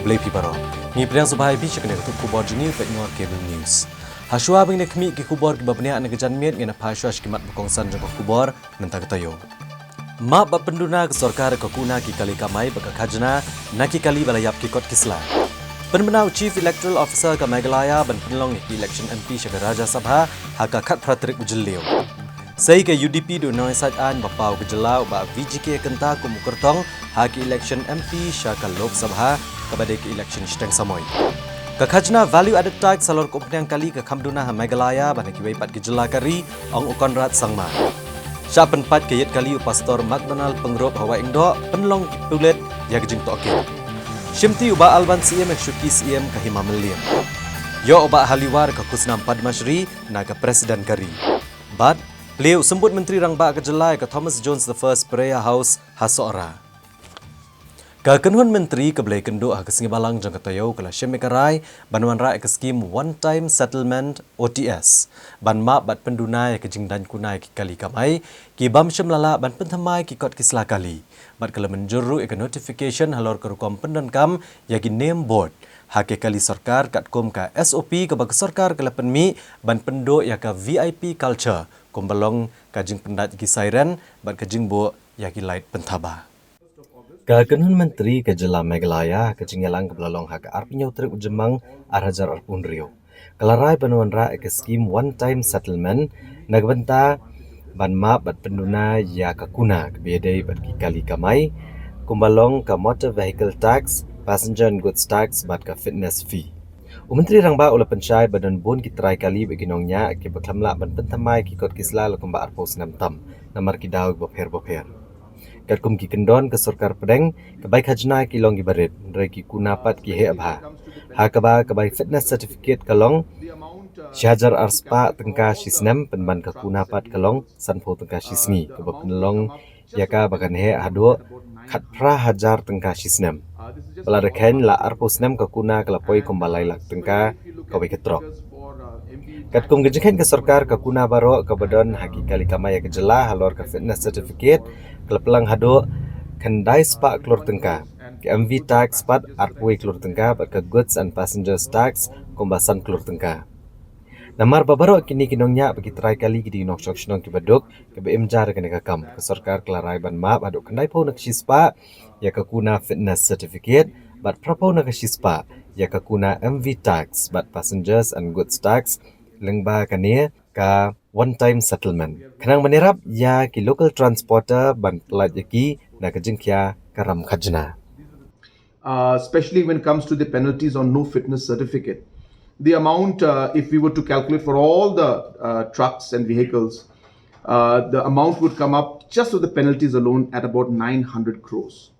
Blay Pibaro. Ni Priang Subhai Bi Chakne tu kubor jini penyor cable news. Hashua bing ne khmi ki kubor ki babne an gejan miet ngena phashwa skimat bukongsan jong kubor nanta katayo. Ma bapenduna ke sarkar ke kuna ki kali kamai baka khajna naki kali balayap ki kot kisla. Penmenau Chief Electoral Officer ke Meghalaya ban penlong ni election MP Syaka Raja Sabha haka khat pratrik ujeliu. Sai ke UDP do noi sat an bapau ke jelau ba VGK kenta ku mukertong haki election MP Syaka Lok Sabha kepada ke election steng samoi. Ke khajna value added tax salor kompniang kali ke Khamduna ha Meghalaya ban ki waipat ke jelakari ong ukonrat sangma. Sya penpat ke yet kali pastor McDonald pengrop hawa ingdo penlong ki pulet ya ke jing toke. Shimti uba Alban CM ek syuki CM ke Hima Meliam. Yo uba haliwar ke Kusnam Padmashri na ke Presiden Kari. But beliau sembut Menteri Rangba ke Jelai ke Thomas Jones the First Prayer House Hasora. Ke kenuan Menteri ke Belai Kenduk ke Singi Balang jang katayo ke Lashem Mekarai banuan rai ke skim One Time Settlement OTS. Ban map bat pendunai ke jingdan kunai ke kali kamai ki bam syemlala ban penthamai ki kot kisla kali. Bat kala menjuru ke notification halor ke rukom pendan kam ya ki name board. Hake kali sarkar kat kum ka SOP ke bag sarkar ke lapan mi ban penduk ya ka VIP culture kumbalong kajing pendat ki siren bat kajing bo ya ki light pentaba. Ka kenun menteri ke Jela Meghalaya kajing yalang ke belalong haka arpinyau trik ujemang arhajar arpun rio. Kalarai banuan ra ke skim one time settlement nagbenta ban map bat penduna ya ka kuna ke biadai bat ki kali kamai kumbalong ka motor vehicle tax passenger and goods tax bat ka fitness fee. Menteri Rangba ula pensyai badan bun ki try kali beginongnya ki baklamla ban pentamai ki kot kisla lakumba arpos nam tam namar ki daw bopher. Kat kum ki kendon ke sarkar pedeng ke baik hajna ki long ki barit ndrai ki kunapat ki he abha. Ha ka ba fitness certificate kalong Syajar arspa tengka sisnem penban ke kunapat kalong sanpo tengka sisni ke penlong yaka bakan he hado khat pra hajar tengka sisnem. Peladakan la arpos nem ke kuna kelapoi kumbalai lak tengka kawi ketrok. Kat kum gejekan ke sarkar ke kuna baro ke badan haki kali kamaya ke jela halor ke fitness certificate kelepelang hado kendai spa klur tengka ke MV tax pat arpui klur tengka bat ke goods and passengers tax kumbasan klur tengka. Namar babaro kini kinongnya bagi try kali gidi nok sok snong ki baduk ke BM jar ke nekakam ke sarkar kelarai ban map aduk kendai po nak sispa ya ke kuna fitness certificate bat prapo nak sispa ya ke kuna MV tax bat passengers and goods tax lengba kania ka one time settlement. Kenang menerap ya ki local transporter ban pelat yaki na kejingkia karam khajna. Especially when it comes to the penalties on no fitness certificate. The amount, if we were to calculate for all the trucks and vehicles, the amount would come up just with the penalties alone at about 900 crores.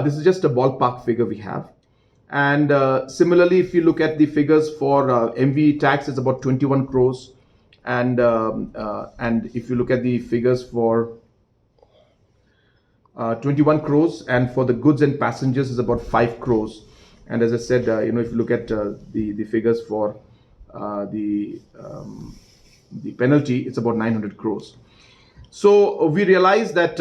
This is just a ballpark figure we have. And similarly, if you look at the figures for MV tax, it's about 21 crores. And if you look at the figures for 21 crores, and for the goods and passengers is about 5 crores. And as I said, if you look at the figures for the penalty, it's about 900 crores. So we realize that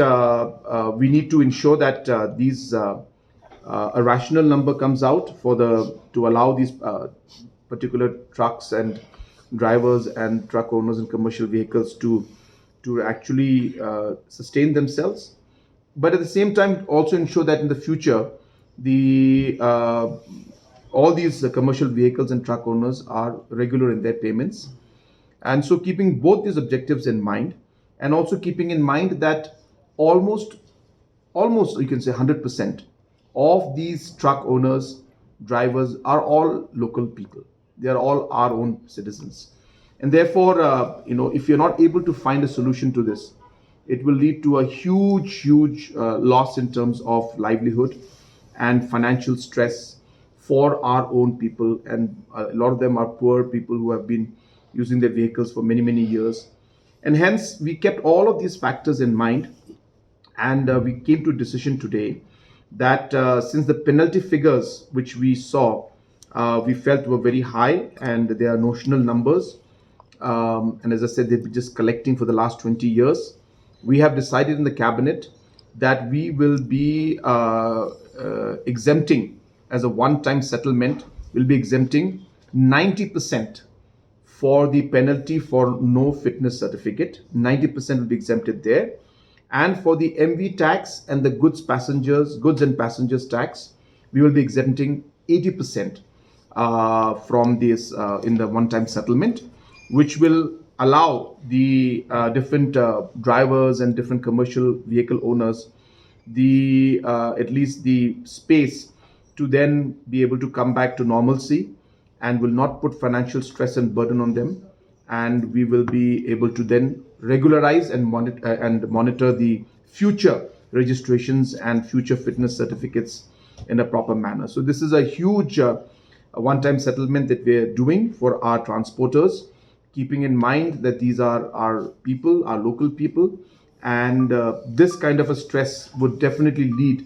we need to ensure that a rational number comes out to allow these particular trucks and drivers and truck owners and commercial vehicles to actually sustain themselves. But at the same time, also ensure that in the future, all these commercial vehicles and truck owners are regular in their payments. And so keeping both these objectives in mind, and also keeping in mind that almost you can say 100% of these truck owners, drivers are all local people. They are all our own citizens. And therefore, if you're not able to find a solution to this, it will lead to a huge loss in terms of livelihood and financial stress for our own people. And a lot of them are poor people who have been using their vehicles for many years. And hence, we kept all of these factors in mind. And we came to a decision today that since the penalty figures which we saw, we felt were very high and they are notional numbers. And as I said, they've been just collecting for the last 20 years. We have decided in the cabinet that we will be exempting as a one-time settlement will be exempting 90% for the penalty for no fitness certificate. 90% will be exempted there. And for the MV tax and the goods and passengers tax, we will be exempting 80% from this in the one-time settlement, which will allow the different drivers and different commercial vehicle owners the at least the space to then be able to come back to normalcy and will not put financial stress and burden on them, and we will be able to then regularize and monitor the future registrations and future fitness certificates in a proper manner. So this is a huge one-time settlement that we're doing for our transporters, keeping in mind that these are our people, our local people, and this kind of a stress would definitely lead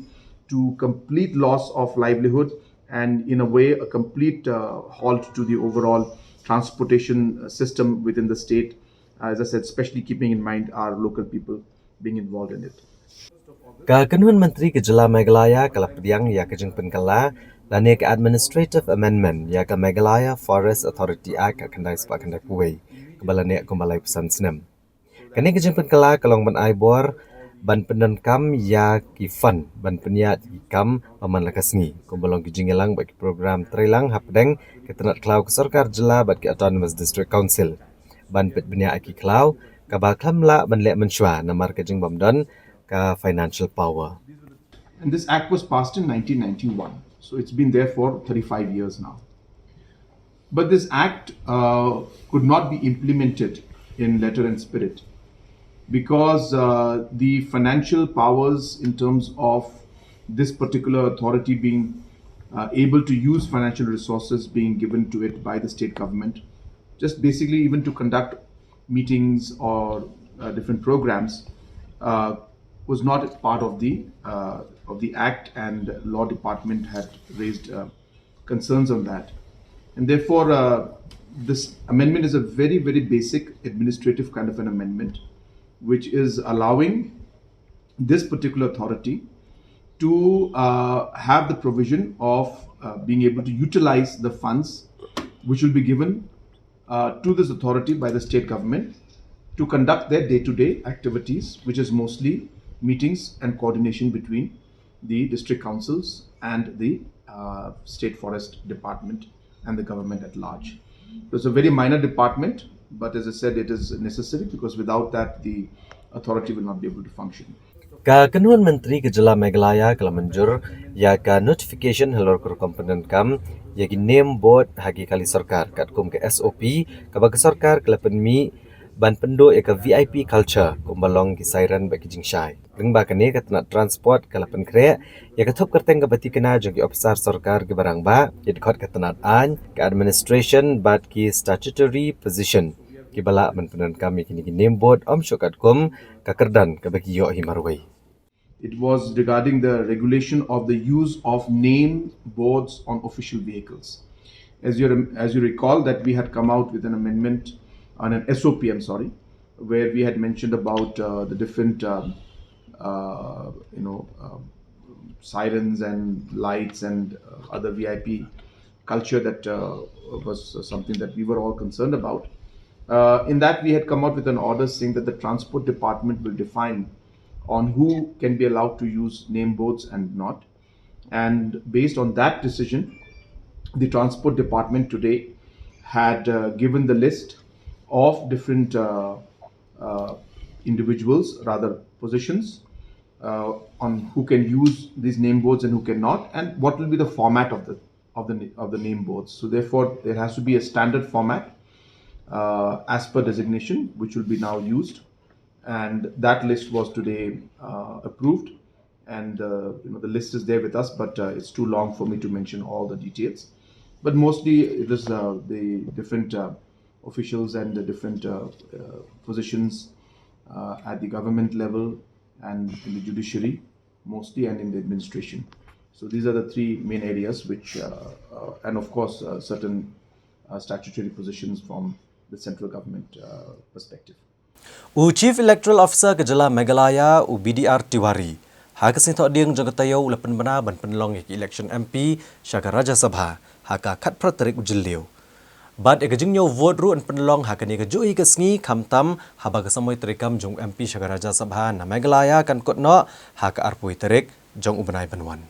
to complete loss of livelihood and in a way a complete halt to the overall transportation system within the state, as I said, especially keeping in mind our local people being involved in it. Kakanun Menteri Kejala Meghalaya Kalapdiang ya kejeng penkala lani ke Administrative Amendment ya ke Meghalaya Forest Authority Act kendai sepak kendai puai kebalani kumbalai pesan senam. Kani kejeng penkala kalong ban aibor ban pendon kam ya ki fund ban peniat ki kam paman lakasngi kumbalong kejeng elang bagi program trilang hapdeng ketenat klau ke sarkar jela bat ki Autonomous District Council ban pet benia aki klau kabaklam la ban lek menshwa namar kejeng bamdon ka financial power. And this act was passed in 1991, so it's been there for 35 years now. But this act could not be implemented in letter and spirit because the financial powers in terms of this particular authority being able to use financial resources being given to it by the state government, just basically even to conduct meetings or different programs, was not part of the act, and law department had raised concerns on that, and therefore this amendment is a very basic administrative kind of an amendment, which is allowing this particular authority to have the provision of being able to utilize the funds which will be given to this authority by the state government to conduct their day-to-day activities, which is mostly meetings and coordination between the district councils and the state forest department and the government at large. So it's a very minor department, but as I said, it is necessary because without that, the authority will not be able to function. Kakanun Menteri Kejala Meghalaya kala menjur ya ka notification halor kur komponen kam ya ki name board hagi kali sarkar kat kum ke SOP kabag sarkar kala penmi ban pendo ya ka VIP culture kumbalong ki siren bagi jingshai ring ba kane kat na transport kala penkre ya ka thop kerteng ka bati kena jogi officer sarkar ke barang ba ya dikhot ka tanat an ka administration bat ki statutory position ki bala ban penon kami kini ki name board om shokat kum ka kerdan ka bagi yo himarwai. It was regarding the regulation of the use of name boards on official vehicles. As you recall, that we had come out with an amendment on an SOP, where we had mentioned about the different sirens and lights and other VIP culture that was something that we were all concerned about. In that, we had come out with an order saying that the transport department will define on who can be allowed to use name boards and not. And based on that decision, the transport department today had given the list of different individuals, rather positions, on who can use these name boards and who cannot, and what will be the format of the name boards. So therefore, there has to be a standard format as per designation, which will be now used, and that list was today approved, and the list is there with us, but it's too long for me to mention all the details. But mostly it is the different officials and the different positions at the government level and in the judiciary mostly, and in the administration. So these are the three main areas which and of course certain statutory positions from the central government perspective. Chief Electoral Officer Kejala Meghalaya BDR Tiwari Haka sin thọ đieng jong katayo ulapan bana ban penlong ek election MP Shaka Raja Sabha haka khat pratarik ujilliu. Bad ek jingnyo vote ru an penlong haka ni kajui kasngi kamtam haba kasamoy terikam jong MP Shaka Raja Sabha na Meghalaya kan kotno haka arpui terik jong ubanai banwan.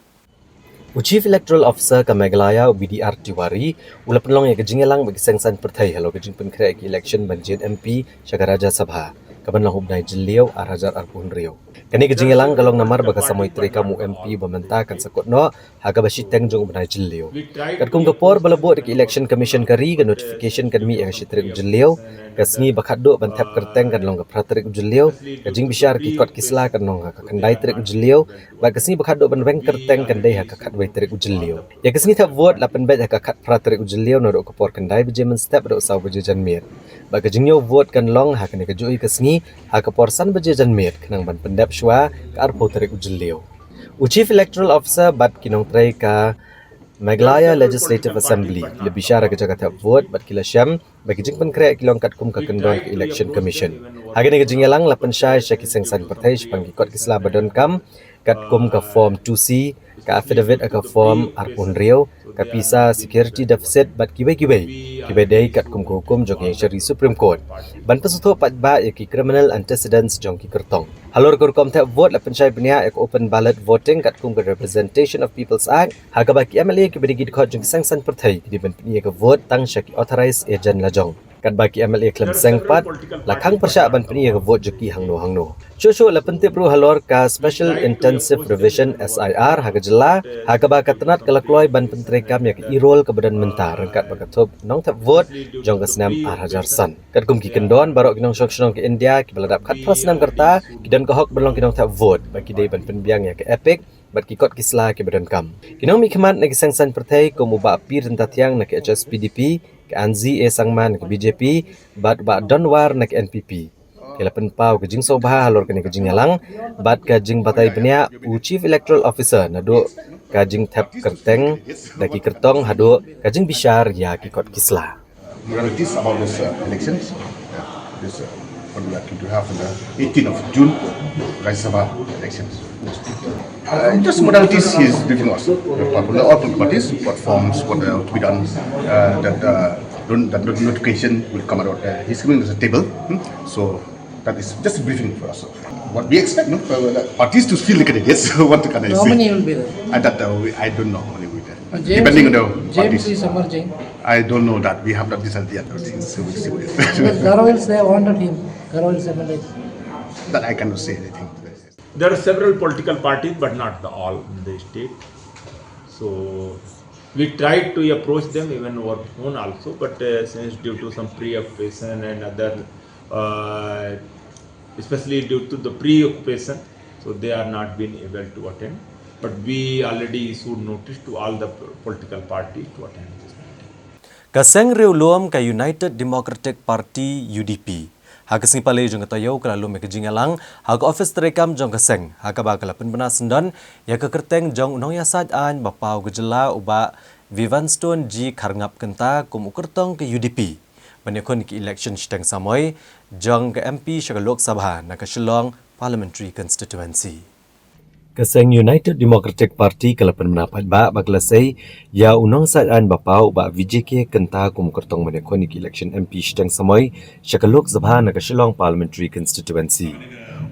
Chief Electoral Officer ka Meghalaya BDR Tiwari ula penlong ek jingelang bagi sengsan perthai halo kajing penkre ek election banjin MP Shaka Raja Sabha kabanlang ubnai jilliu arhajar arpun rio. Kani kejingelang galong namar baga samoy terikamu MP bamentakan sakotno haga basiteng jong ubnai jilliu. Kat kum kapor balabot ek election commission kari ka notification kan mi ang sitrik jilliu kasngi bakaddo bantap kerteng kan long ka pratrik jilliu kajing bisyar ki kot kisla kan long ka kandai trik jilliu ba kasngi bakaddo ban beng kerteng kan dai haka khatwai trik jilliu. Ya kasngi tap vote lapan bet haka khat pratrik jilliu no kapor kandai bejemen step do saw beje janmir. Ba kajingyo vote kan long haka ni kajui kasngi haka porsan beje janmir kanang ban pendap shwa ka arpo trik jilliu. Chief Electoral Officer bat kinong tray ka Meghalaya Legislative Assembly lebih syara ke jaga tap vote bat kila syam bagi jing penkre kilong kat kum ka kendon ke election commission. Hagani ke jingyalang lapan syai syaki sengsan partai panggi kot kisla badon kam kat kum ka form 2C ka affidavit ka form arpun rio ka pisa security deficit bat kibai dai kat kum ko hukum jong yang syari Supreme Court. Ban pesuto pat ba yaki criminal antecedents jong ki kertong. Halor kur kom tap vote lapan syai benia ek open ballot voting kat kum ka Representation of People's Act haga baki MLA ki bedi kot jong sengsan partai di ban penia ka vote tang syaki authorized agent lajong. Kat baki MLA klem sengpat lakang persya ban penia ka vote joki hangno. Shosho lapan tipru halor ka Special Intensive Revision SIR haga jela haga ba katanat kalakloi ban pentrekam yak irol ke badan mentar rengkat bakatop nong tap vote jong ka senam arhajar san. Kat kum ki kendon barok kinong syok ke India ki baladap kat prasnam kerta kidan ka hok berlong kinong tap vote baki dei ban penbiang yak epic bat kikot kisla ke badan kam. Kinong mi kemat nagi sengsan partai ko muba pir tentiang nak HSPDP ke Anzi Sangman ke BJP bat Donwar nak NPP. Kelapan pau ke jing sobha halor kini ke jing yalang bat ke jing batai benia Chief Electoral Officer nado ke jing tap kerteng daki kertong hado ke jing bisyar ya kikot kisla. Moralities about this elections. What we are going to have on the 18th of June, Rajya Sabha elections. Just modalities he is briefing us. All political parties, what forms, what to be done, that notification will come out. He's giving us a table, so that is just a briefing for us. What we expect, parties to feel the candidates. What can I say? How many will be there? I don't know how many will be there. Depending on the parties. James is emerging. I don't know that. We have not decided yet. So we'll see what it is. Garoils, they wanted him. Garoils MLA. That I cannot say anything. There are several political parties, but not all in the state. So we tried to approach them even over phone also, but since due to some preoccupation and other, especially due to the preoccupation, so they are not been able to attend. But we already issued notice to all the political parties to attend this meeting. Kaseng riu luam ka United Democratic Party UDP. Haka sing palay jong katayo kalalu me kejingalang haka office terekam jong kaseng haka ba kalapan bana sendan ya kekerteng jong unong yasad an bapau gejela uba Vivanstone G karngap kenta kum ukertong ke UDP menekon ke election shteng samoy jong ke MP Shaka Lok Sabha na ka Shillong Parliamentary Constituency. Kaseng United Democratic Party kalapan menapat ba baglasay ya unong saan bapau ba VJK kenta kum kertong menekon ke election MP shteng samoy Shaka Lok Sabha na ka Shillong Parliamentary Constituency.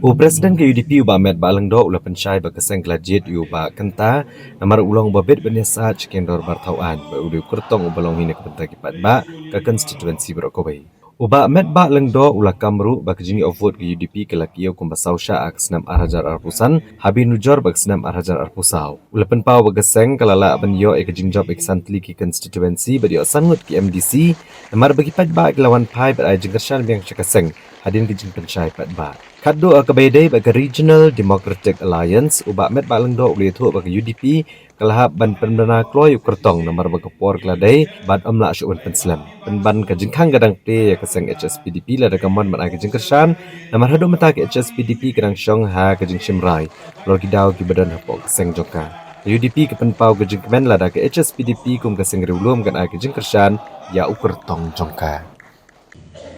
U Presiden ke UDP ba Ahmed Ba Langdo ulapan syai ba kaseng klajit u ba kenta namar ulong babit benesa cikendor bartauan ba udu kertong ubalong hine kepentai kipat ba ka constituency Brokobai. Uba Ahmed Ba Langdo ula kamru ba kejini of vote ke UDP ke lakiyo kumbasau sya aksenam arhajar arpusan habi nujor ba aksenam arhajar arpusau. Ulapan pau ba kaseng kalala banyo e kejing job eksantli ki constituency ba dio sangut ki MDC namar bagi pat ba lawan pai ba ajeng kershan biang kaseng hadin kejing pensyai pat ba. Kaddo akabaydai ba ka Regional Democratic Alliance uba Ahmed Ba Langdo uli thu ba ka UDP kalahap ban pendana kloy kertong namar ba kapor kladai bat amla syuban penslam penban ka jingkang gadang te ya kaseng HSPDP la da kamon man ka jingkershan namar hado mata ka HSPDP kadang syong ha ka jing shimrai lor kidau ki badan hapok kaseng joka UDP ka penpau ka jingkemen la da ka HSPDP kum kaseng riulum kan ka jingkershan ya ukertong jongka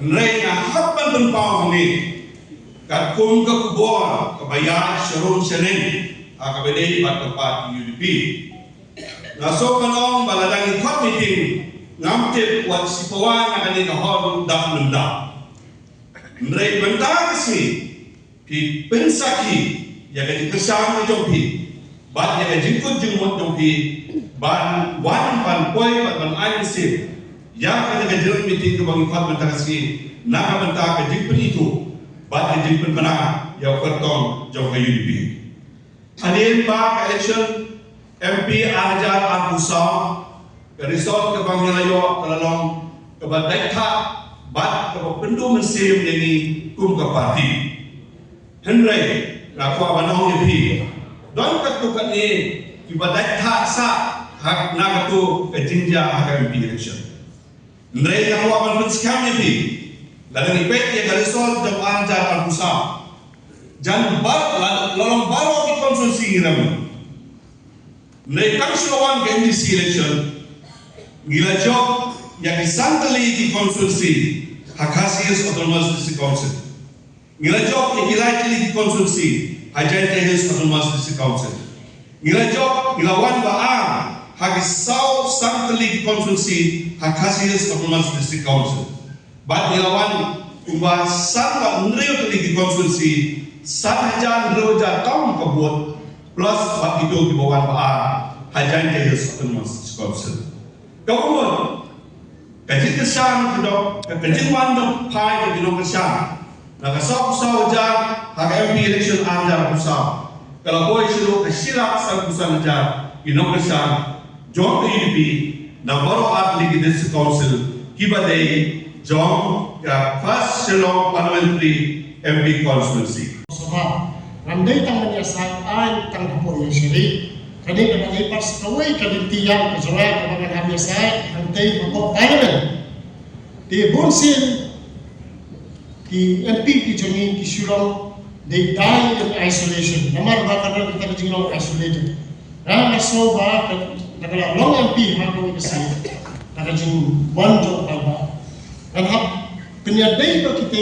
Nrenya hapan penpau ni kat kum ka kubor kabayar Sharon Senen akabede bat kepat UDP. Naso kanong baladang ikot meeting ngamtip wat sipawan akan ikahon dak nenda. Mereka bentar kesini pi pensaki ya kan kesam jompi bat ya kan jingkut jengmut jompi ban wan ban koi ban ainsip ya kan jerung meeting ke bang ikot bentar kesini nak bentar ke jingpun itu bat ke jingpun mana ya kertong jauh ke UDP. Adin ba election MP Ajar Abusam ke resort ke Bang Melayu kelalong ke Badai Tak bat ke pendu mesim ini kum ke parti. Henry ngaku abanong ini don ketukan ni ke Badai Tak sa hak nak tu ke jinja hak MP election. Henry ngaku aban penskam ini lalu ipet yang ke resort ke Ajar Abusam jangan lalong baru di konsumsi ini. Mereka selawan ke MDC election, gila job yang disantali di konsumsi hak hasil Autonomous District Council. Gila job yang likely di konsumsi Hajat Hills Autonomous District Council. Gila job gilawan baang hak isau santali di konsumsi hak hasil Autonomous District Council. Bat gilawan ubah santa nreo di konsumsi 1,000 roja kaum kebut plus bab itu di bawah Hajan Hills Autonomous Council. Kemudian kajik kesan kedok kajik mandok pai ke kedok kesan. Nak sok saja hak MP election anjar pusat. Kalau boy suruh kesilap sang pusat aja kedok kesan jom UDP na baru atli di District Council kibadai jom ya first Shillong Parliamentary MP constituency. Sebab randai tang menyasar ai tang kapur yang syirik kini kena lipas kawai kini tiang kejual kebangan hamil saya rantai kapur parlimen di bonsin di MP di Joni di Shillong they die in isolation namar bakal kita kejengong isolated dan masuk bah kalau long MP hakui kesini nak kejeng bonjol kalba dan hak penyadai bagi kita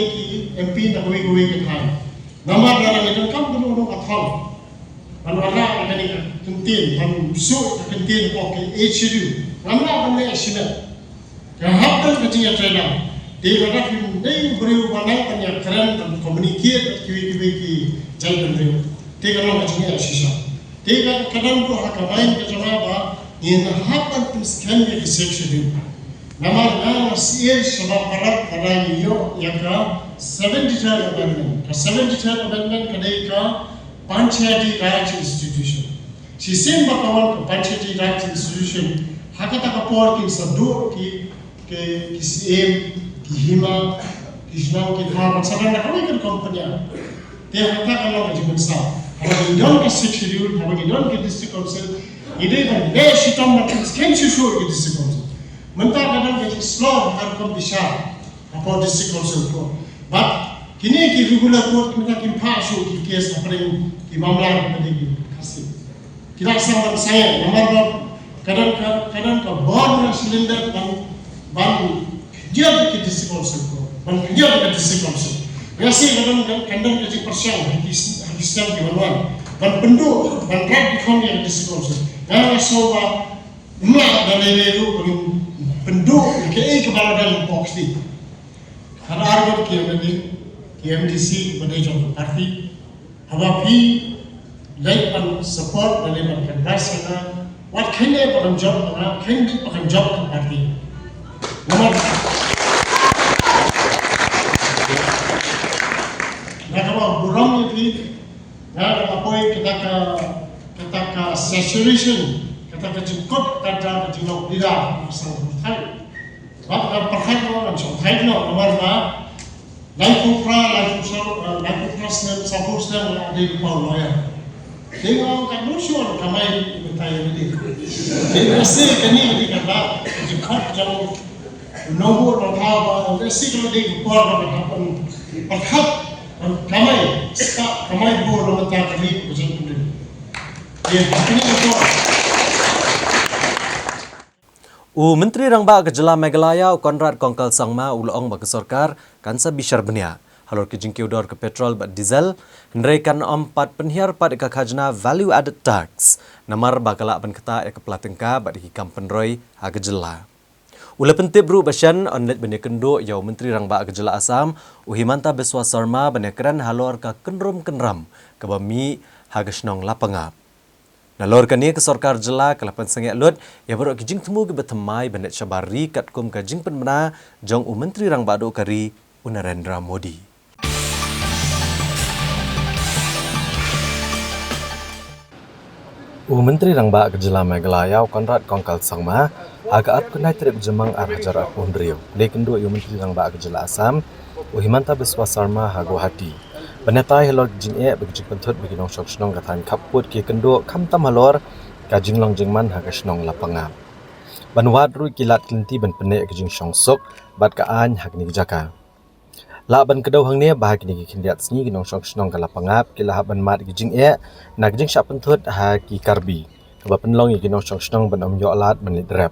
MP nak gue kita nama dalam itu kan dulu atal, mana ada ni kentin, man suit kentin oke HU, nama benda estimate, kehapun kecil trader, dia berada di beriu mana punya keren dan komunikasi kiwi jalan beriu, dia kalau kecil sisa, dia kadang tu hak main kejangan ini hapun scan di section nama siapa sebab para pada New York 73rd Amendment. The 73rd Amendment kadai ka Panchayati Raj Institution. Si same bakawan ka Panchayati Raj Institution hakata ka por ki sabdo ki CM ki hima ki jnau ki dhar sabana kami kan kompanya. Te hakata ka lo jiban sa. Haba idon ka schedule, haba idon ka district council. Ide ka ne shitam na ken shishur ki district council. Mentah kadang ka slow kan kom bisha. Apa district council ko. But kini ki regular court kita kimpasuk ki kes apa ki mamlar pada ki kasih. Kita sama saya nomor kadang ka born cylinder ban dia ki district council ko. Ban dia ki district council. Biasa kadang ka persiang ki sistem ki banwan. Ban pendu ban red di ki district council. Dan soba umlah dalai itu pendu ki kepala dalam box ni. Karena argot KMDC badai jom parti, haba pi laipan support dan laipan kandas sana, wat kene pakan job na, kene pakan job ke parti. Nomor, nak apa burung itu, nak apa kita ka saturation, kita ka jengkot kada ka jengkot tidak masalah berkali. Bapak perhatian orang contohnya nomor life sen support sen ada di bawah ya. Tengok kat musuh kamai betai ini. Nasi kini di kata jikot jauh nombor berapa, nasi kalau di bawah berapa perhat kamai start kamai bor nomor tadi macam tu. Ya, ini betul. Menteri Rangba Kejela Meghalaya Konrad Kongkal Sangma ulong bagi sarkar kansa bishar benia. halor ke jingkiu dor ke petrol bat diesel nreikan ompat penhiar pat ka khajna value added tax namar bakala ban kata ke pelatengka bat hikam penroi ha gejela. Ula pentip bru basyan onlet bene kendo yau menteri rangba gejela Asam Uhimanta Biswa Sarma bene keren halor ka kenram ke bami ha gesnong lapangap. Nalor kani ke sarkar jela ke lapan sengek lut ya baru ke jing temu ke betemai benet syabari kat kum ke jing penmena jong menteri rangba do kari Narendra Modi. Menteri Rangba Kejela Meghalaya Konrad Kongkal Sangma agak kenai trip jemang arhajar Pondrio. Lekin dua Menteri Rangba Kejela Asam Uhimanta Biswa Sarma hago hati. Benetai halor jing bagi pentut bagi nong sok snong katan kaput ke kendo kamtam halor kajing long jingman haga snong lapanga. Banwat ru kilat kelenti ban penek kajing song sok bat kaan hak ni jaka. La ban kedau hang ni bahagi ni kindiat sini ginong sok snong kalapangap kila ban mat kajing na kajing syak pentut ha ki karbi. Ba penlong ginong sok snong ban om yo alat ban drep.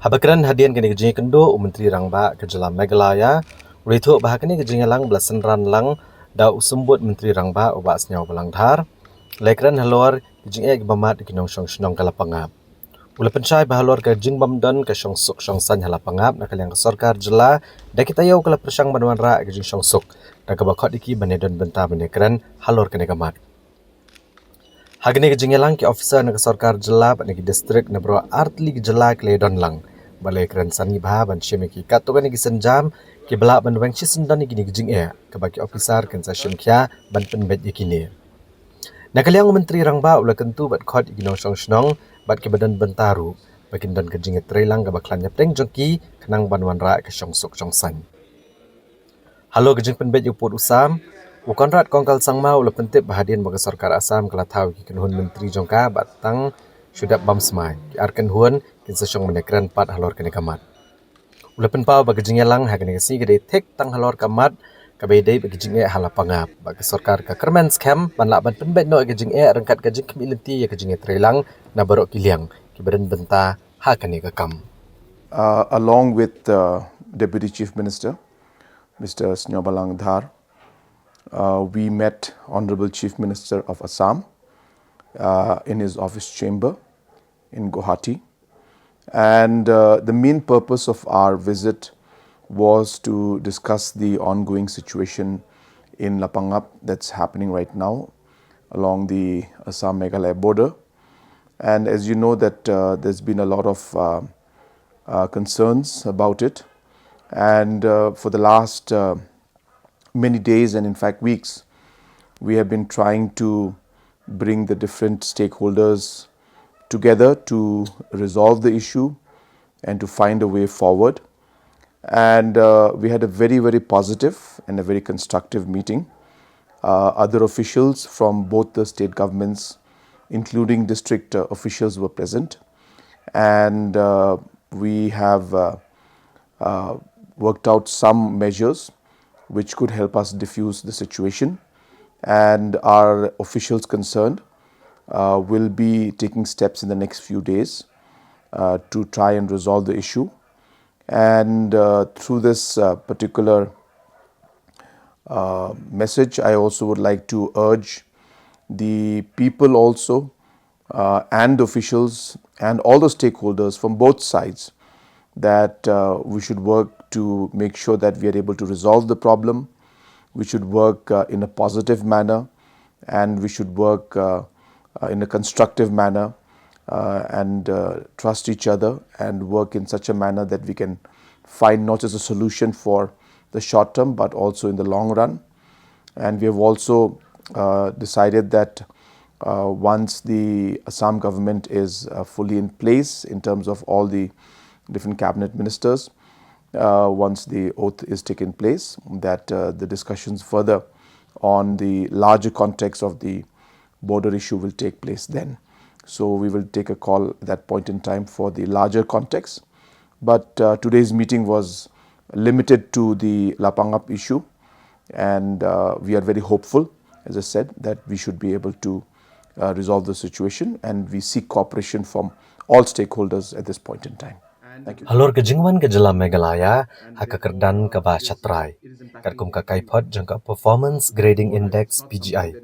Habakran hadian kini kajing kendo Menteri Rangba Kejela Meghalaya Rito bahakani kejing lang belasan ran lang da usembut Menteri Rangba ubak senyau belangdhar lekran halor kejing bamat kinong song snong kalapangap. Ula pencai bahalor kejing bamdan ke song suk song san halapangap nak yang sarkar jela da kita yau kala persang banwan ra kejing song suk da kabakot iki banedon benta benekran halor kene kamat. Hagni kejing lang ki officer nak sarkar jela pat negi distrik na bro artli jela kledon lang. Balai keren sani bah ban shemiki katukan negi senjam ki belak ban wang chisendan negi kejing ke bagi officer kan sa shemkia ban penbet ikini. Nakaliang Menteri Rangba ula kentu bat khot iginong song snong bat ke badan bentaru bakin dan kejing trelang ke baklannya pleng jongki kenang banwan ra ke song sok song san. Halo kejing penbet uput usam Konrad Kongkal Sangma ula pentip bahadian bagi sarkar Asam kala tahu ki kenhun menteri jongka batang syudap bamsmai ki arkan huan kin sesong menekran pat halor kene kamat. Ula penpau bagi jingelang hagane si gede tek tang halor kamat kabedai bagi jinge halapangap bagi sarkar ka kermen scam ban la ban penbet no ke jinge rengkat ke jing kemilenti ya ke jinge trelang na barok kiliang ki badan benta ha kane ka kam. Along with Deputy Chief Minister Mr. Snyobalang Dhar, we met Honorable Chief Minister of Assam in his office chamber in Guwahati, and the main purpose of our visit was to discuss the ongoing situation in Lapangap that's happening right now along the Assam Meghalaya border. And as you know that there's been a lot of concerns about it, and for the last many days and in fact weeks, we have been trying to bring the different stakeholders together to resolve the issue and to find a way forward. And we had a very positive and a very constructive meeting. Other officials from both the state governments, including district officials, were present, and we have worked out some measures which could help us diffuse the situation, and our officials concerned will be taking steps in the next few days to try and resolve the issue. And through this particular message, I also would like to urge the people also and officials and all the stakeholders from both sides that we should work to make sure that we are able to resolve the problem. We should work in a positive manner, and we should work in a constructive manner, and trust each other and work in such a manner that we can find not just a solution for the short term but also in the long run. And we have also decided that once the Assam government is fully in place in terms of all the different cabinet ministers, once the oath is taken place, that the discussions further on the larger context of the border issue will take place then. So we will take a call at that point in time for the larger context. But today's meeting was limited to the Lapangap issue, and we are very hopeful, as I said, that we should be able to resolve the situation, and we seek cooperation from all stakeholders at this point in time. Halor ke jingwan ke jelam Meghalaya, haka kerdan ke Chatrai, kat kum ka kaipot jangka Performance Grading Index PGI.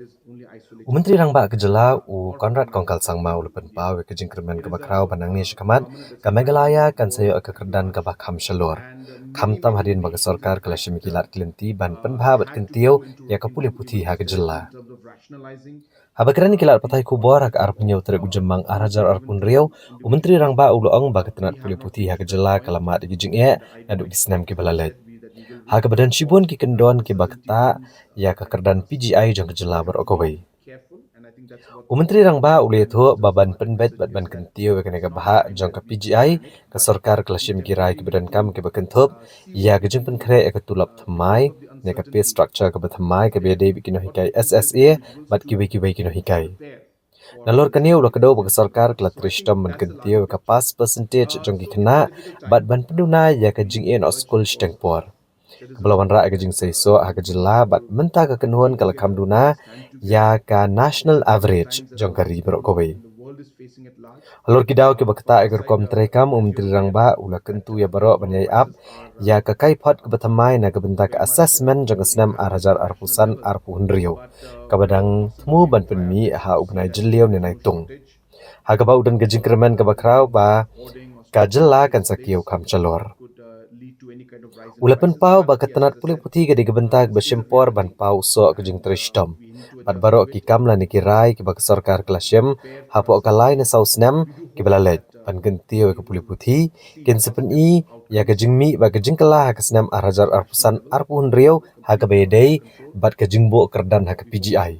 Menteri rangba ke jela Konrad Kongkal Sangma ulupen pawe ke jingkremen ke bakrau banang ni shikamat ke Meghalaya kan sayo ke kerdan ke Kham Shalor. Kham tam hadin bagi sorkar ke lashimi kilat kelenti ban penbha bat kentio ya ke pulih putih ha ke jela. Habakiran kilat patai kubor hak arp nyau terik ujemang arajar arpun riau, Menteri rangba uluong bagi tenat pulih putih ha ke jela kalamat di jing naduk di senam ke balalet. Ha ke badan shibun ki kendon ki bakta ya ke kerdan PGI jang ke jela berokowai. Menteri rangba uli itu baban penbet ban kentio ke nega baha jang ke PGI ke sorkar kelashim kirai ke badan kam ke bakentup ya ke jing penkre ke tulap thamai nega pay structure ke bathamai ke bede bikino hikai SSA bat kibai kino hikai. Nalor kani ulah kedau bagi sorkar kelat rishtam ban kentio ke pas percentage jang ki kena bat ban penduna ya ke jing en oskul stengpor. Kebelawan ra ke jing seiso ha ke jela bat menta ke kenuan kala kamduna ya ka national average jong kari berokowai. Halor kidau ke bakta agar kom trekam Menteri rangba ulah kentu ya barok banyai ap ya ka kaipot ke batamai na ke bentak assessment jong senam arajar arpusan arpu hendrio. Kabadang temu ban penmi ha ugnai jeliau ni naitung. Ha ka bau dan ke jingkremen ke bakrau ba ka jela kan sakiau Kham Shalor. Ulapan pau bakat tenat pulih putih ke digebentak bersyempor ban pau sok ke jing trishtom. Bat barok ki kamla ni kirai ki bak sorkar kelasyem hapo kalai na sausnam ki balalet ban gentio ke pulih putih ken sepeni ya ke jing mi ba ke jing kala ke senam arajar arpusan arpuhun riau ha ke bedei bat ke jingbo kerdan ha ke PGI.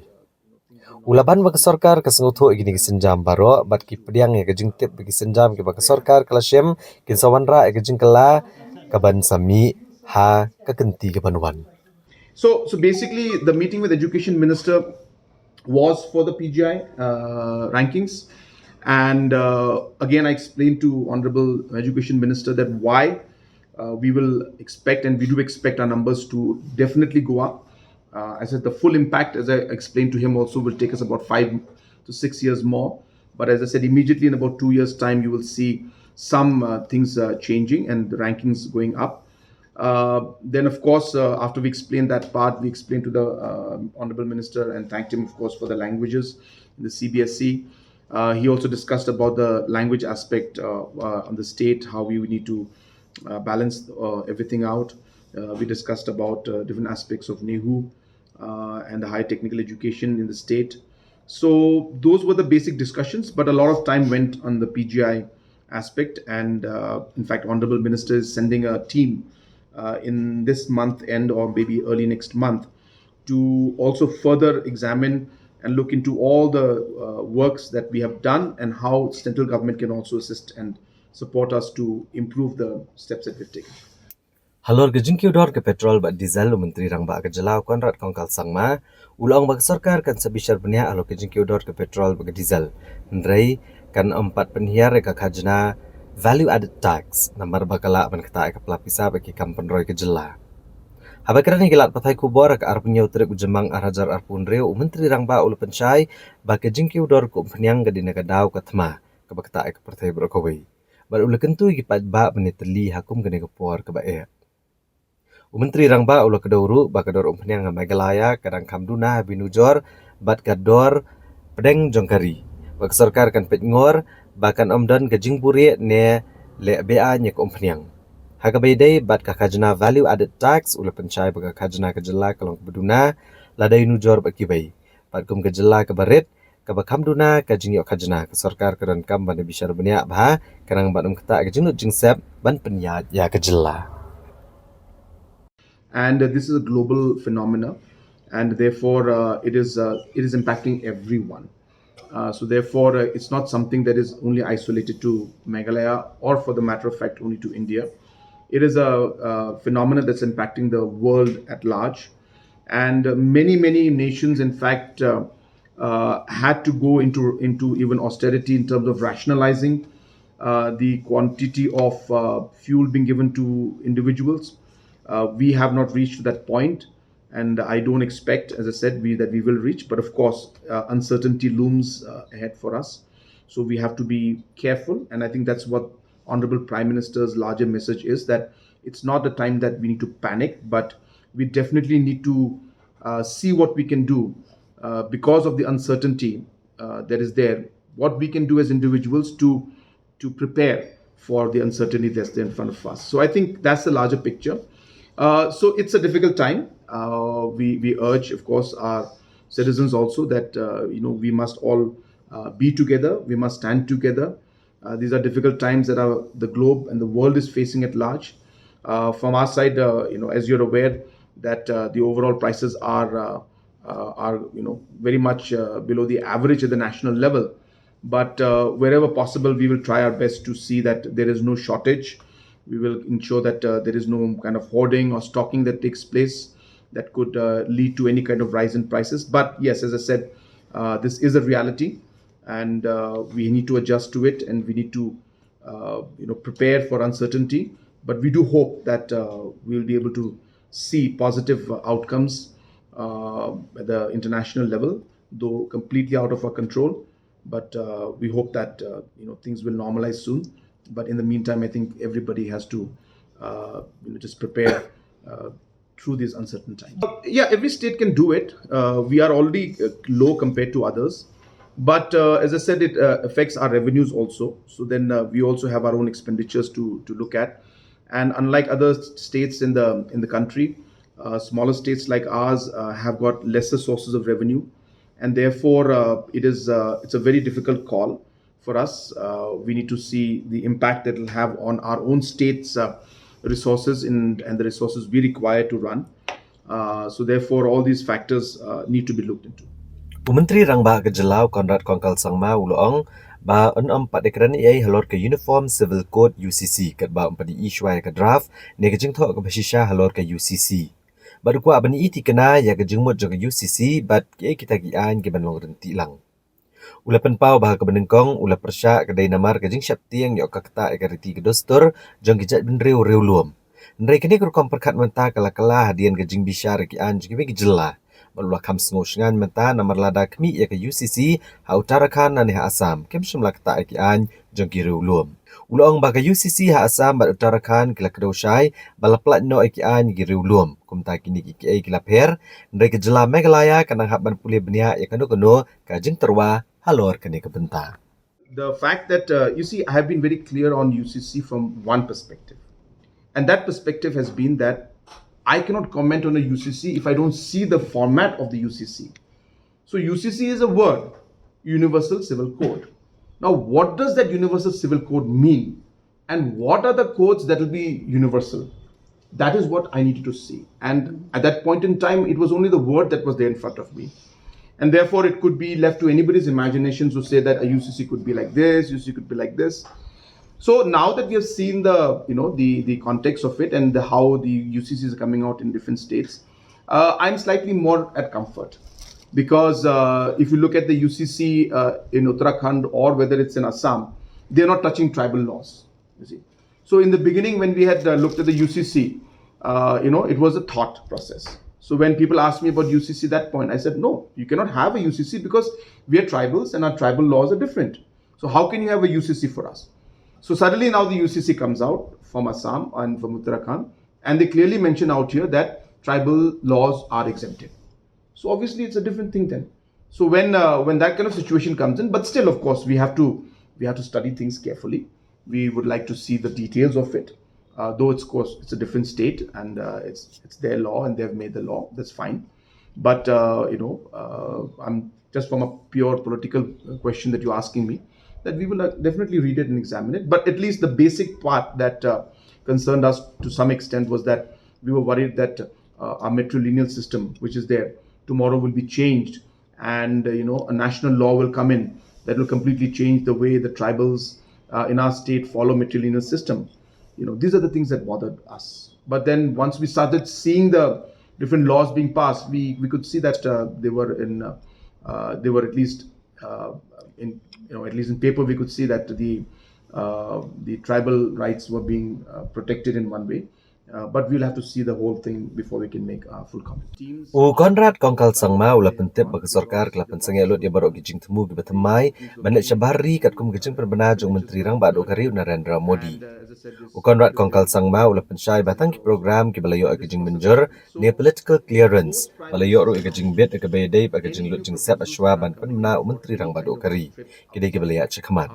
Ulaban bagi sorkar ke sengutu igini ke senjam baro bat ki pediang ya ke jing tip bagi senjam ki bak sorkar kelasyem ken sawanra ke jing kala kaban sami ha kekenti kebanuan. So basically, the meeting with Education Minister was for the PGI rankings, and again, I explained to Honorable Education Minister that why we will expect, and we do expect our numbers to definitely go up. I said the full impact, as I explained to him, also will take us about 5 to 6 years more. But as I said, immediately in about 2 years' time, you will see some things changing and the rankings going up. Then, of course, after we explained that part, we explained to the Honorable Minister and thanked him, of course, for the languages in the CBSE. He also discussed about the language aspect on the state, how we need to balance everything out. We discussed about different aspects of NEHU and the higher technical education in the state. So those were the basic discussions, but a lot of time went on the PGI aspect, and in fact, Honorable Minister is sending a team in this month end or maybe early next month to also further examine and look into all the works that we have done and how central government can also assist and support us to improve the steps that we've taken. Halor ke jingkiu dor ke petrol bat diesel Menteri rangba ke jelau Konrad Kongkal Sangma ulang bagi sorkar kan sebisar benia alok ke jingkiu dor ke petrol bagi diesel. Ndrei kan 4 penhiar ke khajna value added tax nomor bakala ban kata ke pelapisa bagi kampen roy ke jela. Habakiran ni gelat patai kubor ke arpunya utrik ujemang arajar arpun reu Menteri rangba ulu pencai bagi jingkiu dor ku penyang ke dinaga dau ke thma ke bakta ke pertai berokowai. Bar ulu kentu ki ba meniteli hakum ke negapor ke bae. Menteri rangba ulah kedauru bakador penyang Meghalaya kadang kamduna binujor bat kador pedeng jongkari. Bak sorkar kan petngor bahkan omdan ke jingburi ne le ba nya ke penyang. Haga bedai bat ka khajna value added tax ulah pencai bak khajna ke jela kalong beduna ladai nujor bat kibai. Bat kum ke jela ke barit ke bakamduna ke jingyo khajna ke sorkar kadang kam ban bishar benia bah kadang bat kata ke jinut jingsep ban penya ya ke jela. And this is a global phenomena, and therefore it is impacting everyone. So therefore, it's not something that is only isolated to Meghalaya, or for the matter of fact, only to India. It is a phenomenon that's impacting the world at large, and many nations, in fact, had to go into even austerity in terms of rationalizing the quantity of fuel being given to individuals. We have not reached that point, and I don't expect, as I said, that we will reach. But of course, uncertainty looms ahead for us, so we have to be careful. And I think that's what Honorable Prime Minister's larger message is that it's not the time that we need to panic, but we definitely need to see what we can do because of the uncertainty that is there. What we can do as individuals to prepare for the uncertainty that's there in front of us. So I think that's the larger picture. So it's a difficult time. We urge, of course, our citizens also that we must all be together. We must stand together. These are difficult times that the globe and the world is facing at large. From our side, as you're aware, that the overall prices are very much below the average at the national level. But wherever possible, we will try our best to see that there is no shortage. We will ensure that there is no kind of hoarding or stocking that takes place that could lead to any kind of rise in prices. But yes, as I said, this is a reality, and we need to adjust to it, and we need to prepare for uncertainty. But we do hope that we'll be able to see positive outcomes at the international level, though completely out of our control. But we hope that things will normalize soon. But in the meantime, I think everybody has to just prepare through these uncertain times. Yeah, every state can do it. We are already low compared to others. But as I said, it affects our revenues also. So then we also have our own expenditures to look at. And unlike other states in the country, smaller states like ours have got lesser sources of revenue, and therefore it's a very difficult call for us. We need to see the impact that it will have on our own state's resources and the resources we require to run. So therefore, all these factors need to be looked into. Menteri Rangba Kejelau Konrad Kongkal Sangma Uloong ba empat dekran ai halor ke Uniform Civil Code UCC kat ba empat issue ke draft ne ke jengtho ke basisha halor ke UCC. Baru ku abani iti kena ya ke jengmot ke UCC bat ke kita gian ke banlong renti lang. Ula penpau bah ke benengkong ula persya ke dai namar ke jeng syap tiang yok ka kata ke reti ke dostor jeng kijat ben reu luom. Nrai kene kur kom perkat menta kala hadian ke jeng bisyar ke an jeng ke jela. Balua kam sngosngan menta namar lada kmi ya ke UCC ha Uttarakhand dan ha Assam kem shumla kata ke an jeng ki reu luom. Ulong ba ke UCC ha Assam bat Uttarakhand kila kedoshai balaplat no ke an ki reu luom. Kum ta kini ki ai kila per nrai ke jela Meghalaya kanang hab ban pulih benia ya kano ka jeng terwa halor kene ke benta. The fact that I have been very clear on UCC from one perspective, and that perspective has been that I cannot comment on a UCC if I don't see the format of the UCC. So UCC is a word, Universal Civil Code. Now, what does that Universal Civil Code mean? And what are the codes that will be universal? That is what I needed to see. And at that point in time, it was only the word that was there in front of me. And therefore, it could be left to anybody's imagination to say that a UCC could be like this, UCC could be like this. So now that we have seen the context of it and how the UCCs are coming out in different states, I'm slightly more at comfort, because if you look at the UCC in Uttarakhand or whether it's in Assam, they're not touching tribal laws. You see, so in the beginning when we had looked at the UCC, it was a thought process. So when people asked me about UCC at that point, I said, no, you cannot have a UCC because we are tribals and our tribal laws are different. So how can you have a UCC for us? So suddenly now the UCC comes out from Assam and from Uttarakhand, and they clearly mention out here that tribal laws are exempted. So obviously it's a different thing then. So when that kind of situation comes in, but still, of course, we have to study things carefully. We would like to see the details of it. Though it's a different state and it's their law and they've made the law, that's fine. But I'm just from a pure political question that you're asking me, that we will definitely read it and examine it. But at least the basic part that concerned us to some extent was that we were worried that our matrilineal system, which is there, tomorrow will be changed, and a national law will come in that will completely change the way the tribals in our state follow matrilineal system. These are the things that bothered us. But then once we started seeing the different laws being passed, we could see that they were at least at least in paper we could see that the tribal rights were being protected in one way, But we'll have to see the whole thing before we can make a full comment. Teams U Konrad Kongkal Sangma ula pentip bagi sorkar kelapan sengelot ya barok gijing temu giba temai banyak syabari kat kum gijing perbena jong menteri rang bado kari Narendra Modi. U Konrad Kongkal Sangma ula pensyai batang ki program ki balayo gijing menjur ne political clearance balayo ro gijing bet ke bayadai gijing lut jing sep aswa ban penmena menteri rang bado kari kidai ki balaya cekhamat.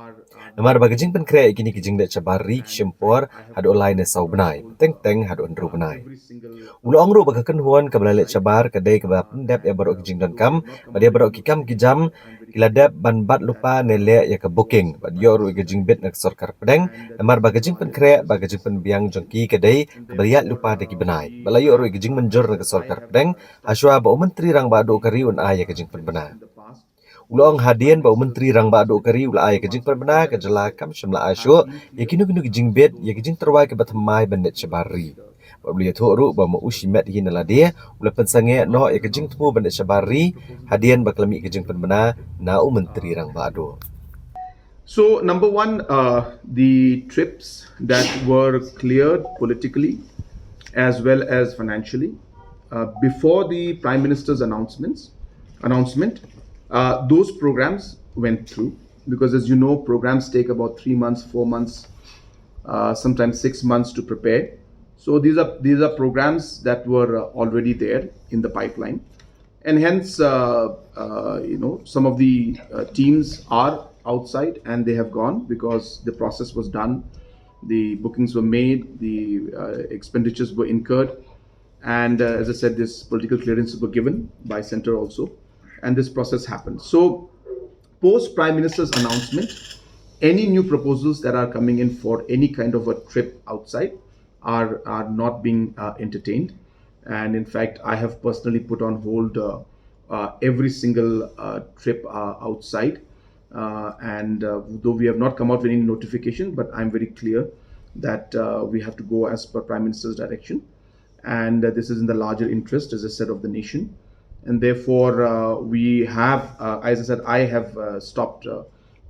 Namar bagajing pen kre kini gijing de syabari syempor hadu lain ne sau benai teng hadu andru benai. Ulo angro bagakan huan kabalalet syabar kadai kaba pendap ya barok kijing dan kam badia barok kikam kijam kiladap ban bat lupa nele ya ke booking badia ru kijing bet nak sorkar pedeng namar bagajing pen kre bagajing pen biang jongki kadai kabaliat lupa de ki benai balayo ru kijing menjur nak sorkar pedeng aswa ba menteri rang bado kari un ay kijing pen bena Ulong hadian ba menteri rang ba do kari ula ay kijing pen bena ka jala kam shimla asyo ya kinu kijing bet ya kijing terwai ke batamai bandet syabari Babli tu ru ba mo usimet hin la dia ula pensange no ya kejing temu bandet syabari hadian baklami kejing penbena na menteri rang bado. So, number one, the trips that were cleared politically as well as financially before the Prime Minister's announcement, those programs went through because, as you know, programs take about 3 months, 4 months, sometimes 6 months to prepare. So these are programs that were already there in the pipeline, and hence some of the teams are outside and they have gone because the process was done, the bookings were made, the expenditures were incurred, and as I said, this political clearances were given by Centre also, and this process happened. So post Prime Minister's announcement, any new proposals that are coming in for any kind of a trip outside are not being entertained, and in fact I have personally put on hold every single trip outside, and though we have not come out with any notification, but I'm very clear that we have to go as per Prime Minister's direction, and this is in the larger interest, as I said, of the nation, and therefore we have, as I said, I have stopped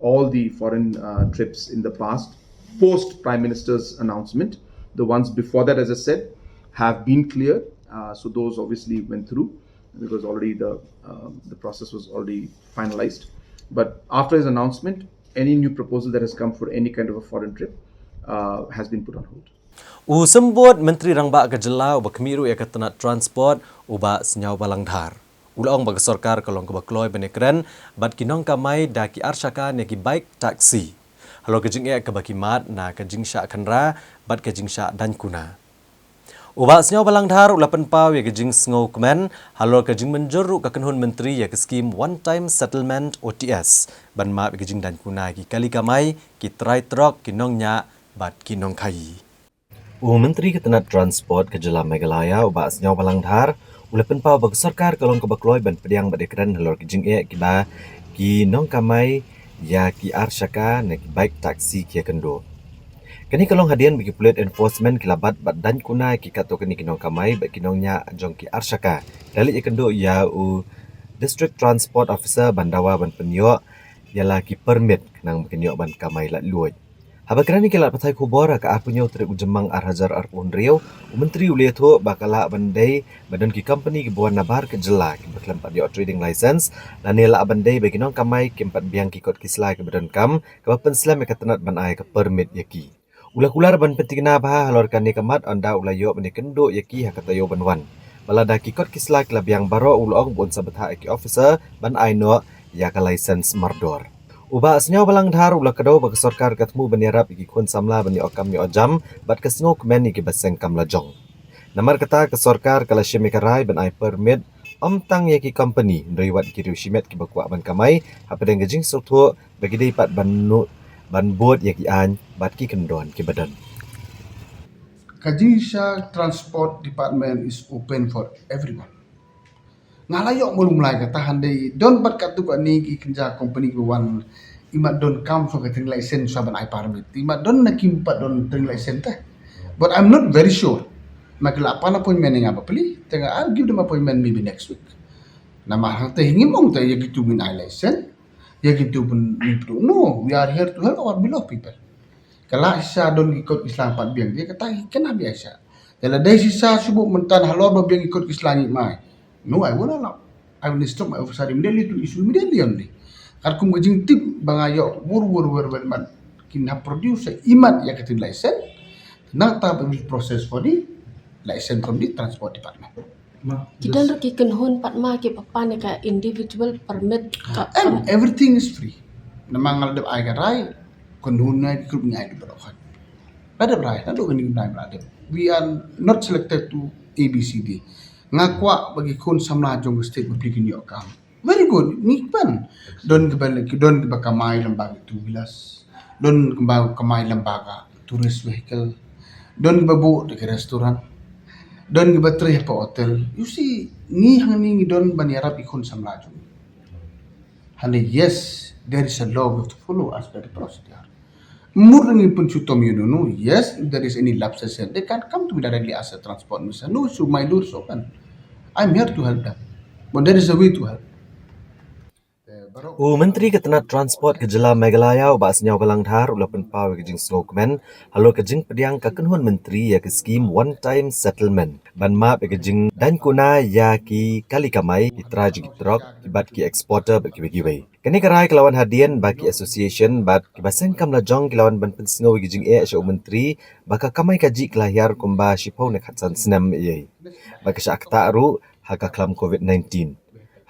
all the foreign trips in the past post Prime Minister's announcement. The ones before that, as I said, have been cleared. So those obviously went through because already the process was already finalized. But after his announcement, any new proposal that has come for any kind of a foreign trip has been put on hold. Sembut Menteri Rangba Kejela uba kemiru ya ketenat transport uba senyau balangdhar. Ulang bagi sorkar kalong ke bakloi benekren bat kinong kamai daki arsyaka neki bike taksi. Halo kejing ke baki mat na kejing syak kenra bat kejing syak dan kuna. Uba senyau balangdhar ulapan pau ya kejing sengau kemen halo kejing menjuru ke kenhun menteri ya ke skim one time settlement OTS ban ma kejing dan kuna ki kali kamai ki try truck kinong nya bat kinong kai. Menteri Ketenat Transport Kejela Meghalaya uba senyau balangdhar ulapan pau bagi sorkar kalong ke bakloi ban pediang badekren halo kejing kiba kinong kamai ya ki arsyaka na ki bike taksi ki kendo. Kani kalong hadian bagi pulit enforcement kilabat bat dan kuna ki kato kani kinong kamai bat kinongnya jong ki arsyaka. Dali kendo ya district transport officer bandawa ban penyo yala ki permit nang kenyo ban kamai lat luoj. Haba kerani kilat patai kubor ka apunyo trik ujemang arhajar arpun rio menteri uliato bakala bandai badan ki company ki buan nabar Kejela ki berkelempat dio trading license dan nila bandai bagi nong kamai ki empat biang ki kot kisla ki badan kam ka penslam ka tenat ban ai ka permit yaki ular ban pentingna bah halor kan ni kamat anda ulayo ban kendo yaki hakatayo banwan balada ki kot kisla ki labiang baro ulong bon sabetha ki officer ban ai no ya ka license mardor. Uba senyau balangdhar ula kadau bagi sorkar katmu benirap iki kun samla bani okam mi ojam bat kesngo kemen iki baseng kam lajong. Namar kata ke sorkar kala syemikarai ban ai permit omtang yaki company ndriwat ki riusimet ki bakwa ban kamai hapadeng gejing sotu bagi dei pat ban bot yaki an bat ki kendon ki badan. Kajisha Transport Department is open for everyone. Ngalayok mulung mulai kata handai don bat katu ka ni ki kerja company wan imat don come for getting license saban I permit imat don nakimpat don getting license teh, but I'm not very sure makila apa na appointment nga ba pali tengah I'll give them appointment maybe next week nama hang teh ngimong teh ya gitu min I license ya gitu pun no we are here to help our beloved people kala isa don ikut Islam pat biang dia kata kena biasa Yala dai sisa subuh mentan halor babeng ikut ke selangit mai. No, I won't allow. I will stop my officer immediately to issue immediately only. Karkum gajing tip bangayo wur man kina produce imat ya ketin license. Now tab will process for the license from the transport department. Kidan raki kenhun patma ke papan ka individual permit ka And everything is free. Namangal de ay garay konduna grup ngai di berokan. Pada berai, nado kini nai berade. We are not selected to ABCD. Ngakwa bagi kun samla jong state public in your account. Very good. Nikpan. Don kebakamai lembaga 2 wheelers. Don kebakamai lembaga tourist vehicle. Don kebabu di restoran. Don kebatri pa hotel. You see, ni hang ni don baniarap ikun samla jong. And yes, there is a law we have to follow as per the procedure. Murni pun chutom you know. Yes, if there is any lapses, they can come to me directly as a transport minister. No issue, my doors open. I'm here to help them. But there is a way to help. Menteri Ketenat Transport ke Jela Meghalaya ubah senyau galang dhar ulapan pawe ke jing slogan halo ke jing pediang ka kenhuan menteri ya ke skim one time settlement ban ma ke jing dan kuna ya ki kali kamai itra jing trok kibat ki exporter bagi giveaway kini karai kelawan hadian bagi association bat kibasen kam lajong kelawan ban pensngau ke jing asyo menteri baka kamai kaji kelahir kumba shipau nek hatsan senam ye baka syakta aru haka klam covid-19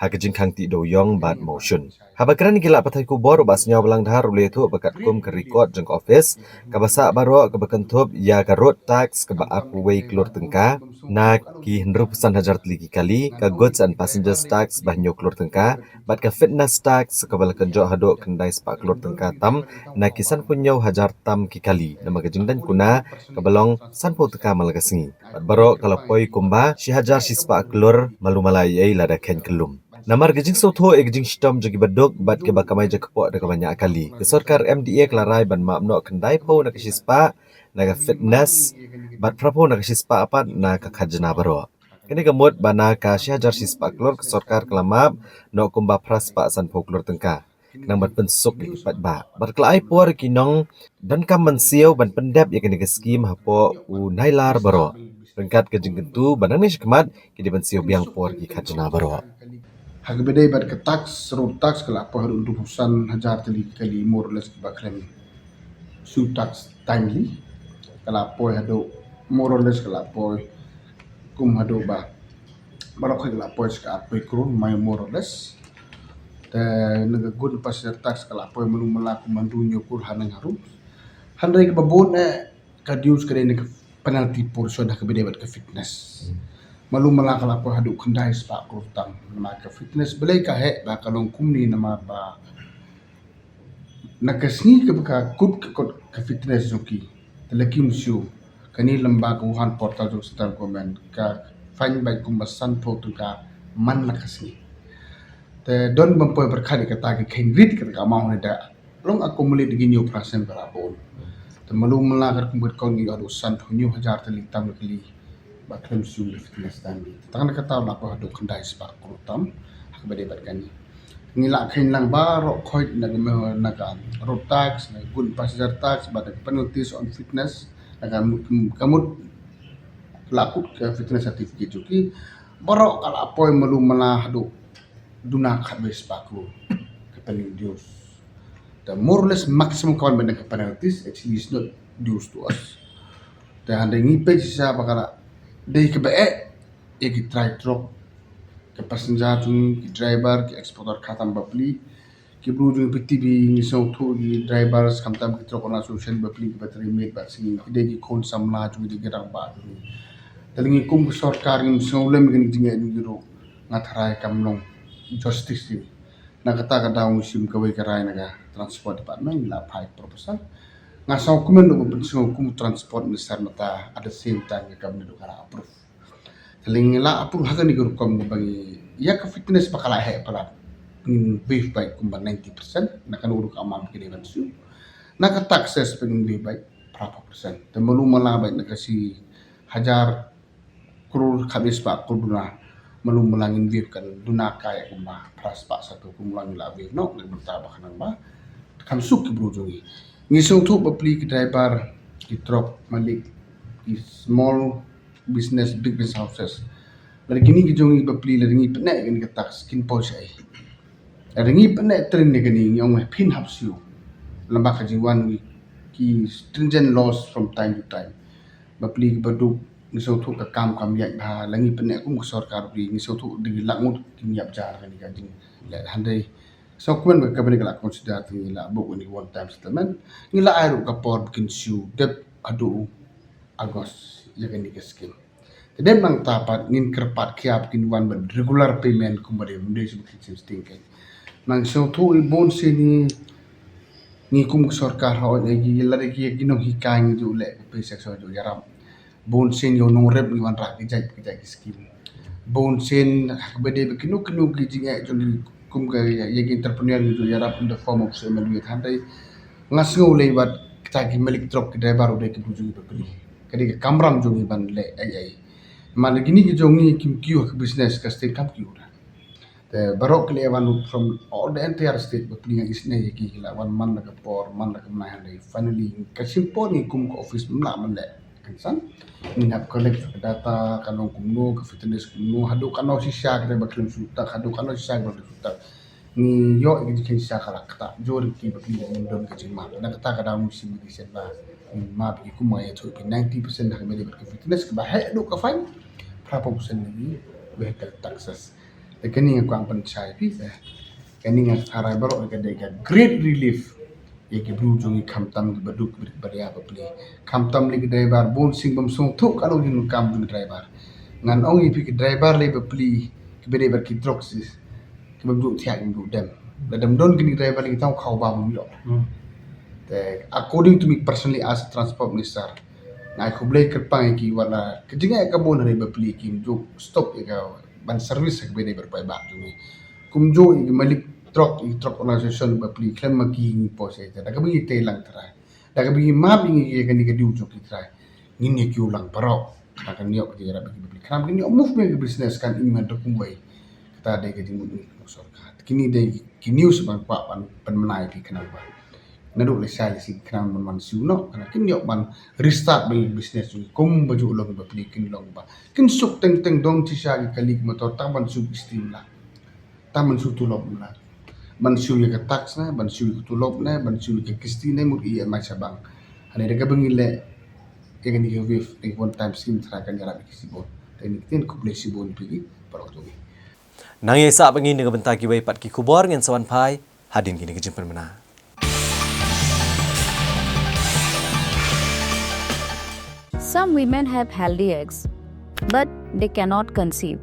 Hakajing kang ti doyong bad motion. Habakran gila patai kubor basnya belang dhar ule tu bakat kum ke record jeng office kabasa baro ke bakentup ya ka road tax ke ba akuway klur tengka na ki 100% hajar teliki kali ka goods and passengers tax banyo klur tengka bat ka fitness tax ke bala kenjo hado kendai spa klur tengka tam na kisan punyo hajar tam ki kali na magajing dan kuna ke balong sanpo tengka malagasngi bat baro kalapoi kumba si hajar si spa klur malumalai ai lada ken kelum Namar gejing sotho gejing stom jogi badok bat ke bakamai jakpo ada banyak kali. Ke sarkar MDA kelarai ban mamno kendai po nak sispa naga fitness bat prapo nak sispa apa nak khajna baro. Kini gemut bana ka syajar sispa klor ke sarkar kelamab no kumba praspa san folklor tengka. Nang bat pensuk lipat ba. Bat kelai por kinong dan kam mensiau ban pendap ya kini ke skim hapo u nailar baro. Pengkat gejing gentu banang ni kemat kini mensiau biang por ki khajna baro. Hagbedai bad ke tax, road tax kalau apa harus 20 hajar teli kali more or less bakram su tax timely kalau apa hado more or less kalau apa kum hado ba barok kalau apa ska apa kron mai more or less te naga gun pasir tax kalau apa belum melaku mandunyo kur hanang harum handai ke babon ka dius kare ne penalty portion hagbedai bad ke fitness malu malakal apa hadu kendai sepak kurutang nama ke fitness belai ka he ba kalong kumni nama ba nakasni ke baka kut ke fitness joki telaki musyu kani lembaga wuhan portal jok setal komen ka fine by kumbasan foto ka man nakasni te don bampoy berkali kata ke kengrit ke mau da long akumulate gini operasi berapun te malu malakal kumbut kau ni adu san hunyu hajar telitam kali baklam sulit fitness tadi. Tangan kata apa hadu kendai sepak kurutam hak berdebat kani. Ngilak kain lang barok koi naga road tax, good passenger tax, but penalties on fitness naga kamut lakut ke fitness certificate juki barok kalau apa yang malu malah hadu duna habis paku ke penalties. The more or less maximum kawan benda ke penalties actually is not dues to us. Dan ada ngipet sisa bakal dari kebaik ya kita try drop ke passenger tu ke driver ke exporter khatam bapli ke buru PTB ni so tu di driver khatam ke trok na social bapli ke bateri mate bat sini dia ki kon samla tu di gerang ba tu telingi kum sarkar ni so lem ke ni jinga ni giro ngatharai kamlong justice ni na kata daung sim ke wei karai naga transport department la pai proposal ngasau kumen do pensiun kum transport minister mata ada same time ke kami do kara approve telingila approve hagan ni guru kom bagi ya ke fitness bakala he pala beef bike kum 90% na kan uruk amam ke dewan su na ka taxes pengin beef bike berapa persen dan malu malabai na kasi hajar krur habis pak kuduna malu melangin beef kan duna kaya kumba pras pak satu kumulangin la beef no na bertabah nang ba kam suk ke brujungi ngisung tu bapli ke driver ki truck malik ki small business big business houses. Lagi ni kijong iba pli lagi penek kan ketak skin pose ai. Lagi penek trend ni kan ni yang pin hapsiu. Lambak kajiwan ki stringent laws from time to time. Bapli baduk ngisau tu ka kam yak ba langi penek kum sarkar bri ngisau tu di langut kinyap jar kan kajing le handai so kuen ba kabani kala consider ti la bu ni one time settlement ngila airu ka por bikin siu dep adu agos ya kan ni skim tedem nang tapat ngin kerpat kiap kin wan ba regular payment kum ba de munde su bikin sting kan nang so tu ibon sini ngi kum sarkar ho lagi la de ki ginom hikang ju le pe sekso ju yaram bon sen yo nong rep ni wan rak kijai skim bon sen bede bekinu kinu kijinga joli kum ga ye entrepreneur ni ya rap in the form of semen with handai ngasngu le wat kita ki melik drop ki driver de ki buju ki beli kadi kamram jongi ban le ai mal gini ki jongi kim kiu ka business ka state kam kiu the barok le wan from all the entire state but ni isne ye ki la wan man ka por man ka na handai finally ka simpon ni kum ko office mla man le kan minap collect data kanong kumno ka fitness kumno hadu kanong sisya ka bakrim sutak hadu kanong sisya ka bakrim sutak ni yo ki kin sisya ka kata jori ki bakri ni don ka jima na kata ka da musim di sen ba ma bi ku ma ya to 90% da ka be bakrim fitness ka ba he do ka fine berapa persen lagi vehicle taxes de kani ko ang panchai pi kani nga arai baro ka de ka great relief ye ki bru jongi khamtam ki baduk bariya bapli khamtam li ki driver bon sing bam song thuk alo jinu kam jung driver ngan ong ipi ki driver le bapli ki bede bar ki droxis ki bam du thyak du dem da dem don ki driver li taw khaw ba mum lo te according to me personally as a transport minister ngai khublai kerpang ki wala kejinga ka bon re bapli ki ju stop ye ka ban service ki bede bar pai ba jungi kumjo ki malik truck organization bapli klem maki ni pose da kabi te lang tra da kabi map ni ye kan ni kadu jo kitra ni ne kyu lang paro da kan yo ki ra bapli kram ni movement business kan in man kumbai kata de ke dingu ni sarkar kini de ki news bang pa pan menai pi kenapa nadu le sai si kram man siu no kana kin yo ban restart bil business ni kum baju long bapli kin long ba kin suk teng teng dong ti sha ki kalik motor taman sub steam la taman su tulop la ban siu ye ka tax na ban siu ka tulop na ban siu ka kisti na mu iya ma sabang ane de ka bangile e kan ni wif e one time scheme tra kan yara ki sibon ten tin ku ble sibon pi parok to Nang ye sa bangin dengan bentar ki pat ki kubor ngan sawan pai hadin kini kejimpan mena. Some women have healthy eggs, but they cannot conceive.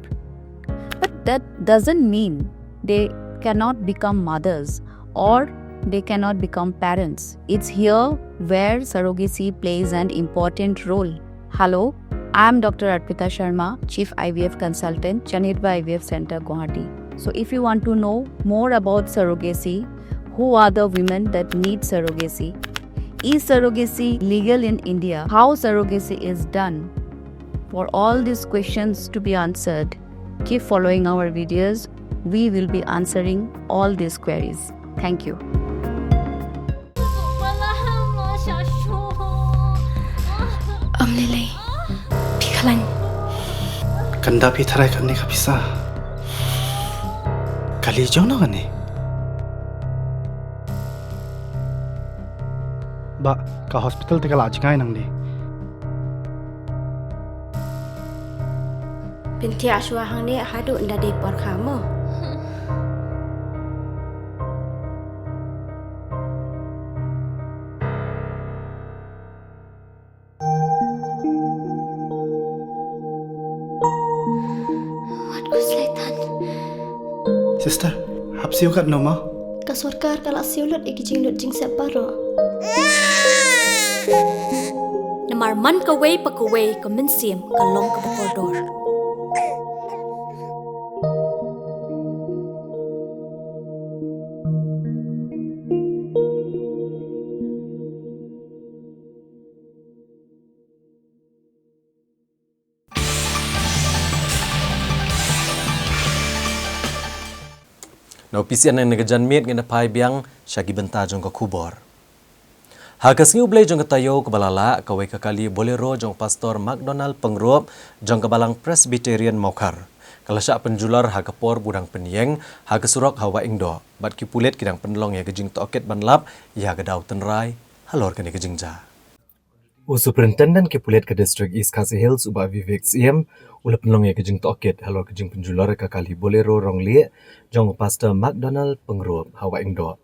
But that doesn't mean they cannot become mothers or they cannot become parents. It's here where surrogacy plays an important role. Hello, I'm Dr. Arpita Sharma, Chief IVF Consultant, Chanirba IVF Center, Guwahati. So if you want to know more about surrogacy, who are the women that need surrogacy? Is surrogacy legal in India? How surrogacy is done? For all these questions to be answered, keep following our videos. We will be answering all these queries. Thank you. Lily, Pikalan. Kanda pi tharai kan ni kapisa. Kali jono kan ni. Ba ka hospital te kala ajkai nang ni. Binti Ashwa hang ni hadu nda de por khamo. Sister, hap siu kat no ma? Ka sarkar kala siulut ikijing lut jing separo. Namar man ka way pa ka way ka minsim ka long ka corridor. Na opisian ng nagajanmit ng napay biyang siya gibenta jong ka kubor. Hakasngi ublay jong katayo kebalala kawai kakali bolero jong pastor McDonald Pengrop jong kebalang Presbyterian Mokar. Kalasya penjular hakapor budang penieng hakasurok hawa ingdo. Bat kipulet kidang penlong ya gejing toket banlap ya gadau tenrai halor kani gejingja. Superintendent kipulet ke District East Khasi Hills ubah Vivek Siem ula penlong ya gejing toket halor gejing penjular kakali bolero rongli jong pastor McDonald Pengrop hawa ingdo.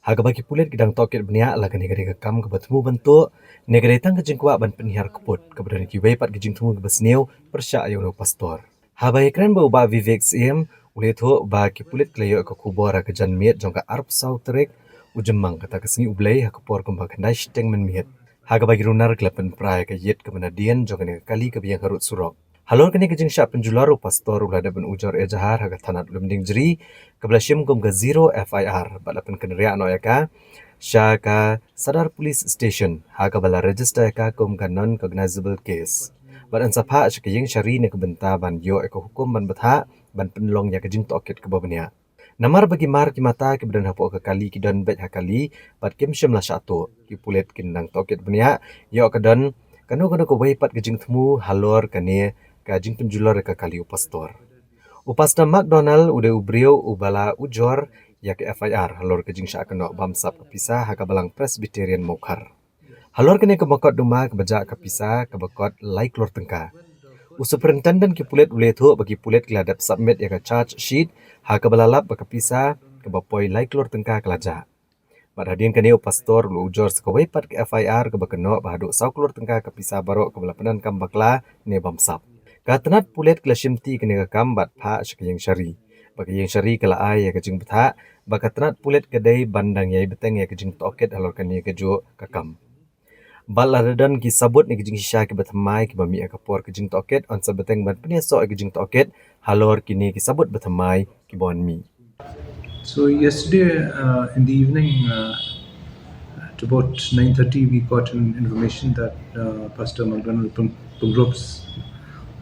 Haga bagi pulit kidang toket beniak lah kani kani kekam ke bertemu bentuk negara tang kejing kuat ban penihar keput kepada ki wepat kejing temu ke besneu persyak ayau pastor. Habai keren bau ba Vivek Siem uleh tu ba ki pulit kleyo ke kubor ke jan miet jong ka arp sau terik ujemang kata kesini ublei ha kupor kumba kendai steng men miet. Haga bagi runar kelapan prai ke yet ke menadian jong kani kali ke biang harut surok. Halor kani kejing syak penjular pastor ulada ben ujar ejahar haga tanat lemding jeri kebelah kum ke 0 FIR balapan keneriak no yaka syaka sadar police station haga bala register yaka kum ke non cognizable case. Badan sapha syakayeng syari ne kebenta ban yo eko hukum ban betha ban penlong ya kejing toket ke babnya. Namar bagi mar ki mata ke badan hapo ke kali ki don bet hakali bat kim syam la syato ki pulet kindang toket benya yo ke don kanu ko weipat kejing temu halor kane kajing penjular ke kali pastor. Upasna McDonald udah ubriu ubala ujor ya ke FIR halor kejing syak kena bamsap kepisah haka balang Presbyterian Mokar. Halor kene ke bakot duma ke bejak kepisah ke bakot lai keluar tengka. Superintendent ki pulet ule tu bagi pulet keladap submit ya ke charge sheet haka balalap kepisah ke bapoi lai keluar tengka kelaja. Badadin kene pastor lu ujor sekawaipat ke FIR ke bakeno bahaduk sau keluar tengka kepisah barok ke belapanan kam bakla ne bamsap. Katenat pulet kelashimti kene kam bat pha syakayeng syari. Bagi yang syari kala ai ya kejing betha, bakatenat pulet kedai bandang yai beteng ya kejing toket halor kani kejo kakam. Baladadan ki sabut ni kejing sya ke bethamai ki bami akapor kejing toket on sabeteng ban peniaso kejing toket halor kini ki sabut bethamai ki bon mi. So yesterday in the evening at about 9:30 we got an information that Pastor McDonald Pungrop's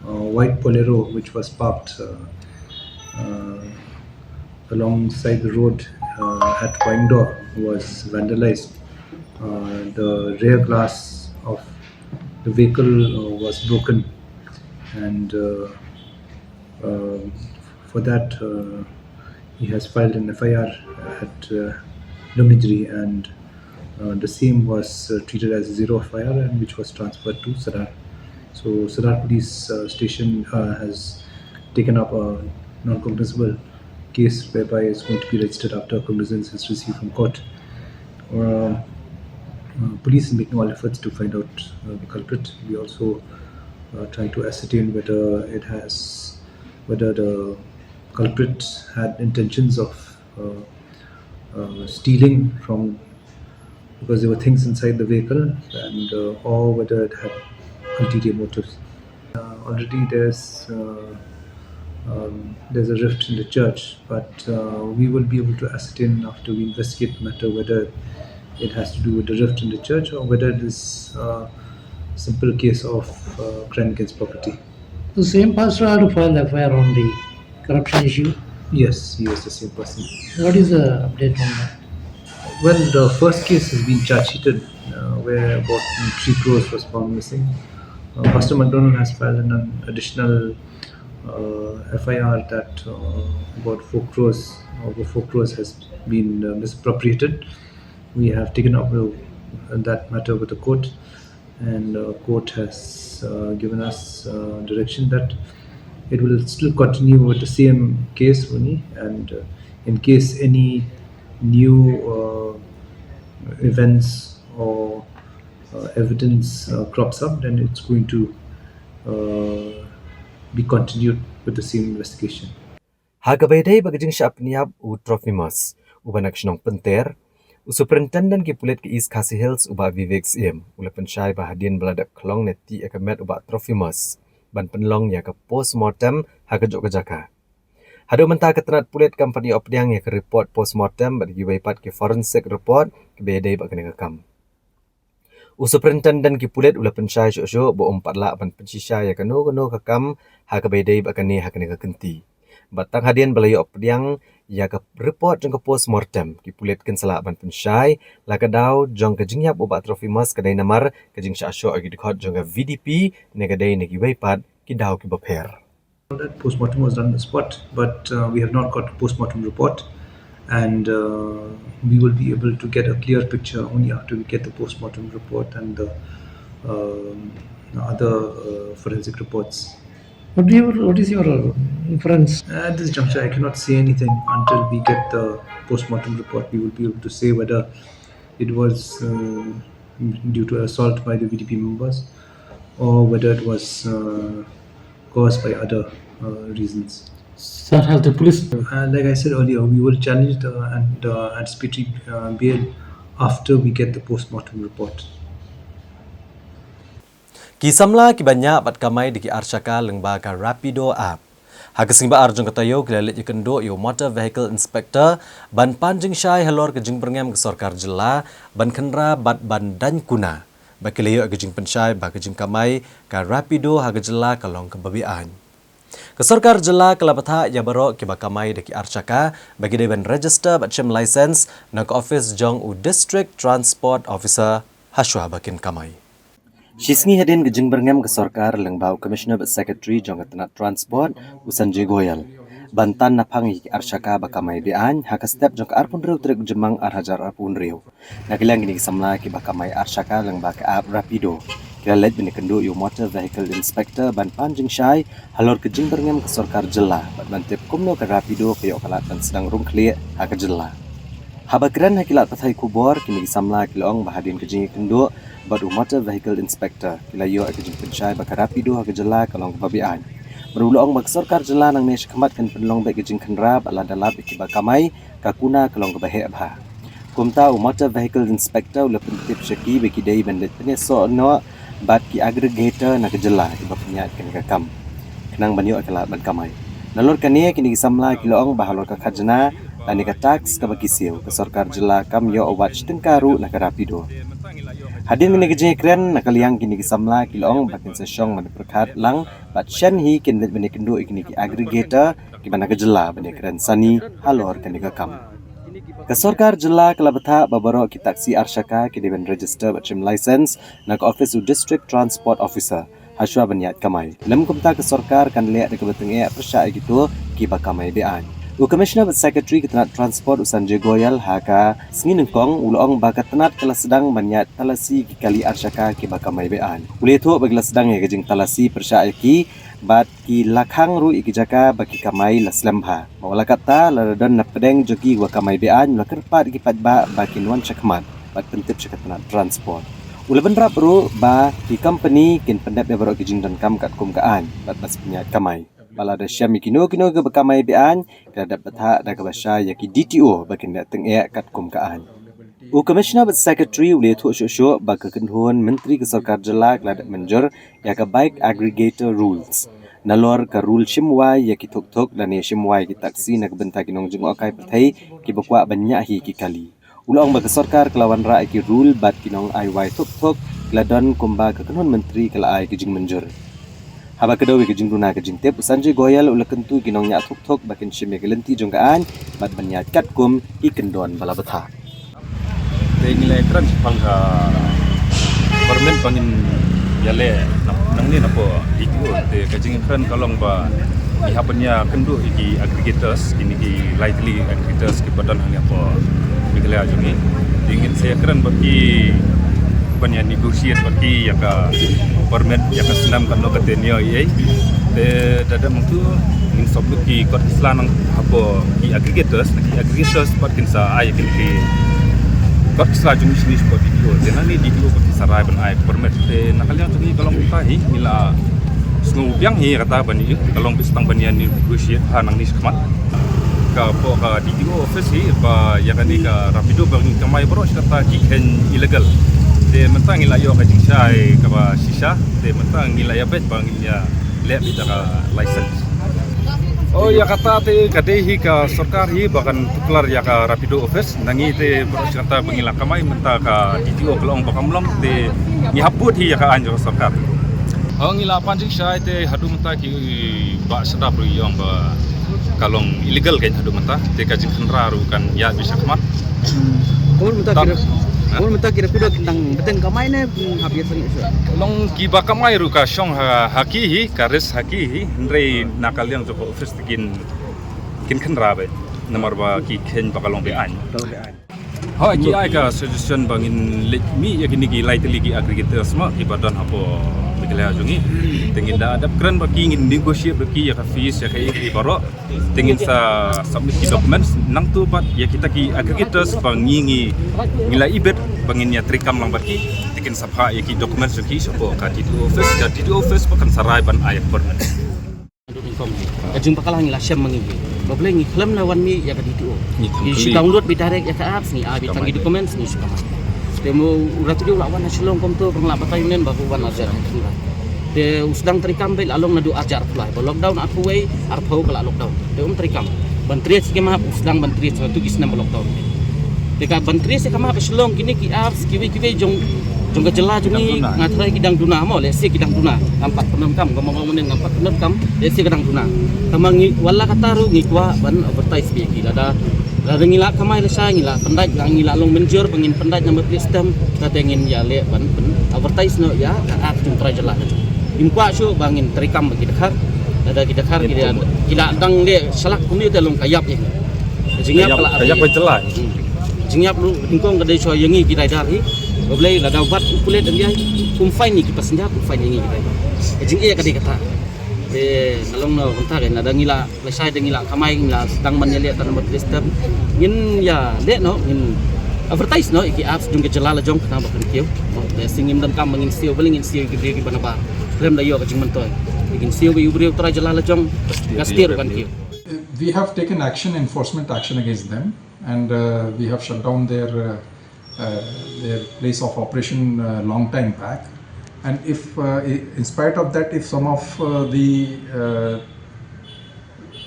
white Bolero, which was parked alongside the road at Wangdor, was vandalized. The rear glass of the vehicle was broken, and for that he has filed an FIR at Lumnijri, and the same was treated as a 0 FIR and which was transferred to Sadar. So Sadar Police Station has taken up a non-cognizable case whereby it's going to be registered after cognizance is received from court. Police is making all efforts to find out the culprit. We also trying to ascertain whether the culprit had intentions of stealing from, because there were things inside the vehicle, and or whether it had ulterior motives. Already there's a rift in the church, but we will be able to ascertain after we investigate the matter whether it has to do with the rift in the church or whether it is a simple case of crime against property. The same pastor had to file the FIR on the corruption issue. Yes, he is the same person. What is the update on that? Well, the first case has been charge sheeted, where about 3 crores was found missing. Pastor McDonald has filed an additional FIR that about 4 crores, over 4 crores has been misappropriated. We have taken up that matter with the court, and court has given us direction that it will still continue with the same case only, and in case any new events or evidence crops up, then it's going to be continued with the same investigation. Hagabayday bagajing syap niab u Trofimus ubanak shnong penter. Superintendent ki pulet ke East Khasi Hills uba Vivek Siem ula pensyai bahadian beladap kelong neti akamet uba Trofimus ban penlong ya ke postmortem hagajok kejaka. Hadu mentah ketenat pulet company opdiang ya ke report postmortem bagi waipat ke forensic report ke bedai bak kena kekam. Superintendent ki pulet ula pensyai syok-syok bo 4 lak ban pensisya ya keno kekam ha ke bedai bak kena ha kena kekenti. Batang hadian belayo opdiang ya ka report jong ka postmortem ki pulet ken sala ban pensyai la ka daw jong ka jingyap obat trofimas ka dai namar ka jing sha sho agi dikhot jong ka VDP ne ka dai ne ki weipat ki daw ki baper. That postmortem was done on the spot, but we have not got a postmortem report, and we will be able to get a clear picture only after we get the postmortem report and the other forensic reports. What is your inference? At this juncture, I cannot say anything until we get the postmortem report. We will be able to say whether it was due to assault by the VDP members or whether it was caused by other reasons. Sir, has the police? Like I said earlier, we will challenge the anticipatory bail after we get the postmortem report. Kisamla ki banyak bat kamai di ki arsyaka lembaga Rapido app. Hagasing ba arjong katayo kilalit yukendo yo motor vehicle inspector ban panjing syai halor ke jing perngam ke sorkar jela ban kendra bat ban dan kuna. Bakilayo ke jing pensyai ba ke jing kamai ka Rapido haga jela kalong ke babian. Ke sorkar jela kelapatha ya barok ki bakamai di ki arsyaka bagi deban register bat chem license nak office jong u district transport officer haswa bakin kamai. Shisngi hadin ke jing berngam ke sorkar lengbau commissioner bat secretary jong tenat transport Sanjay Goyal. Bantan napang ki arsyaka bakamai bian haka step jong arpun riu trek jemang arhajar arpun riu. Nakilang gini samla ki bakamai arsyaka lengba ke app Rapido. Kira let bini kendu yu motor vehicle inspector ban panjing syai halor ke jing berngam ke sorkar jela bat bantip kumno ke Rapido peyok kalat ban sedang rung klik haka jela. Habakran hakilat pathai kubor kini samla kilong bahadin ke jing kendu bat motor vehicle inspector kilayo ke jing pensyai baka Rapido haka jela kalong babian. Berulong bak sorkar jela nang nesh kemat kan penlong bek ke jing kendra bala dalap iki bakamai kakuna kalong kebahe abha. Kumta motor vehicle inspector ula pentip syaki beki dai bandit peneso no bat ki aggregator nak jela di bapnyat kan kakam. Kenang banyo akalat ban kamai. Nalor kania kini samla kilong bahalor ka khajna ani ka tax ka bakisiu ke sorkar jela kam yo awat tengkaru nak Rapido. Hadin mini kejeng keren nakaliang kini kisamla kilong bakin sesyong mana perkat lang bat shan hi kindet bani kendu ikini ki aggregator ki mana kejela bani keren sani halor kani kakam. Kesorkar jela kelabetha babaro ki taksi arsyaka ki deban register bat chem license nak office u district transport officer haswa baniat kamai. Lem kumta kesorkar kan lek de kebetenge persya gitu ki bakamai bean. Commissioner bat secretary ketenat transport Sanjay Goyal haka sengin kong ulong bakat tenat kala sedang banyat talasi ki kali arsyaka ki bakamai bean. Ule tu bagla sedang ya gejing talasi persya ki bat ki lakhang ru iki jaka baki kamai laslemha. Mawala kata laradan na pedeng jogi wa kamai bean la kerpat ki patba baki nuan chakmat bat pentip ketenat transport. Ule benrap ru ba ki company kin pendap ya barok gejing dan kam kat kumkaan bat bas penyat kamai. Bala ada syami kino ke bakamai bean kadap betha da kabasya yaki DTO bakin dateng kat kumkaan. Commissioner bat secretary ule thu syo baka kenhun menteri kesorkar jela kladat menjur yaka bike aggregator rules. Nalor ka rule shimwai yaki thok dan ye shimwai ki taksi nak benta kinong jeng akai perthai ki bakwa banyak hi ki kali. Ulong baka sorkar kelawan ra ki rule bat kinong ai thok kladon kumba ka kenhun menteri kala ai ki jing menjur. Haba kedawi ke jing runa ke jing tep Sanjay Goyal ula kentu kinong nya thok bakin shime gelenti jongkaan bat banyat kat kum ki kendon bala betha. Te nilai kran pangka permen pangin yale nang ni napo itu te ke jing kran kalong ba ihapnya kendu iki aggregators ini ki lightly aggregators ki badan hanya po migla jungi ingin saya kran bagi banyak negotiate bagi yaka permen yaka senam kan no katenio ye te dada mungtu ning soblu ki kot islanang apo ki aggregators pakin sa ay ki kot isla jung sini spot itu dena ni di ko ki sarai ban ay permen te nakaliang tu ni kalau muka hi mila snu biang hi kata bani kalau bistang banian negotiate hanang ni skmat ka po ka di office hi ba yaka ni ka Rapido bang kamay bro kata ki illegal te mentang ilayo ka jing syai ka ba shisha te mentang ilaya bet bang ya lep ka license oh ya kata te kadehi ka sorkar hi bahkan tuklar ya ka Rapido office nangi te beros kata bangila kamai menta ka DTO kelong bakamlong te ni haput hi ya ka anjo sorkar oh ngila panjing syai te hadu menta ki ba sedap ru yong ba kalong illegal kan hadu mata te kajing khenra ru kan ya bisa kemat Kau minta kira kuda tentang beten kamai ne habis sangat sure. long kiba kamai ru ka shong haki hi karis haki hi ndrei nakal yang joko office kin khenra be nomor ba ki khen pakalong be an ha ki ai ka suggestion bangin mi ya kini ki lai teli ki aggregator semua ki badan apo bigla jungi tengin da adap kran ba ki ingin negotiate baki ya ka fees ya ka i baro tengin sa submit ki documents nang tu pat ya kita ki aggregators bangingi ngila ibet bangin ya trikam lang baki tekin sabha ya ki documents ki sopo ka di office pakan sarai ban ayak permanent Kajung pakalah ngila syam mengingi. Boleh ngi klaim lawan mi ya kadi tu. Ni download bi direct ya ka apps ni abi tangi documents ni suka. Temu urat dia lawan nasional kom tu pengla batai nen bahu wan ajar. Te usdang terikam bai along nadu ajar pulai. Ba lockdown aku wei arpau kala lockdown. Te terikam. Bantri skema usdang bantri satu kisna lockdown. Te ka bantri se kama selong kini ki apps kiwi jong Jungka jelah jungi ngatrai kidang duna mo lesi kidang duna nampak penengkam ngomong nampak penengkam lesi kidang duna tamangi wala kataru ngikwa ban advertise bi lada ngila kamai lesa ngila pendai ngila long menjur pengin pendai nama sistem kata ingin ya le ban advertise no ya ka jungka jelah imkwa syu bangin terikam bagi dekhar ada kidakhar kila dang le salak kumi telung kayap ya jingyap kala kayap jelah jingyap lu ingkong kedai so yengi kidai dari boleh ada buat kulit dan dia kumfai ni kipas senjata kumfai ni kita. Jing ia kadi kata. Nalong no kontak ada ngila lesai ada ngila kamai ngila sedang menyelihat tanam sistem. Ngin ya dek no ngin advertise no iki apps jung ke jelala jong kita bakal kieu. Singim dan kam ngin siu beling ngin siu gede ki bana bar. Klem da yo ka jing mentoy. Ngin siu bi ubri utra jelala jong gastir kan kieu. We have taken enforcement action against them, and we have shut down their place of operation long time back, and if in spite of that, if some of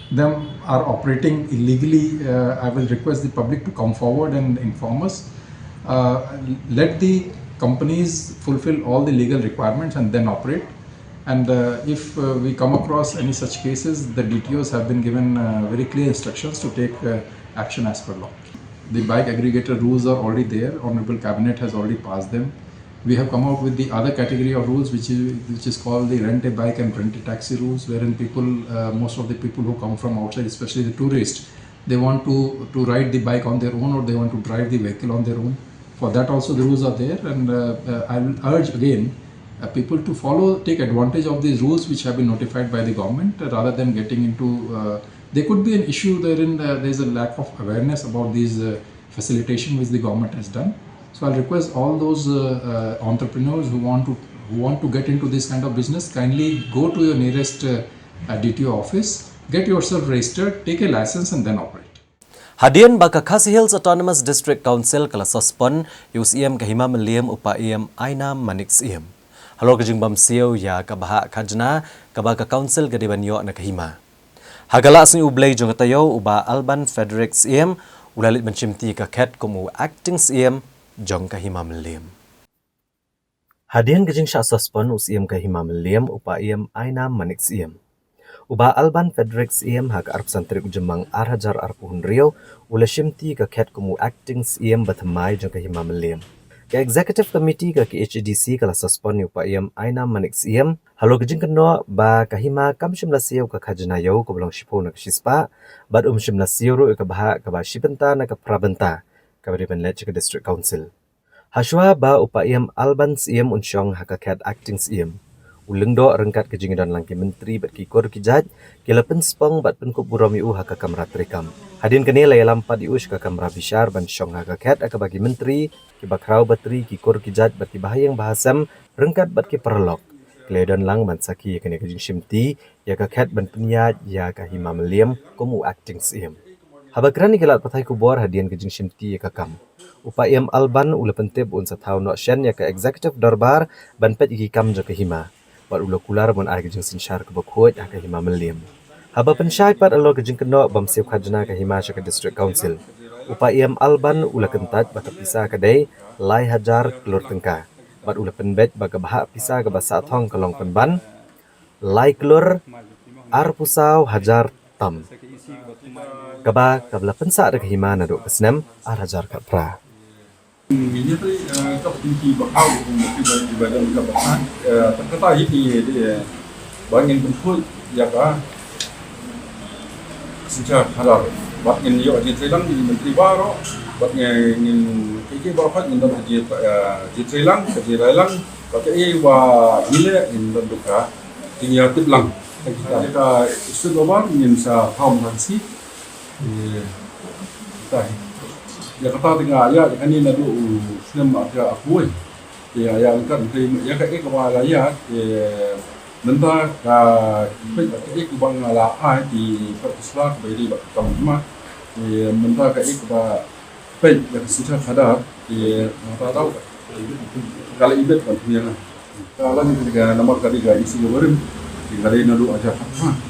them are operating illegally, I will request the public to come forward and inform us. Let the companies fulfill all the legal requirements and then operate. And if we come across any such cases, the DTOs have been given very clear instructions to take action as per law. The bike aggregator rules are already there. Honorable Cabinet has already passed them. We have come out with the other category of rules, which is called the rent a bike and rent a taxi rules, wherein people, most of the people who come from outside, especially the tourists, they want to ride the bike on their own, or they want to drive the vehicle on their own. For that also the rules are there, and I will urge again people to take advantage of these rules which have been notified by the government, rather than getting into there could be an issue wherein there is a lack of awareness about these facilitation which the government has done. So I'll request all those entrepreneurs who want to get into this kind of business, kindly go to your nearest DTO office, get yourself registered, take a license and then operate. Hadian baka Khasi Hills Autonomous District Council kala suspend USIM kahima meliam upa IM Aina Manix IM. Halo kejingbam siu ya kabaha kajna kabaka council gadibanyo na kahima. Hagala asing ublay jong tayo uba Alban Federics IM ulalit mencimti ka ket kumu acting IM jong kahima meliam. Hadian kejing sya suspend USIM kahima meliam upa IM Aina Manix IM. Uba Alban Federics IM hak arp santrik jemang arhajar arpuhun rio ulashimti ka ket kumu acting IM bathamai jong kahima meliam. Ke Executive Committee ke HDC kala suspend upa IM Aina Manix IM halo kejing keno ba kahima kam 19 siu ka khajnayo ko belong shipo na shispa bad 19 siu ro ka baha ka ba shipenta na ka prabenta ka bari ban lech ka District Council. Haswa ba upa IM Alban IM unsyong hakakat acting IM. Ulengdo rengkat kejing dan langki menteri bat ki kor ki jaj kilapen spong bat pen ko burami u haka kamra trikam. Hadin kene lay lampat ius ka kamra bishar ban syong hakakat aka bagi menteri ki bakrau batri ki kor ki jaj bat ki bahayang bahasam rengkat bat ki perlok. Keledan lang man saki kene kejing shimti ya kakat ban penyat ya ka hima meliam komu acting IM. Habakrani kelat patai kubor hadian kejing shimti ya kakam. Upa IM Alban ula pentib un satau no shen ya ka executive darbar ban pet iki kam jo ka hima. Bat ulo kular mon ai kejing sinsyar ke bakhot ka hima meliam. Haba pensyai pat alo kejing keno bam siu khajna ka hima ka District Council. Upa IM Alban ula kentat baka pisah kadai lai hajar kelur tengka. Bat ula penbet baka bahak pisah ke basa thong kalong penban lai kelur ar pusau hajar tam. Kaba kabla pensa ada hima na do kesnem arajar kapra. Ini tadi kepentingan bakal untuk badan kebangsaan terkata ini dia bangin bentuk jaga sejak halal bangin yo di Thailand di menteri baru bangin kiki bapak in dalam di Thailand ke Thailand pakai wa ile in bentuka tinggal tiblang kita isu global ingin sa kaum nasi ya kata tinggal ya ini nado film ada aku ya yang kan ya kayak kepala ya nenta ka kayak kubang ala di pertisla beri kamma nenta kayak ba pen yang susah kada apa tahu kalau ibet kan punya kalau ni ketika nama kali ga isi baru tinggal nado aja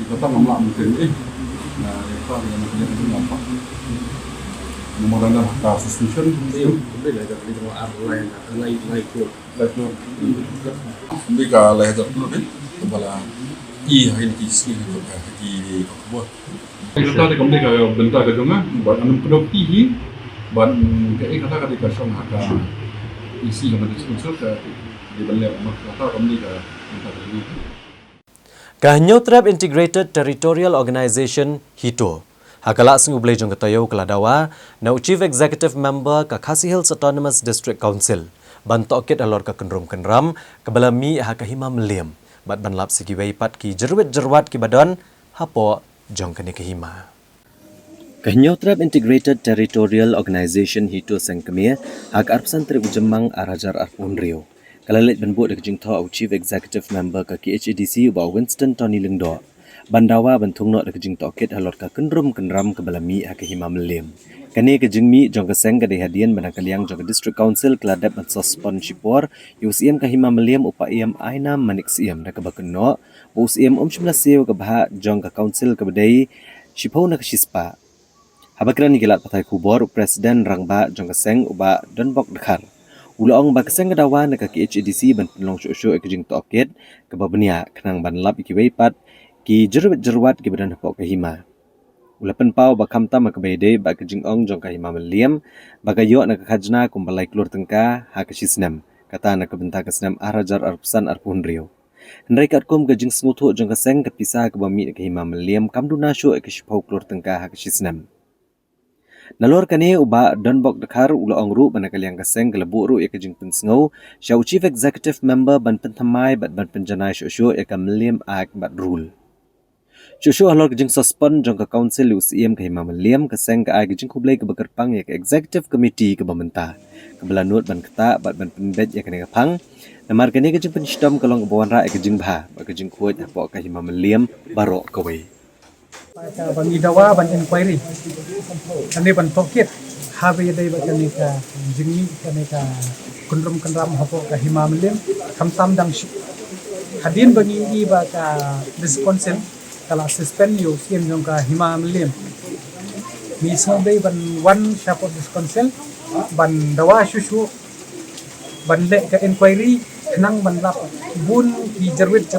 di kota mamla mungkin nah itu yang punya apa memoranda ka suspension itu beda dari itu lain ini ka lain dulu kan kepala hari ini sih di kebun kita tadi kembali ke bentar ke dong buat anam produktif buat kayak kata ketika song haka isi yang disebut di balik kata kembali ke bentar ini Kahnyo Trap Integrated Territorial Organization HITO Hakala sing ublay jong katayo keladawa na Chief Executive Member ka Khasi Hills Autonomous District Council bantokit alor ka kenrum kenram kabalami hakahima meliam bat banlap sigi weipat ki jerwet ki badan hapo jong kene kahima Kahnyo Trap Integrated Territorial Organization HITO sengkemia hak arpsan tri ujemang arajar arpunrio kalalit benbut de jing tho Chief Executive Member ka KHADC ba Winston Tony Lingdo Bandawa bentung nok de jing tokit halor ka kenrum kenram kebalami hakahima melim. Kani ke jingmi jong keseng ke hadian banang kaliang jong District Council keladap mensospon shipor UCM kahima melim upa IM aina manik siam da kebakenno UCM 19 siu ke bah jong ka council ke bedai shipau na shispa. Habakran ni gelat patai kubor presiden rangba jong keseng uba donbok dekhar. Ulong ba keseng kedawa na ka KHADC ban penlong syo ke jing tokit ke babenia kenang banlap iki weipat ki jerwat ki badan hapok kahima. Ulapan pau bakam ta makabede ba kejing ong jong kahima meliam bagayo na kakajna kumbalai klur tengka ha kasisnam kata na kabenta kasnam arajar arpsan arpunrio. Hendrai katkum kejing smutu jong kaseng kepisah kebami kahima meliam kamduna syu ekishpau klur tengka ha kasisnam. Nalor kane uba donbok dekhar ulong ru banakaliang kaseng kelebu ru ekejing pensngau syau Chief Executive Member ban pentamai ban penjanai syu ekam meliam ak bat rule. Shushu halor kejing suspend jong ka council UCM kahima meliam kaseng ka ai kejing kublai ke bekerpang ya ke executive committee ke bamenta ke belanut ban keta bat ban penbet ya kene kapang namar kene kejing penshdom kalong bawan ra kejing bah ba kejing kuat apa kahima meliam barok kawai ka bangi dawa ban inquiry kani ban tokit habe dai ba kani ka jingni kani ka kunrum kanram hapo kahima meliam kamtam dang hadin bangi i ba ka this council kala suspend you sim jong ka hima meliam mi sobe ban one support this council ban dawa shushu ban le ka inquiry nang ban lap bun ki jerwet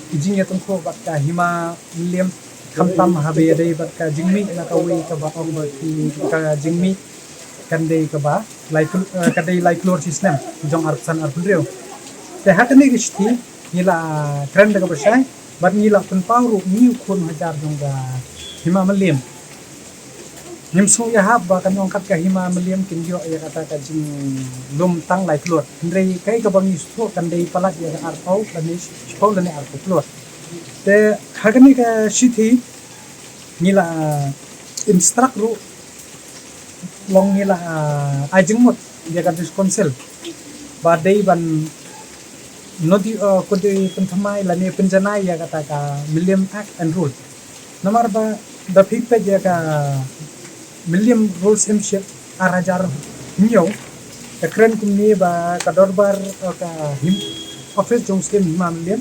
kijing ya tungko bat ka hima meliam kamtam habe dai bat ka jingmi na ka wi ka ba ong ba ki ka jingmi kan dai ka ba ka dai lor system jong arpsan arpundrio te hatani rishti nila trend ka bersai bat nila pun pauru ni kun hajar jongga hima meliam nimsu ya hab ba kan ongkat ka hima meliam kinjo ya kata ka jing lum tang lai klor ndrei kai ka bangi sto kan dei palak ya arpau kan ni spau lane arpau klor te hagani ka shithi nila instruct ru long nila ajengmut ya ka diskonsel ba dei ban nodi kode pentamai lani penjanai ya kata ka Milliam Act and Rule. Nomor ba the feedback ya ka Milliam Rules himship arajar nyo ka kren kumni ba ka dorbar ka him office jong skim hima Milliam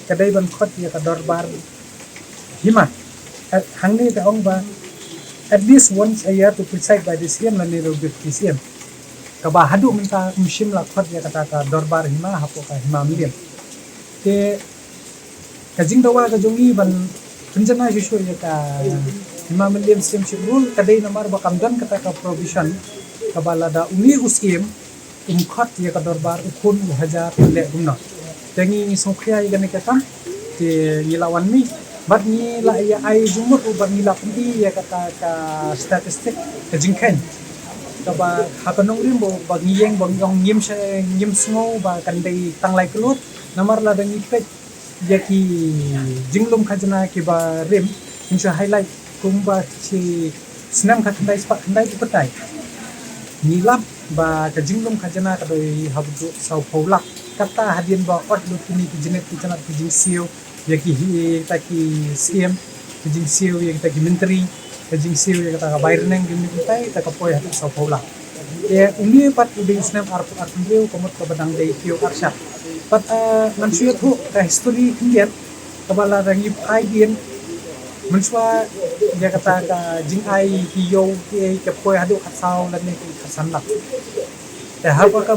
kadai ban khot ya ka dorbar hima hangni ka ong ba at least once a year to preside by the CM lani ro bit CM kaba hadu minta musim la khot ya kata ka dorbar hima hapo ka hima meliam te kajing dawa ka jongi ban penjana shu ya ka 5 million sim rule kadai namar bakam dan kata ka provision kabalada umi usim khot ya ka dorbar ukun hajar le gumna tengi songkhya igane katam te nilawan mi bat ni la ya ai jumur ubar nila pendi ya kata ka statistik ka jingken kaba hakanong rim bo bagiyeng bangong nyim sngo ba kandai tanglai kelut namar la dang ipet yaki jinglum khajna ki ba rim insha highlight kumba si senam khandai spa khandai upatai nilap ba ka jinglum khajna ka doi habdu sau paula kata hadin ba ot lu kini ki jenet ki chanat ki jingsiu yaki hi taki CM ki jingsiu yaki taki menteri ki jingsiu yaki taka bayar neng gimi upai taka poi hatu sau paula ya uni pat uding senam arpu arpu komot ka badang dei kio arsha pat manusia tu ka history hindian kabala rangi aidien manusia dia kata ka jing ai hiyo ki ke poi hadu asau dan ni kasan lak ya haba ka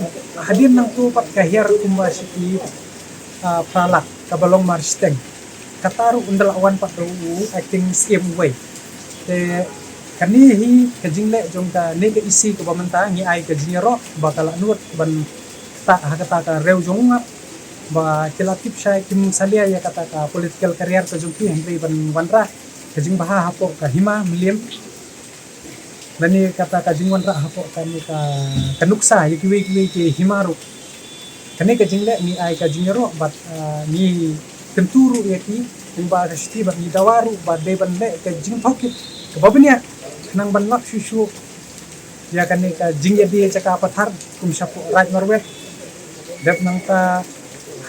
hadin nang tu pat kahir kumba si pralak kabalong marsteng kataru undalawan pat ru acting scheme way te kani hi kajing le jong ka ne ke isi ko bamanta ngi ai ka jinero bakal nuot ban ta hakata ka reu jong ba kilatip syai kim salia ya kata ka political career ka jong ki henry ban wanra kajing baha hapo ka hima million bani kata ka jing wanra hapo ka ni ka kanuksa yikiwi ki himaru kani kajing le ni ai ka jinero bat ni tenturu yaki ba ka sti bat ni dawaru ba de ban le ka jing phokit ka babnya nang ban lak susu ya kani ka jing ya dia caka pathar kum sapu right norway dep nang ta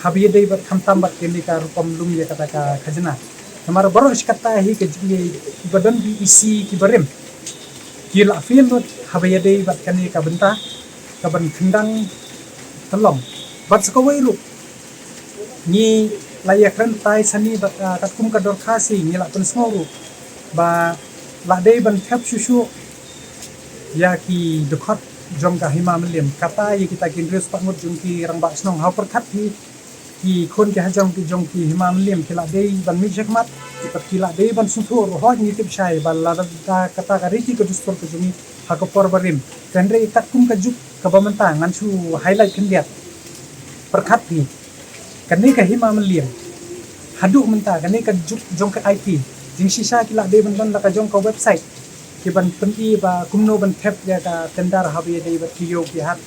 habiye dei bat khamtam bat kini ka rupam lum ya kata ka khajna namar baro kata hi ke jing badan bi isi ki barem kila feel not habiye dei bat kani ka benta ka ban kendang telom bat sakawai lu ni layak ran tai sani bat katkum ka dor khasi ni la pun smoru ba la dei ban thap susu ya ki dekat jong ka hima melim kata ye kita kin res pat mut jong ki rang ba snong ha per khat ki khon ke hajong ki jong ki hima melim kila dei ban mi jakmat pat kila dei ban suthur ho ni tip shai bal la da kata ka riki ko dustor ko jumi ha ko por barim kendre katkum ka juk ka bamanta ngan su highlight kan dia per khat ni kani ka hima melim hadu menta kani ka juk jong ka IT jing sisa kila dei ban la ka jong ka website ki ban penti ba kumno ban thep ya ka tendar habi dei ba kiyo ki hat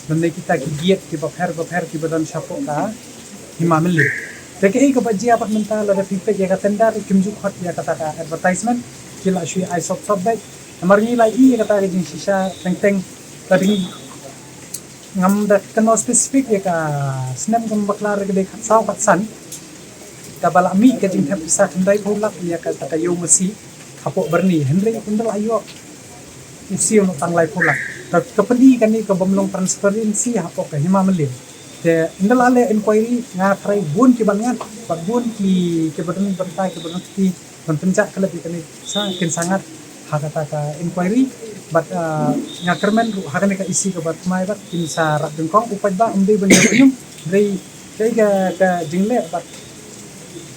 nanne kita ki giat ki ba pher ki badan sapo ka himamli teke ka ba jia pat mental ada feedback ya ka tendar kimjuk hot ya kata ka advertisement kila shui ai sop baik amar ni lai ya kata jing sisa teng tadi ngam da kano specific ya ka snam kam baklar ke de saw kat san ka bala mi ka jing thep sa kendai pulak ya ka ta yo masi hapo berni henry kundal ayo usia no tanglai pula ka pedi kan ni ka bomlong transparency hapo ka hima melim te indal ale inquiry nga try bun ki bangan pag bun ki badan bantai ki badan ki penpencak kala kan ni sa kin sangat hakata ka inquiry but nga kermen hakan ka isi ka bat mai bat kin sa rak dengkong upad ba umde banyak nyum dei kai ka jingle bat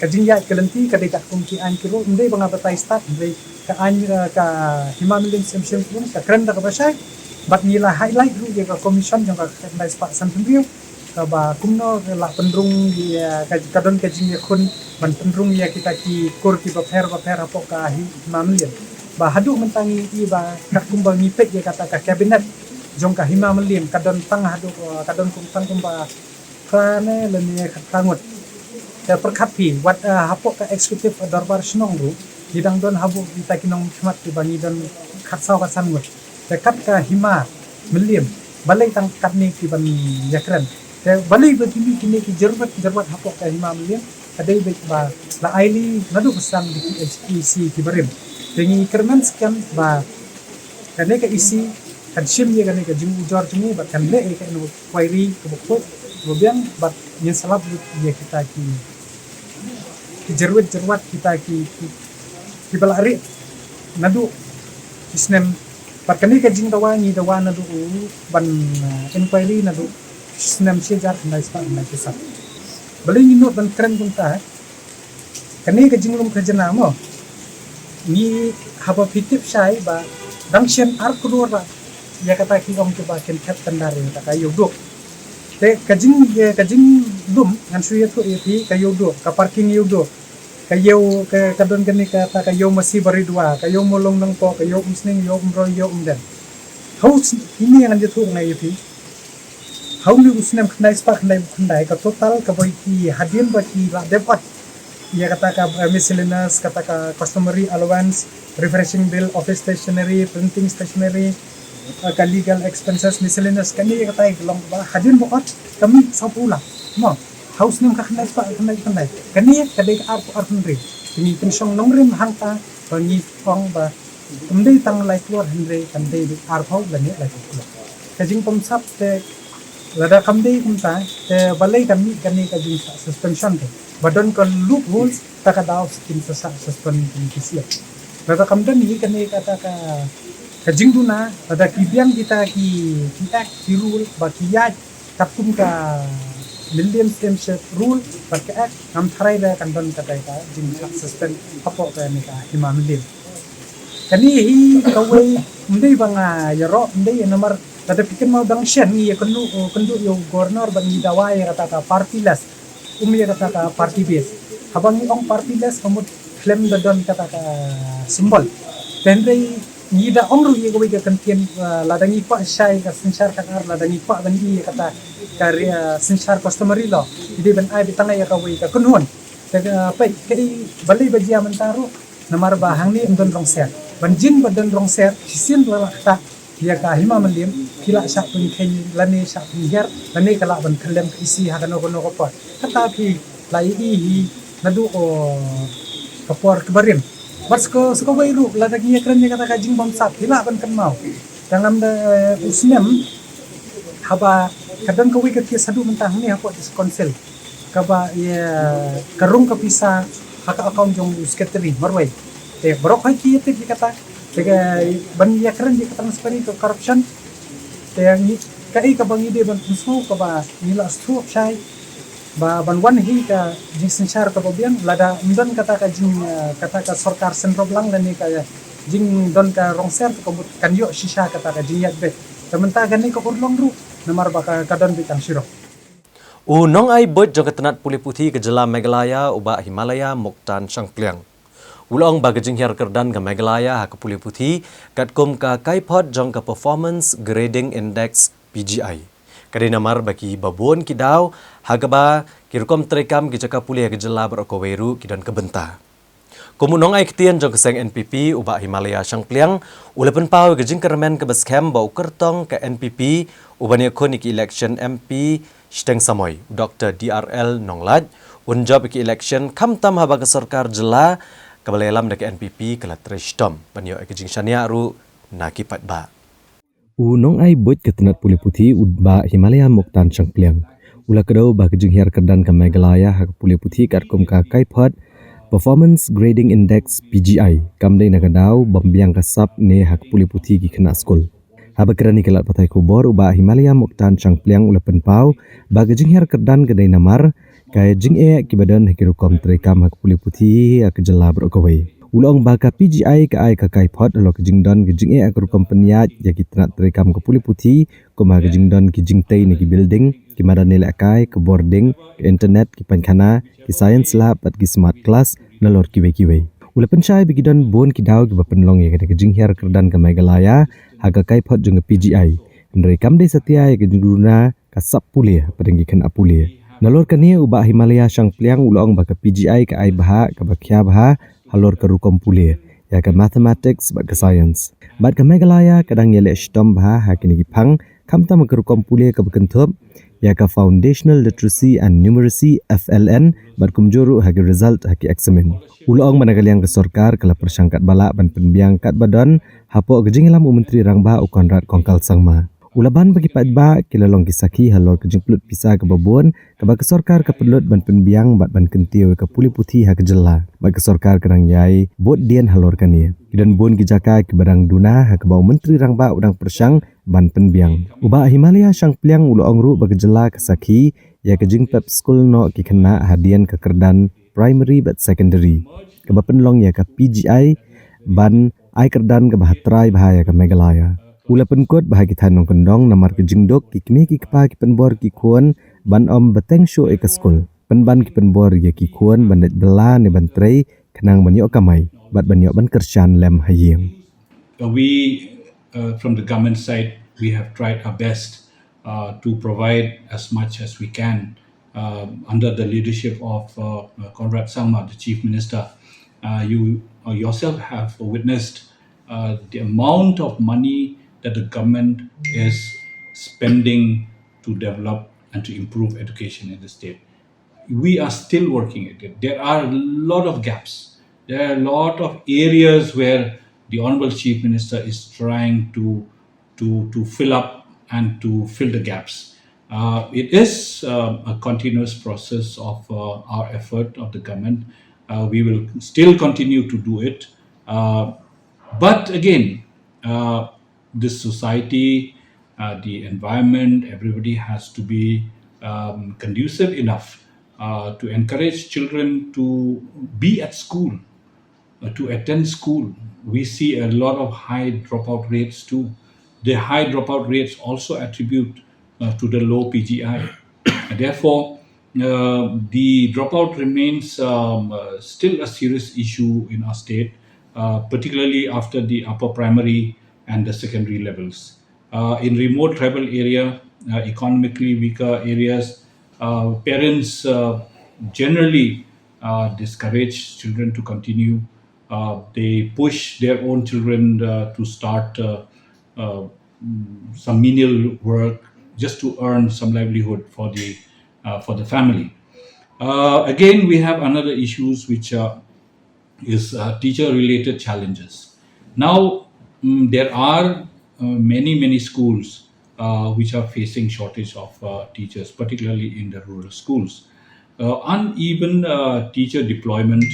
kajing ya kelenti ka dekat kumki an kilo ndai banga batai start ndai ka an ka himamilin sem pun ka kren da ka basai bat nila highlight ru ya ka commission jang ka ndai spa san penriu ka ba kumno la pendrung dia ka kadon kajing ya kun ban pendrung ya kita ki kur ki ba pher apo ka himamilin ba hadu mentangi i ba ka kumba ngipek ya kata ka cabinet jong ka himamilin kadon tang hadu kadon kumtang kumba krane leni khatangut ya perkhapi wat hapo ka eksekutif darbar snong ru didang don habu kita kinong khmat ti bani don khatsaw ka sangut te kat ka hima melim balai tang katni ki bani yakran te balai betimi kini ki jerbat hapo ka hima melim kadai bet ba la aili nadu pesan di HPC ki barim tengi kerman skam ba kane ka isi kan sim ye kane ka jing ujor jumi ba kan le ka no query ko bokot gobiang bat yen salab ye kita ki jerwet kita ki balari nadu isnem pakani ka jing dawa nadu ban inquiry nadu isnem sejar nai spa nai kisah bali nginut ban kren kunta kani ka jing lum khajana mo ni haba pitip syai ba dangsian ar keluar ba ya kata ki ong ke ba ken kat tandare ta kayo duk te kajing dum ngan suya tu iti kayo duk ka parking yo duk kayo ke kadon gani kata kayo masih bari dua kayo molong nang po kayo umsning yo umro yo umdan haus ini yang dia tu ngai iti hau ni usnem khnai spak khnai ka total ka boy ki hadin ba ki la depat ya kata ka miscellaneous kata ka customary allowance refreshing bill office stationery printing stationery ka legal expenses miscellaneous kani kata long ba hadin bokot kami sapula mo house nim ka khnai spak khnai kani kadai ka ar hundred ini pensong nongrim hangta bangi pong ba umdei tang lai keluar hundred kandai ar phau lani lai keluar kajing pomsap te lada kamdei kumta te balai kami kani kajing suspension te badon ko loopholes takadaw skin sa suspend kisio lada kamdan ni kani kata ka kajing duna lada kibiang kita ki rule ba kiyaj tapum ka William Stemship rule ba ka am tharai da kandan kata ka jing suspend apo ka ni ka imamlim kani hi kawai mdei banga yaro mdei nomor kada pikir mau dang shen ni kendu yo governor bangi dawai kata ka partiless kata ka party base habang ong partiless amut claim dadon kata ka simbol tendai ni da ong ru ye gowi ka kantien ladangi pa shai ka sinsar ka ar ladangi pa bangi kata karya sinsar customary law ide ban ai bitanga ya kawi ka kunhon pai kai balai bajia mentaro namar bahang ni endon rong ser banjin badan rong ser sisin la ta ya ka hima malim kila syak pun khen lani syak pun ger lani kala ban khlem isi hakano kono ko pa kata phi lai hi nadu o kapor kebarim bas ko bai ru la dagi ekran ni kata kajing bom sap kila ban kan mau dangam da usnem haba kadang ko wi ka ti sadu mentang ni ako dis konsel kaba ya karung ka pisa haka account jong secretary marwai te borok hai ki te kata Tega ban ya keren di katang separi ke corruption. Tega ni kai ka bangi de ban tunsu ka ba nila stu shai ba ban wan hi ka jing sinsar ka bobian lada mdan kata ka jing kata ka sarkar sentro blang dan ni ka jing don ka rongser ka but kan yo shisha kata ka jing yat be. Tamenta gani ka urlong ru namar ba ka kadon bitang siro. Nong ai bot jong ketenat puli putih ke Jela Meghalaya uba Himalaya Moktan Sangkliang. Ulong bagajing hiar kerdan ke Meghalaya ke puli putih katkum ka kaipot jong ke Performance Grading Index PGI. Kadai namar bagi babon kidaw hagaba kirkom terekam ki jaka puli ke Jela berokoweru kidan kebenta. Kumunong ai ketien jong keseng NPP uba Himalaya Sangkliang ulepen pau gajing kermen ke baskem bau kertong ke NPP ubani konik election MP Shteng Samoy Dr. DRL Nonglat unjob ki election kamtam haba ke sarkar Jela kabalelam dek NPP kala treshtom banyo ekjing shania ru nakipat ba unong ai bot ketenat puli putih udba Himalaya Moktan Sangkliang ula kedau ba kejing hiar kerdan ke Meghalaya hak puli putih katkum ka kaipot Performance Grading Index PGI kamdai nagadau bambiang kasap ne hak puli putih ki kena skul haba kerani kelat patai kubor uba Himalaya Moktan Sangkliang ula penpau ba kejing hiar kerdan kedai namar kaya jing ki badan hikirukom terekam hak puli putih ke Jela berokawai. Ulong baka PGI ke ai ke kaipot lo ke jing don ke jing ke rukom peniat ya ki tenat terekam ke puli putih koma ke jing don ke jing tei ne ki building ki madan nilai kai ke boarding ke internet ki pankana ki science lab at ki smart class nalor kiwe. Ula pensyai bagi don bon ki daw ki bapenlong ya ke jing hiar kerdan ke Meghalaya hak ke kaipot jong ke PGI. Nerekam de setia ya ke jing duna kasap pulih padenggi kena pulih. Nalor kani uba Himalaya Sangkliang ulong baka PGI ke ai baha ke bakia baha halor ke rukom pulih ya ke mathematics bat ke science bat ke Meghalaya kadang yele shtom baha hakini gipang kamtam ke rukom pulih ke bekentup ya ke foundational literacy and numeracy FLN bat kumjuru hagi result hagi eksamen ulong managaliang ke sarkar kala persangkat balak ban penbiang kat badan hapo ke jingilam menteri rangba ukonrat kongkal sangma ulaban bagi patba kilalong kisaki halor ke jengplut pisah ke babon ke bagi sarkar ke pelut ban penbiang bat ban kentiu ke puli putih ha ke Jela bagi sarkar kerang yai bot dien halor kani dan bon kijaka ke barang duna ha ke bau menteri rangba udang persang ban penbiang uba Himalaya Sangkliang ulong ru bagi Jela ke saki ya ke jing pep school no ki kena hadian ke kerdan primary bat secondary ke bapenlong ya ke PGI ban ai kerdan ke bahatrai bahaya ke Meghalaya. Ula penkot bahaya kita nong kendong namar ke jingdok ki kini ki kepa ki penbor ki kuon ban om beteng show ke skul. Penban ki penbor ya ki kuon bandet bela ne bantrei kenang banyo kamai bat banyo ban kersyan lem hayeng. From the government side, we have tried our best to provide as much as we can under the leadership of Conrad Sangma, the Chief Minister. You yourself have witnessed the amount of money that the government is spending to develop and to improve education in the state. We are still working at it. There are a lot of gaps. There are a lot of areas where the Honorable Chief Minister is trying to fill up and to fill the gaps. It is a continuous process of our effort of the government. We will still continue to do it. But again, this society, the environment, everybody has to be conducive enough to encourage children to be at school, to attend school. We see a lot of high dropout rates too. The high dropout rates also attribute to the low PGI. Therefore, the dropout remains still a serious issue in our state, particularly after the upper primary and the secondary levels. In remote tribal area, economically weaker areas, parents generally discourage children to continue. They push their own children to start some menial work just to earn some livelihood for the family. Again, we have another issues which is teacher-related challenges. Now, there are many schools which are facing shortage of teachers, particularly in the rural schools. Uneven teacher deployment,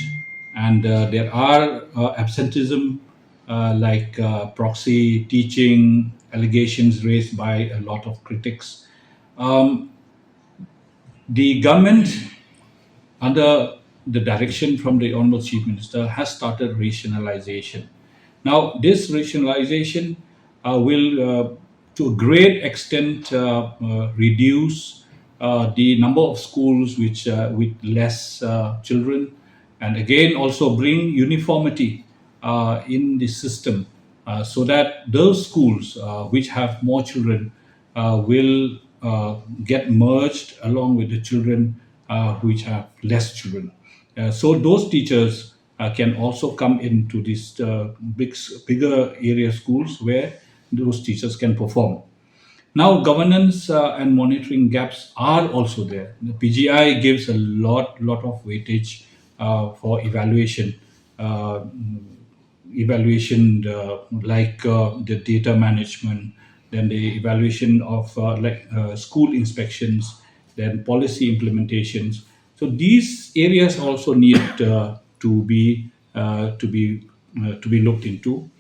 and there are absenteeism like proxy teaching, allegations raised by a lot of critics. The government, under the direction from the Honorable Chief Minister, has started rationalization. Now, this rationalization will, to a great extent, reduce the number of schools which with less children, and again also bring uniformity in the system, so that those schools which have more children will get merged along with the children which have less children. So those teachers can also come into these bigger area schools where those teachers can perform. Now, governance and monitoring gaps are also there. The PGI gives a lot of weightage for evaluation, like the data management, then the evaluation of school inspections, then policy implementations. So these areas also need to be looked into.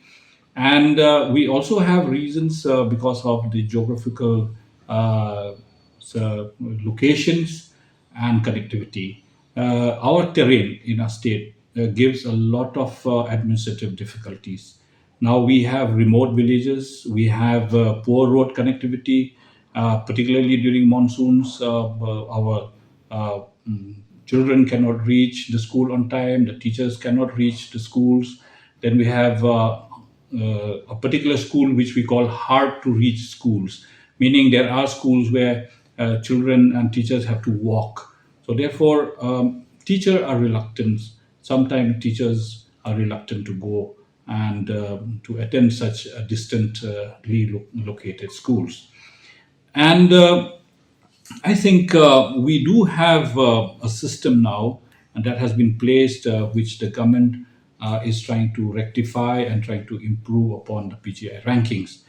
And we also have reasons because of the geographical locations and connectivity. Our terrain in our state gives a lot of administrative difficulties. Now we have remote villages, we have poor road connectivity, particularly during monsoons. Our children cannot reach the school on time, the teachers cannot reach the schools. Then we have a particular school which we call hard to reach schools, meaning there are schools where children and teachers have to walk. So therefore, teachers are reluctant. Sometimes teachers are reluctant to go and to attend such distantly located schools. And I think we do have a system now, and that has been placed, which the government is trying to rectify and trying to improve upon the PGI rankings.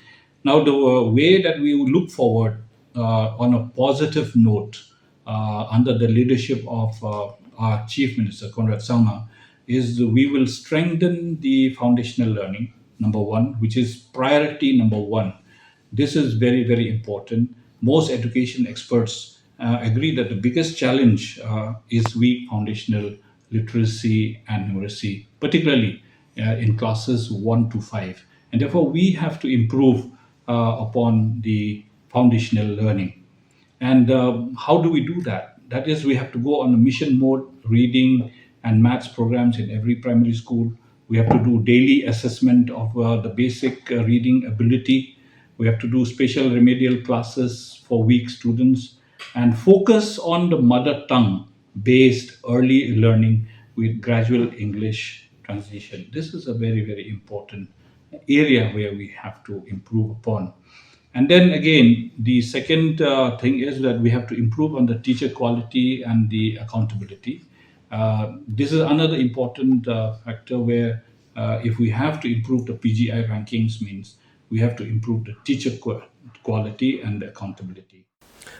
Now, the way that we would look forward on a positive note under the leadership of our Chief Minister, Conrad Sangma, is we will strengthen the foundational learning, number one, which is priority number one. This is very important. Most education experts agree that the biggest challenge is weak foundational literacy and numeracy, particularly in classes 1 to 5. And therefore, we have to improve upon the foundational learning. And how do we do that? That is, we have to go on a mission mode, reading and maths programs in every primary school. We have to do daily assessment of the basic reading ability. We have to do special remedial classes for weak students and focus on the mother tongue based early learning with gradual English transition. This is a very, very important area where we have to improve upon. And then again, the second thing is that we have to improve on the teacher quality and the accountability. This is another important factor where if we have to improve the PGI rankings, means we have to improve the teacher quality and the accountability.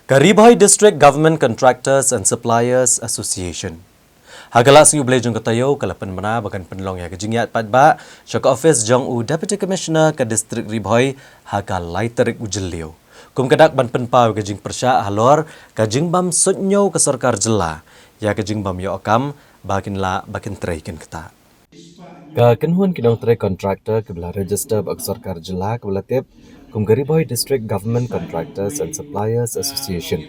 Karibhoi District Government Contractors and Suppliers Association. Hagala singu boleh jong katayo kalapan mana bakan penlong ya kejingiat padba syaka office jong u Deputy Commissioner ke Distrik Ribhoi hagal laiterik ujelio. Kum kadak ban penpau kejing persya halor kejing bam sutnyo ke sarkar jela ya kejing bam yo akam bakin la bakin traikin kata. Ka kenhuan kidong trai contractor ke belah register bak sarkar jela ke belah tip kum Karibhoi District Government Contractors and Suppliers Association.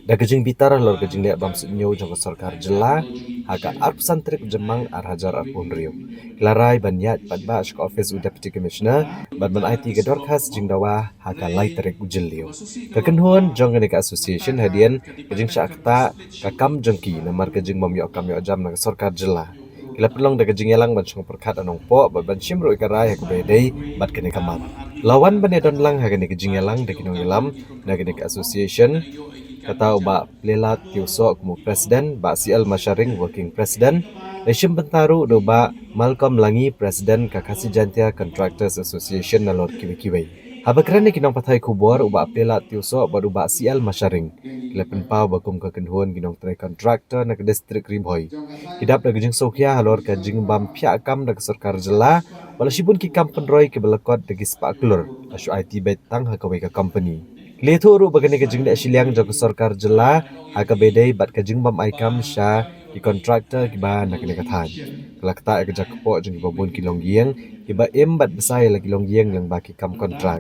Da kejing bitar lor kejing liat bam sutnyo jong ke sarkar jela haka arp santrik jemang ar hajar arpun rio. Kelarai banyat padba syaka office u Deputy Commissioner ban IT ke dorkas jing dawa haka laiterik ujelio. Kekenhuan jong ke association hadian kejing syakta kakam jengki namar kejing bam yo akam yo jam na sarkar jela. Kila pelong da kejing yalang ban syong perkat anong po ban shimro ikarai hak bedai bat kene kamat. Lawan ban edon lang hak kejing yalang da kinong ilam da ke association kata uba Plela Tiuso kumu Presiden, Ba CL Masharing Working President, Nashim Bentaru do Ba Malcolm Langi Presiden Kakasi Jantia Contractors Association nalor kiwi-kiwi. Habakrani kinong patai kubor uba Plela Tiuso badu Ba CL Masharing. Kila penpau bakum kekenhuan kinong trai contractor na ke Distrik Ribhoi. Kidap na gejing sokia halor ke jing bam piakam na ke sarkar jela, walasipun ki kampen roy ke belakot degi sepak kelur, asu IT betang hakawai ke company. Leto ru bagani kejing da siliang jog sarkar jela haka bedai bat kejing bam aikam sha ki kontraktor ki ba nak ne kathan kelakta ke jak po jeng babun ki longgiang ki ba em bat besai lagi longgiang lang baki kam kontrak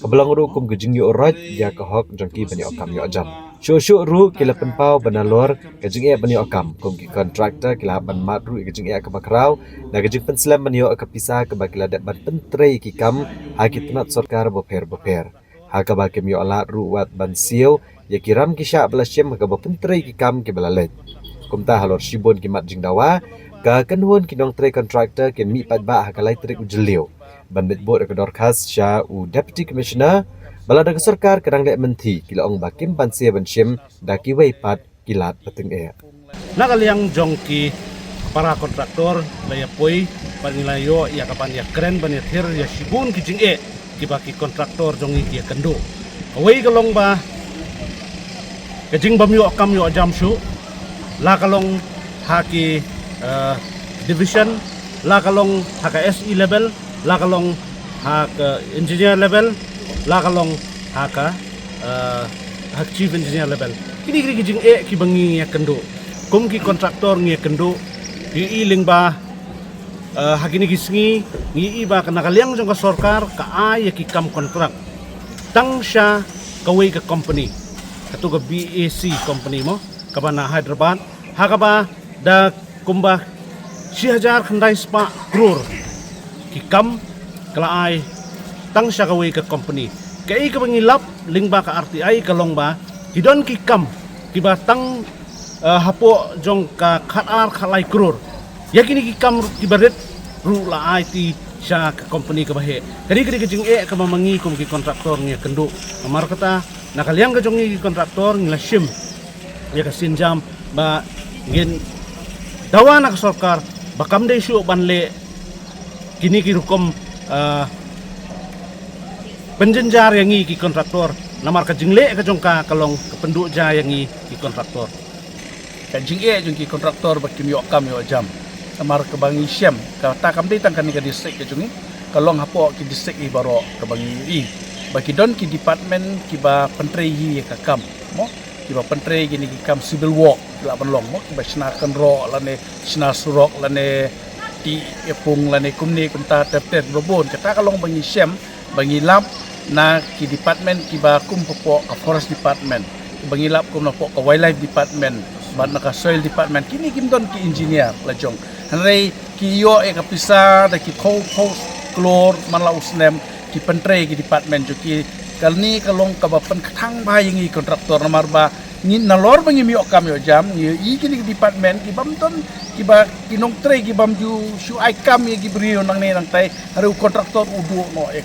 kabelang ru kum kejing yo rot ya ka hok jeng ki bani okam yo jam syu ru ki la penpau banalor kejing e bani okam kum ki kontraktor ki la ban mat ru kejing e ka bakrau na kejing penslam bani yo ka pisah ke baki la dat ban pentrei ki kam ha ki tenat sarkar boper haka bakim yo alat ruwat ban siu ya kiram kisha belasyem haka bapentrai ki kam ki belalet kumta halor shibon ki mat jing dawa ka kenhuan ki dong trai contractor ki mi padba haka laitrik ujelio bandit bot ka dorkas sha u Deputy Commissioner balada sarkar kadang lek menti kila ong bakim ban sia ban syem da ki wei pat kilat pateng e nakaliang jong ki para kontraktor laya poi panilayo ya kapan ya keren ban ya thir ya shibun ki jing e baki kontraktor jongi kia kendo awai kalong ba kejing bam yo akam yo jam shu la kalong haki division la kalong haka SE level la kalong haka engineer level la kalong haka hak chief engineer level kini kejing ki bangi ya kendo kum ki kontraktor ngi kendo ki iling ba hakini kisngi ngi iba kana kaliang jong ka sarkar ka ay ki kam kontrak tang sya kawai ka company katu ka BAC company mo kabana Hyderabad hakaba da kumba 6000 khandai spa crore ki kam kala ay tang sya kawai ka company kai ka bangilap lingba ka RTI kalong ba hidon ki kam ki ba tang hapo jong ka khatar khalai crore yakini ki kam kibaret ru la IT sya ka company ka bahe kadi kejing e ka mamangi kum ki kontraktor ngi kendo amar kata nakaliang ka jongi ki kontraktor ngi lasim ya ka sinjam ba ngin dawa na ka sarkar bakam dei syu banle kini ki rukom penjenjar yang ngi ki kontraktor namar ka jingle ka jongka kalong ka penduk ja yang ngi ki kontraktor kajing e jong ki kontraktor bakim yo kam yo jam amar ke bangi syam ka takam dei tang kan ka distrik ke jungi kalong hapo ki distrik i baro ke bangi i baki don ki department ki ba pentrei hi ka kam mo ki ba pentrei gini ki kam civil work la ban long mo ki ba sna kan ro la ne sna surok la ne ti pung la ne kumni kumta tep robon kata kalong bangi syam bangi lap na ki department ki ba kum popo ka forest department bangi lap kum na po ka wildlife department ba na ka soil department kini kim don ki engineer la jong hanrei ki yo ka pisa da ki khou klor man la usnem ki pentre ki department jo ki kalni kalong ka ba pen khang ba yangi kontraktor namar ba ni nalor bangi mi okam yo jam ni i kini department ki bam ton ki ba kinong tre ki bam ju shu ai kam ye ki brio nang ne nang tai haru kontraktor udu no ya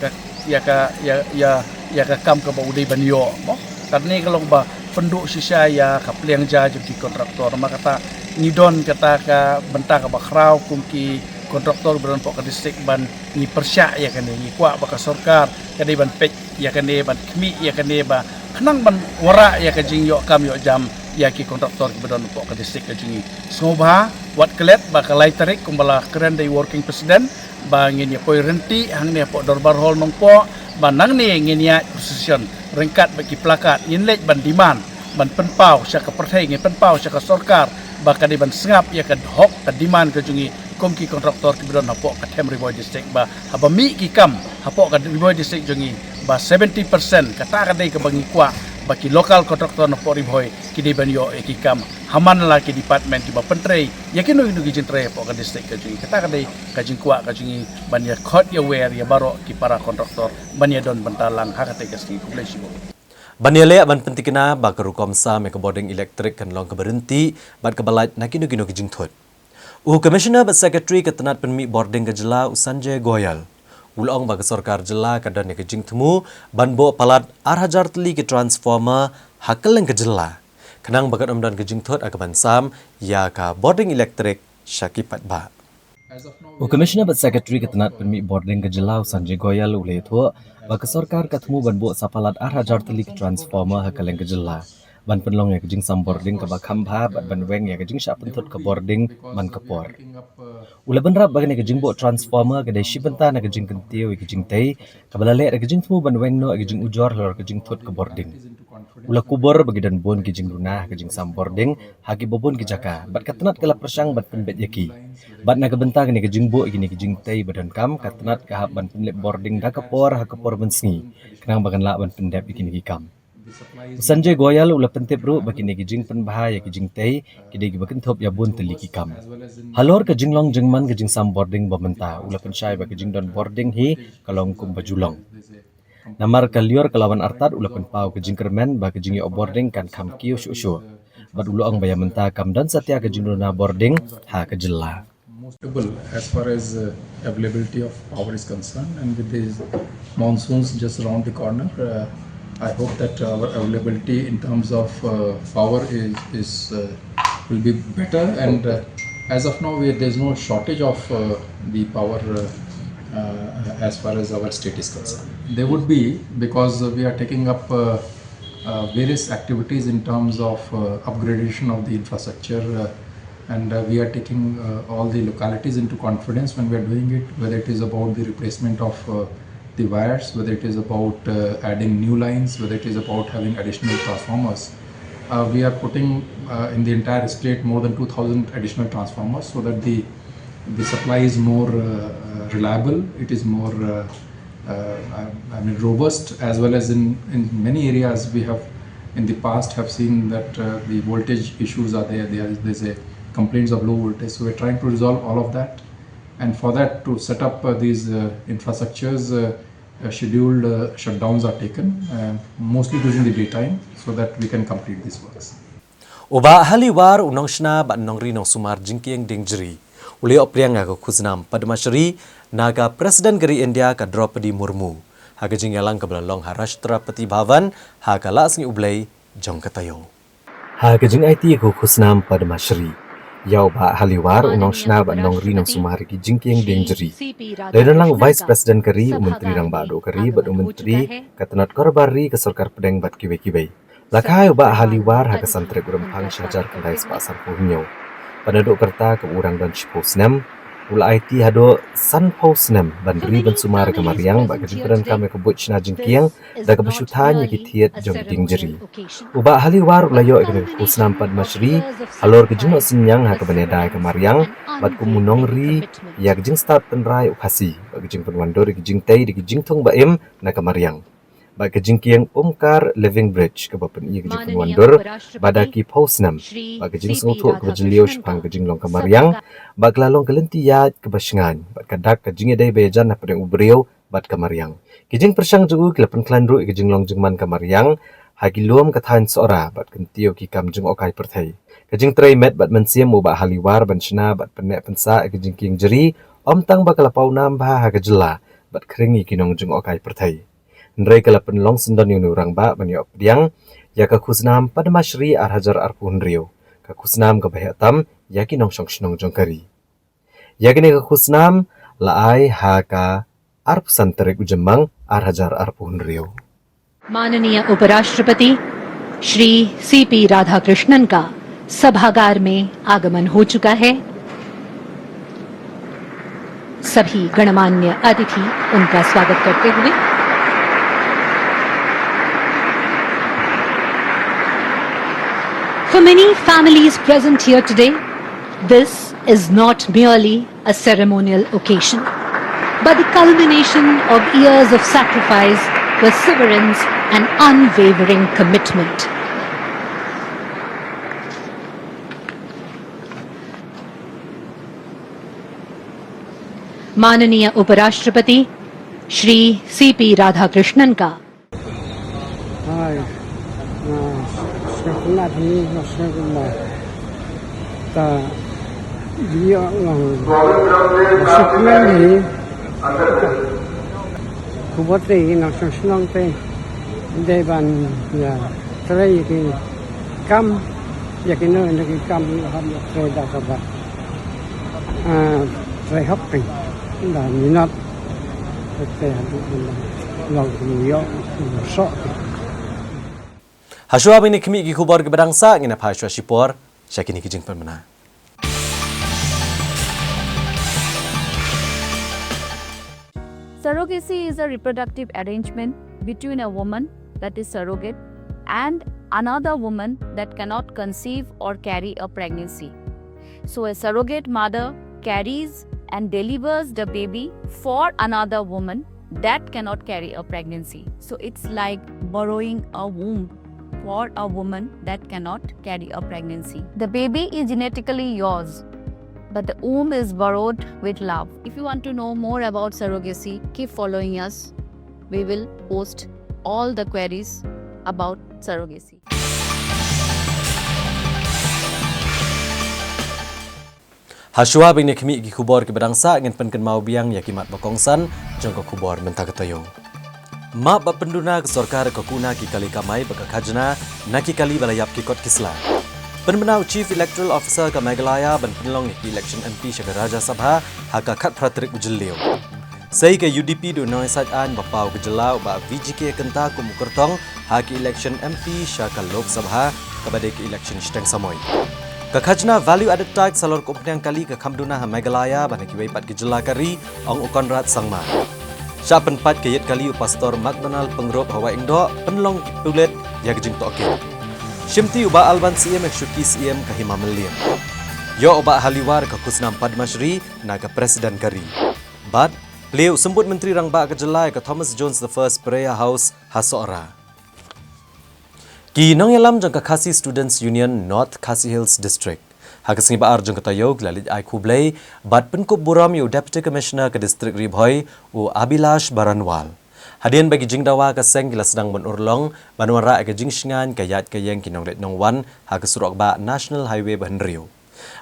ka kam ka ba udai ban yo mo karni kalong ba penduk sisa ya ka pliang ja ju ki kontraktor makata ni don kata ka benta ka ba khrau kum ki kontraktor beran pok ka distrik ban ni persya ya kan ni kwa ba ka sarkar kade ban pek ya kan ban kmi ya kan ba kenang ban wara ya ka jing yo kam yo jam ya ki kontraktor ki beran pok ka distrik ka jingi snoba wat kelet ba ka lai tarik kumbala keren dai working president ba ngin ya poi renti hang ne pok dorbar hol nong po ba nang ne ngin ya position rengkat bagi plakat ngin lej ban diman ban penpau sya ka perthai ngin penpau sya ka sarkar ba ka ban sengap ya ka hok ka diman ka jingi kom ki kontraktor ki beran hapok ka Them Riboy district ba haba mi ki kam hapok ka Riboy district jongi ba 70% kata ka dai ka bangi kwa ba ki local kontraktor na Riboy ki dai ban yo ki kam haman la ki department ki ba pentrei yakin no gi jintre pok ka district ka jongi kata ka dai ka jing kwa ka jongi ban ya khot ya wer ya baro ki para kontraktor ban ya don bentalang ha ka te ka ski population Baniale ban pentikna ba kerukom sa me ke boarding elektrik kan long ke berhenti bat ke balait nakino gino ke jingthot. Commissioner but secretary ketenat penmi boarding ke jela Sanjay Goyal. Ulong ba ke sarkar jela kadan ke jingthmu ban bo palat 8,000 teli ke transformer hakal ke jela. Kenang bagat omdan ke jingthot akaban sam ya ka boarding elektrik syakipat ba. Commissioner but secretary ketenat penmi boarding ke jela Sanjay Goyal ulai thua ba ke sarkar katmu ban bo sapalat 8,000 teli ke transformer hakal ke jela. Ban penlong ya kejing sam boarding ke bakam bha ban weng ya kejing sya pentut ke boarding man kepor. Ula benrap bagan ya kejing bo transformer ke dai shibenta na kejing kentiu ya kejing tei kabalale ya kejing temu ban weng no kejing ujor lor kejing tut ke boarding. Ula kubor bagi dan bon kejing runah kejing sam boarding haki bobon kejaka bat katenat kala persang bat penbet yaki. Bat na kebenta kene kejing bo kini kejing tei badan kam katenat ka ban penlep boarding da kepor ha kepor bensengi. Kenang bagan la ban pendep kini kikam. Sanjay Goyal ula pentip ru bagi negi jing pen bahaya ke jing tei kide gi bakin thop ya bun teli ki kam halor ke jing long jing man ke jing sam boarding bomenta ula pensyai bagi jing don boarding hi kalong kum bajulong namar kalior kelawan artat ula penpau ke jing kermen bagi jing yo boarding kan kam kiu shu bad ula ong bayamenta kam dan satya ke jing na boarding ha ke jela as far as availability of power is concerned, and with these monsoons just around the corner, I hope that our availability in terms of power will be better, and as of now there is no shortage of the power as far as our state is concerned. There would be, because we are taking up various activities in terms of upgradation of the infrastructure, and we are taking all the localities into confidence when we are doing it, whether it is about the replacement of the wires, whether it is about adding new lines, whether it is about having additional transformers. We are putting in the entire state more than 2,000 additional transformers so that the supply is more reliable, it is more robust, as well as in many areas we have in the past have seen that the voltage issues are there. There's a complaints of low voltage, so we're trying to resolve all of that, and for that to set up these infrastructures, scheduled shutdowns are taken, mostly during the daytime, so that we can complete these works. Uba haliwar unong shna ba nong ri nong sumar jingkieng dingjeri uli oprianga ko khuznam padmashri naga presiden geri India ka Draupadi Murmu ha ka jingyalang ka belalong ha Rashtrapati Bhavan ha ka lasngi ublai jong katayo ha ka jing IT ko khuznam padmashri yau ba haliwar unong shna ba nong ri nong sumar ki jingkieng dingjeri dan lang vice president kari menteri rang ba do kari ba menteri katanat korbari ka sarkar pedeng bat kiwe Lakai ubah haliwar haka santre gurempang syajar kendai sepasar puhnyo. Pada duk kerta ke urang dan cipu senam, ula IT hado san pausnam bandri ban sumar kamariang ba kajing peran kame ko buchna jingkiang da ka bashutan yaki thiet jong dingjeri uba hali war ulayo ikne kusnam padmashri halor kajing no sinyang ha ka banedai kamariang bat kumunong ri yak jing start penrai ukhasi ba kajing penwandor kajing tei di kajing thong ba em na kamariang ba kajing kiang umkar living bridge ka ba pen i kajing penwandor badaki pausnam ba kajing sungtho ka jilio shpang kajing long kamariang ba klalong kelentiat ke basngan ba kadak kajing dai bejan na pedeng ubriau bat kamariang kajing persang jugu kelapan klandru kajing long jengman kamariang hagilom kathan sora bat kentio ki kam jeng okai perthai kajing trai met bat mensiam mu ba haliwar banchna bat penek pensa kajing kiang jeri om tang ba kalapau nam ba hagajela bat kringi kinong jeng okai perthai Nrai kalapan long sendon yung nurang ba banyo pediang ya ka khusnam padmashri arhajar arpun rio ka khusnam ka bahatam ya ki nong shong shnong jongkari ya gene ka khusnam laai ha ka arp santere ujemang arhajar arpun rio माननीय उपराष्ट्रपति श्री सीपी राधाकृष्णन का सभागार में आगमन हो चुका है। सभी गणमान्य अतिथि उनका स्वागत करते हुए For many families present here today, this is not merely a ceremonial occasion, but the culmination of years of sacrifice, perseverance, and unwavering commitment. माननीय उपराष्ट्रपति श्री सीपी राधाकृष्णन का Sekolah ini sekolah tak dia sekolah ini kuat ini nak senang te depan ya terakhir ini kam yakin lagi kam ham saya dah kabar saya hopping dan minat saya lalu dia sok Haswa bini kemi ki khubor ke badangsa ngina phashwa shipor syakini ki jingpan mana Surrogacy is a reproductive arrangement between a woman that is surrogate and another woman that cannot conceive or carry a pregnancy. So a surrogate mother carries and delivers the baby for another woman that cannot carry a pregnancy. So it's like borrowing a womb for a woman that cannot carry a pregnancy. The baby is genetically yours, but the womb is borrowed with love. If you want to know more about surrogacy, keep following us. We will post all the queries about surrogacy. Haswa bini kemi ki khubor ke badangsa ngin penken mau biang yakimat bakongsan jongko khubor mentagatayo. Ma ba penduna ke sarkar ke kuna ki kali kamai baka khajna naki kali balayap ki kot kisla. Penmenau Chief Electoral Officer ke Meghalaya ban penlong ki election MP Shaka Raja Sabha haka khat pratrik ujellio. Sei ke UDP do noi sat an bapau ke jelau ba VGK kenta ku mukertong haki election MP Shaka Lok Sabha kabade ke election steng samoi. Ke khajna value added tax salor kompanyang kali ke Khamduna ha Meghalaya ban ki wei pat ke jela kari ong ukonrat sangma. Sya penpat ke yet kali pastor McDonald pengrop hawa ingdo penlong tulet ya ke jing toke. Shimti uba alban CM Shuki CM ke Himameliam. Yo uba haliwar ke kusnam Padmashri na ke presiden kari. But beliau sembut menteri rangba ke jelai ke Thomas Jones the First Prayer House Hasora. Ki nong yalam jang ke Khasi Students Union North Khasi Hills District. Hak singi baar jang katayo glalit ai kublai bat penkup buram yu Deputy Commissioner ke District Ribhoi u Abilash Baranwal. Hadian bagi jingdawa ke seng kila sedang benurlong banwara ke jingshingan ke yat ke yang kinong let nong wan hak surok ba National Highway Bahenrio.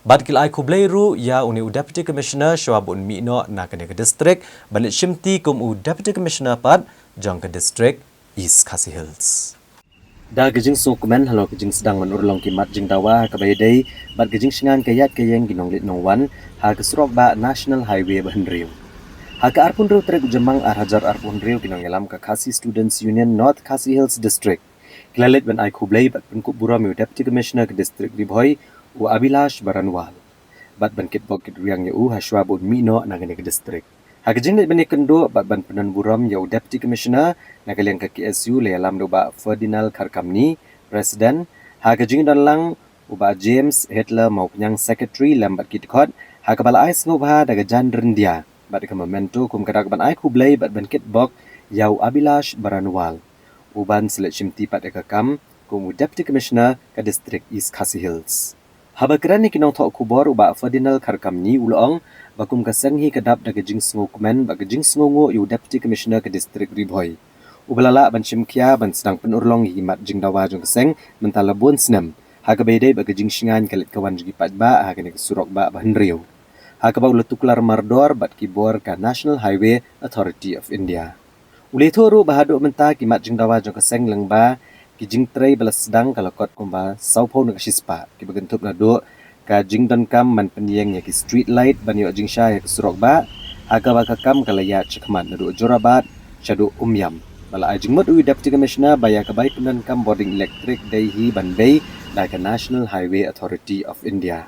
Bat kila ai kublai ru ya uni u Deputy Commissioner Shwabun Mino na ke district banit shimti kum u Deputy Commissioner pat jang ke District East Khasi Hills. Da gejing sukumen halo gejing sedang menurlong kimat jing dawa ke bayadai bat gejing shingan kayat kayeng ginong lit nongwan ha ke surok ba National Highway Bahenrio. Ha ke arpun riu trek jemang arhajar arpun riu ginong yalam ke Khasi Students Union North Khasi Hills District. Kilalit ban ai kublai bat penkup buram yu Deputy Commissioner ke District Ribhoi u Abilash Baranwal. bat ban kit bok kit riang yu hashwa bun mino nagane ke distrik hagajing net bani kendo bat ban penan buram yu deputy commissioner nagaliang ke KSU le alam do ba Ferdinand Karkamni president hagajing dan lang uba James Hitler mau penyang secretary lambat kit khot hakabala ais ngobha daga jan rendia bat ke memento kum karak ban ai kublai bat ban kit bok yau Abilash Baranwal uban selet shimti pat ekakam kum deputy commissioner ke distrik East Khasi Hills haba kerani kinong thok kubor uba Ferdinand Karkamni ulong bakum kasenghi kedap daga jing sngo kumen baga jing sngo yu deputy commissioner ke distrik Ribhoi ubalala ban shimkia ban sedang penurlong himat jing dawa jong keseng mentala bun senam hagabede baga jing shingan kalit kawan jigi patba hagane surok ba bahenriu hagaba uletuklar mardor bat kibor ka National Highway Authority of India ule thoru bahadu menta kimat jing dawa jong keseng lengba ki jing trei balas sedang kalakot kumba saupau nak shispa ki bagentup na do ka jing don kam man penyeng ya ki street light ban yo jing sha ya surok ba hagaba ka kam kalaya chekman na do jorabat shadu umyam bala ajing mot ui deputy commissioner baya ka bai penan kam boarding electric dai hi ban bei da ka National Highway Authority of India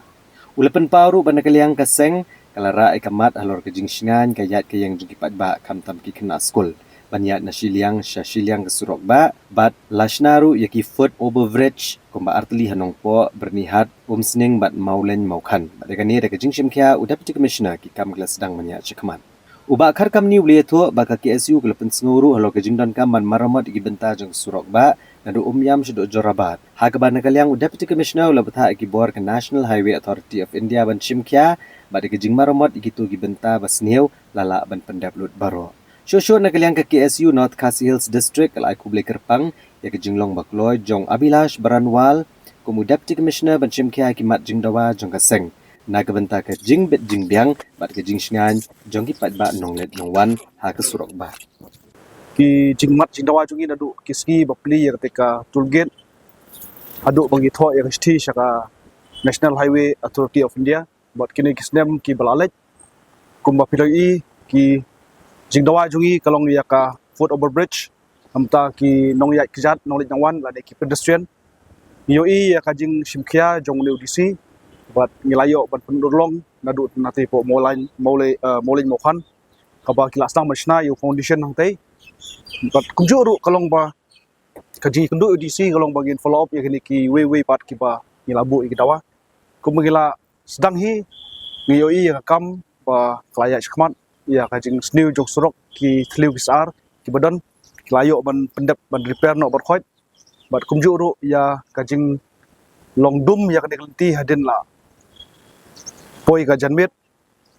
ulepen pauru ban kaliang kaseng kalara ai kamat halor ke jing shingan ka yat ke yang jing pat ba kam tam ki kena school banyat na shiliang ke surok ba bat lashnaru yaki foot overbridge kumba artli hanong po bernihat sning bat maulen maukan bat dekani deka jingshim kya u deputy commissioner ki kam glas sedang manya chekman uba khar kam ni ule tho ba ka KSU kelepen snguru halo ke jingdan kam ban maramot igi benta jeng surok ba nadu yam shdo jorabat hagban nakaliang u deputy commissioner ula batha ki bor ke National Highway Authority of India ban chimkya bat deka jing maramot igi tu gi benta basneu lala ban pendaplut baro Shosho nakaliang ke KSU North Khasi Hills District alai kublai kerpang ya ke jinglong bakloi jong Abilash Baranwal kumu deputy commissioner ban chimkia kimat jingdawa jong kaseng nagabenta ke jing bit jing biang bat ke jing shingan jong ki pat ba nonglet nongwan ha ke surok ba ki jingmat jingdawa jungi nadu kiski bapli ya ketika tollgate adu bangi tho ya sti shaka National Highway Authority of India bat kini kisnem ki balalej kumba pilai ki jingdawa jungi kalong ya ka foot overbridge amta ki nong ya kijat nong lit nangwan la ki pedestrian yoi ya ka jing shimkia jong leu disi bat ngilayo bat pendurlong nadu nate po molai mokhan kaba kilas tang machna yu foundation nang tai bat kunjuru kalong ba ka jing kundu disi kalong bagin follow up ya ki we pat ki ba ngilabu ikidawa kumengila sedang hi ngiyoi ya kam ba klaya shkmat ya kajing sniu jok surok ki thliu kisar ki badan layo ban pendep ban repair no berkhoit bat kumjuru ya kajing longdum ya kadekenti hadin la poi ka janmet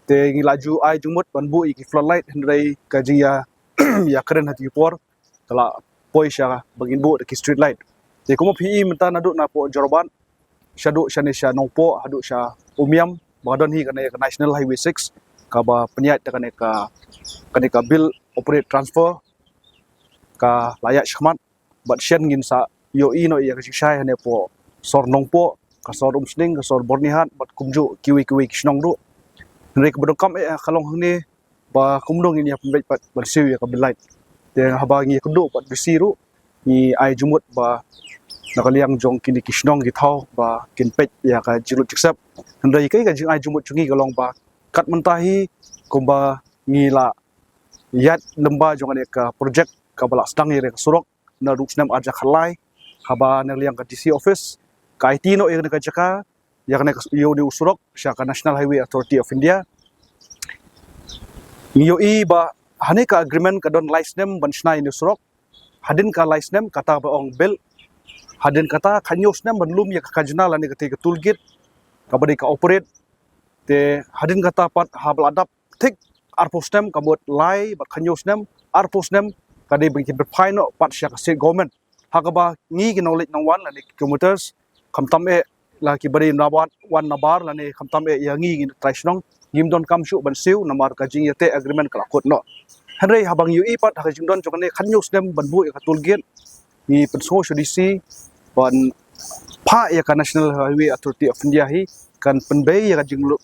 te ngi laju ai jumut ban bu ki floodlight hendrai kaji ya ya keren hati por kala poi sha bagin bu ki street light te kuma pi menta nadu na po joroban shadu shanisha nongpo hadu sha umiam badon hi kana National Highway 6 kaba penyat kaneka bill operate transfer ka layak shkmat bat shen ngin sa yo ino ya kishai hane po sor nongpo ka sor sning ka sor bornihat bat kumju kiwi kishnong ru rek bodokam kalong hne ba kumdong ini ya pembet pat bersiu ya ka bilait te habangi kudu pat bisiru ni ai jumut ba nakaliang jong kini kishnong gi thau ba kinpet ya ka jilut chiksap hendai kai ka jing ai jumut chungi kalong ba kat mentahi kumba ngila yat lemba jongane ka project ka bala sedang ire surok na ruksnam aja khalai haba neliang ka DC office ka IT no ire ka jaka yakne ka yo di usurok syaka National Highway Authority of India ngiyo i ba hane ka agreement ka don license ban snai ni surok hadin ka license kata ba ong bel hadin kata kanyos nem ban lum ya ka kajna la ni ka te ka toolgate ka bade ka operate te hadin kata pat habal adap tik arpostem kabut lai bat khanyosnem arposnem kade bingki berpaino pat syak state government hakaba ngi ki knowledge nang wan lani kilometers khamtam e la ki bari nawat wan nabar lani khamtam e yangi ngi traisnong gimdon kamshu ban siu namar ka jing yate agreement kala khot no hanrei habang ui pat ha jingdon chokane khanyosnem ban bu ka tulgate ni penso shodisi ban pha ya ka National Highway Authority of India hi kan penbei ya ka jinglu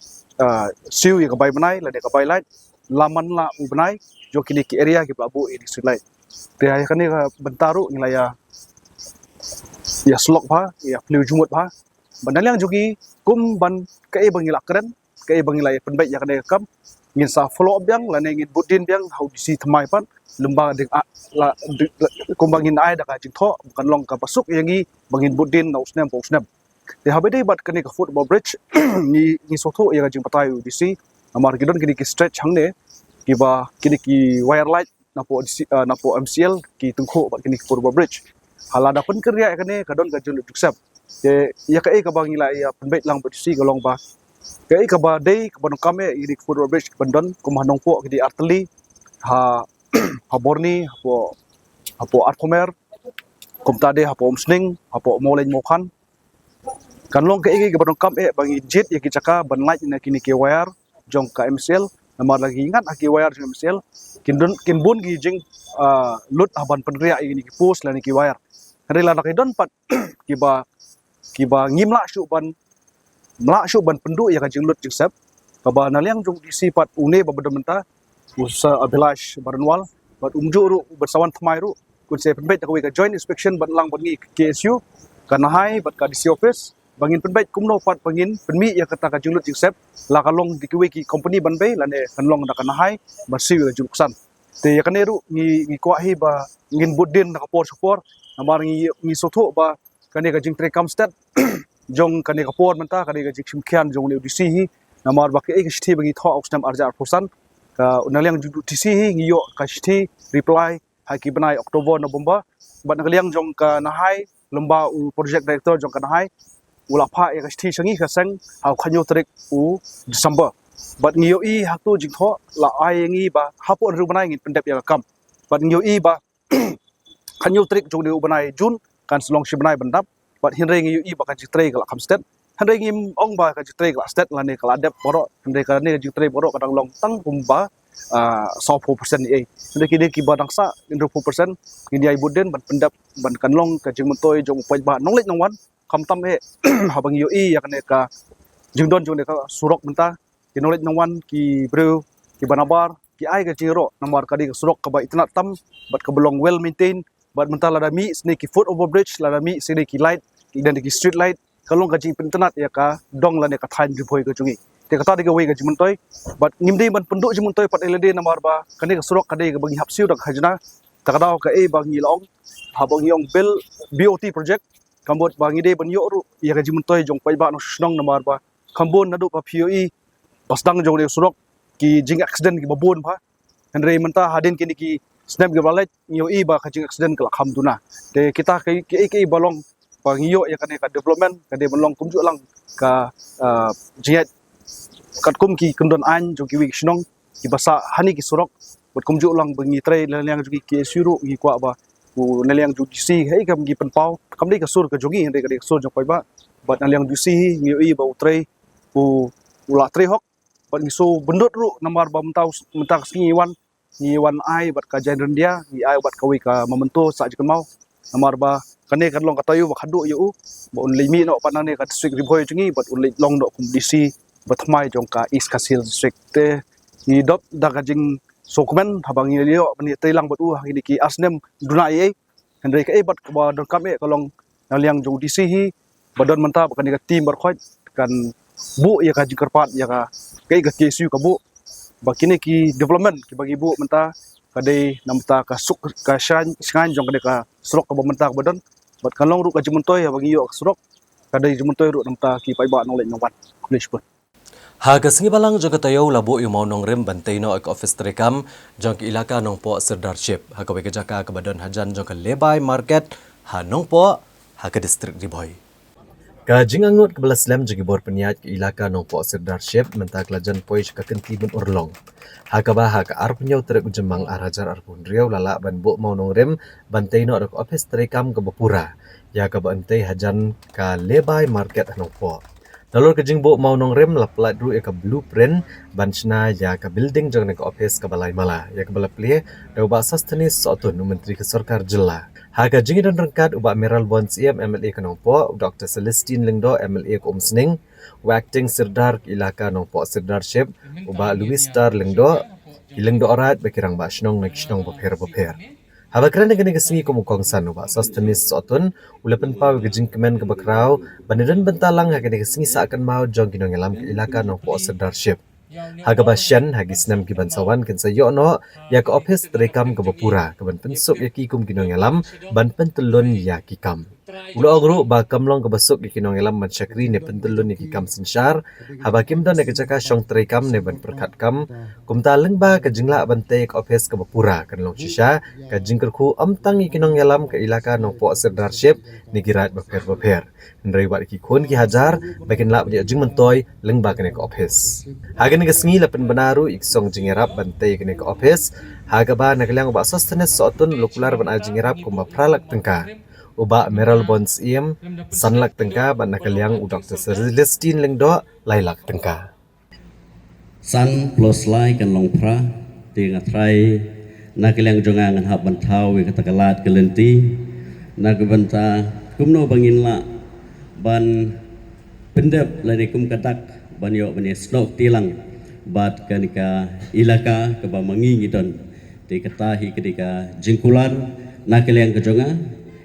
siu ya ka bai banai la de ka bai light laman la ubnai jo kini ki area ki plabu ini sulai te ay kani ka bentaru ngilaya ya slok ba ya fliu jumut ba banaliang jogi kum ban ka e bangila keren ke bangilai penbaik ya kane kam ngin sa follow up yang lane ngin budin yang how disi thamai pan lemba ding la kumbangin ai da ka jing tho bukan long ka pasuk yangi bangin budin na usnem po usnem te habede bat kane ka football bridge ni sotho ya jing patai disi amar gidon kini ki stretch hangne ki ba kini ki wire light napo MCL ki tungkho bat kini football bridge halada pun kerja kane kadon ka julu juksap ke ya ka ka bangila ya penbaik lang disi golong ba ke ka ba dei ka banong kame ini football bridge bandon kumanong po ki di arteli ha haborni hapo arkomer komtade hapo omsning hapo molen mokan kanlong ke banong kam bangi jet ya kicaka ban light na kini ke wire jong ka MCL namar lagi ingat aki wire jong MCL kinbun gi jing lut aban penria ini ki post lani ki wire rela nak don pat kiba ngimla syu ban pendu ya ka jing lut jing sep kaba naliang jong disipat une babedamenta usa Abhilash Baranwal bat umjuru bersawan thamai ru kun se penbait ka ka joint inspection ban lang bangi KSU kana hai bat ka DC office bangin penbait kumno pat bangin penmi ya kata ka jinglut jingsep la kalong dikiwe ki company ban bay lane kanlong da kana hai barsi la juksan te ya kaneru ngi kwahi ba ngin budin na kapor support namar ngi sotho ba kane ka jing trekam stat jong kane kapor menta kane ka jing khyan jong le DC hi namar ba ke eksti bangi tho oxnam arja arposan ka unaliang judu DC hi ngiyo ka sti reply haki banai Oktober November bat naliang jong ka nahai lomba project director jong ka nahai ula pha ya sti sangi ka sang hau khanyo tarik December bat ngiyo i haktu jing tho la ai ngi ba hapo ru banai ngi pendep ya kam bat ngiyo i ba khanyo tarik jong de banai June kan selong si banai bandap bat hinre ngiyo i ba ka jitre ka kam state hanre ngi ong ba ka jitre ka state la ne ka adep boro hanre ka ne jitre boro kadang long tang kumba 4% ni jadi kini ki badang sa 4% kini ai buden ban pendap ban kanlong ka jing mentoy jong pai ba nonglet nongwan kamtam habang yo ya kane ka jingdon jong de ka surok menta ki nonglet nongwan ki bro ki banabar ki ai ka jiro namar ka di ka surok ka ba itna tam bat ka belong well maintained bat menta lada mi snake ki foot over bridge lada mi sini ki light dan ki street light kalong ka jing pentenat ya ka dong la ne ka thain riboy ka jungi te kata diga wei ga jimuntoy but ngimdi ban penduk jimuntoy pat elede namar ba kane ka surok kade ga bagi hapsiu dak hajna takadaw ka bangi long habang yong bill BOT project kambot bangi de ban yo ru ya ga jimuntoy jong pai ba no snong namar ba kambon nadu pa POE pasdang jong de surok ki jing accident ki babon ba henre menta hadin kini ki snap ga balet yo ba ka jing accident ka khamduna te kita ke balong bangi yo ya kane ka development kade balong kumju lang ka jingat kat kum ki kendon an jo ki wik snong ki basa hani ki surok bot kum jo lang bengi tre laliang jo ki suru ki kwa ba u naliang jo si hei kam gi penpau kam dei ka sur ka jogi hende ka dei sur jo pai ba bat naliang jo si ngi ba utre u ula tre hok bat ngi so bendot ru namar ba mentau singi wan ai bat ka jain rendia ngi ai bat ka wi ka memento sa jikau namar ba kane kan long katayu ba khadu yu ba un limi no panane ka district riboy jungi bat un long no kum DC batmai jong ka East Kasil district te ni dot daga jing sokmen habang ni lio ni telang batu hang ki asnem duna ye hendrai ka bat ba don kame kalong naliang jong DC hi badon menta kan ka team berkhot kan bu ya ka jikarpat ya ka KSU ka bu bakine ki development ki bagi bu menta kadai namta ka suk ka shan jong ka surok ka menta ka badon bat kalong ru ka jimuntoy habang yo ka surok kadai jimuntoy ru namta ki pai ba nolek nongwan kulish pun Haga singi balang jong katayo labo yu mau nong rem bantai no ek office terekam jong ki ilaka nong po Sirdarship haka weke jaka kabadon hajan jong ka Lebai market ha nong po haka district riboy. Ka jingangut ke belas lem jong bor peniat ki ilaka nong po Sirdarship mentak lajan poi ka kenti bun urlong. Haka ba haka ar penyau terek jemang arajar arpun riau lala ban bo mau nong rem bantai no ek office terekam ke Bapura ya ka bantai hajan ka Lebai market nong po. Dalur kejing bo mau nong rem laplat ru ka blueprint banchna ya ka building jong ka office ka balai mala ya ka balaplie dau ba sustainable sotun menteri ke sarkar jilla ha ka jing dan rangkat uba Meral Bonds MLA ka nong po Dr Celestine Lingdo MLA ko Umsning acting Sirdar ilaka nong po Sirdarship uba Louis Star Lingdo ilingdo orat bekirang ba snong nak snong baper Habakran dengan kesengi komukongsan uba sostenis sotun ulapan pau gejing kemen ke bakrau banidan bentalang hagen kesengi seakan mau jong kinong elam ke ilaka no po sedarship. Hagabasyan hagi senam ki bansawan ken sayo no ya ke office terekam ke bapura ke ban pensuk ya ki kum kinong elam ban pentelun ya ki kam. Ulo agro ba kamlong ke besuk ki kinong elam ban syakri ne pentelun ya ki kam sensyar habakim don ne kejaka syong terekam ne ban perkat kam kum taleng ba ke jingla ban te ke office ke bapura ken long shisha ke jingkerku amtang ya kinong elam ke ilaka no po sedarship ni girat baper ndrei wat ki khon ki hajar bakin la dia jing mentoy leng ba ke office. Hagen kesengi lapan benaru iksong jingerap bantai kene ke office hagaba naglang ba sustenance sotun lukular ban jingerap kumba pralak tengka uba meral bonds iem sanlak tengka ban naglang u Dr. Celestine lengdo lailak tengka san plus lai kan long pra tinga trai naglang jonga ngan hab bantau we katakalat kelenti nagbanta kumno bangin la ban pendep lani kum katak banyo bani slok tilang bat kanika ilaka ke bamangi ngidon ti katahi ketika jingkular nakeliang kejonga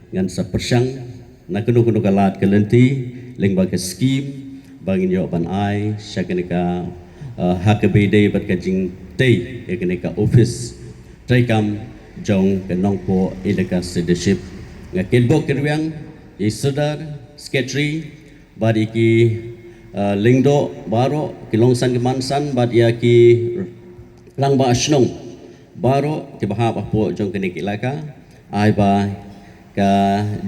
ngan sapersyang nakunu kunu kalat kelenti leng bagi skim bangin yo ban ai syakanika hakabede bat kajing tei kenika office traikam jong ke nongpo ilaka leadership ngakin bok kerwiang isudar sketri badiki lingdo baro kilongsan kemansan bad ya ki lang ba asnong baro ki bahap apo jong kene ilaka ai ba ka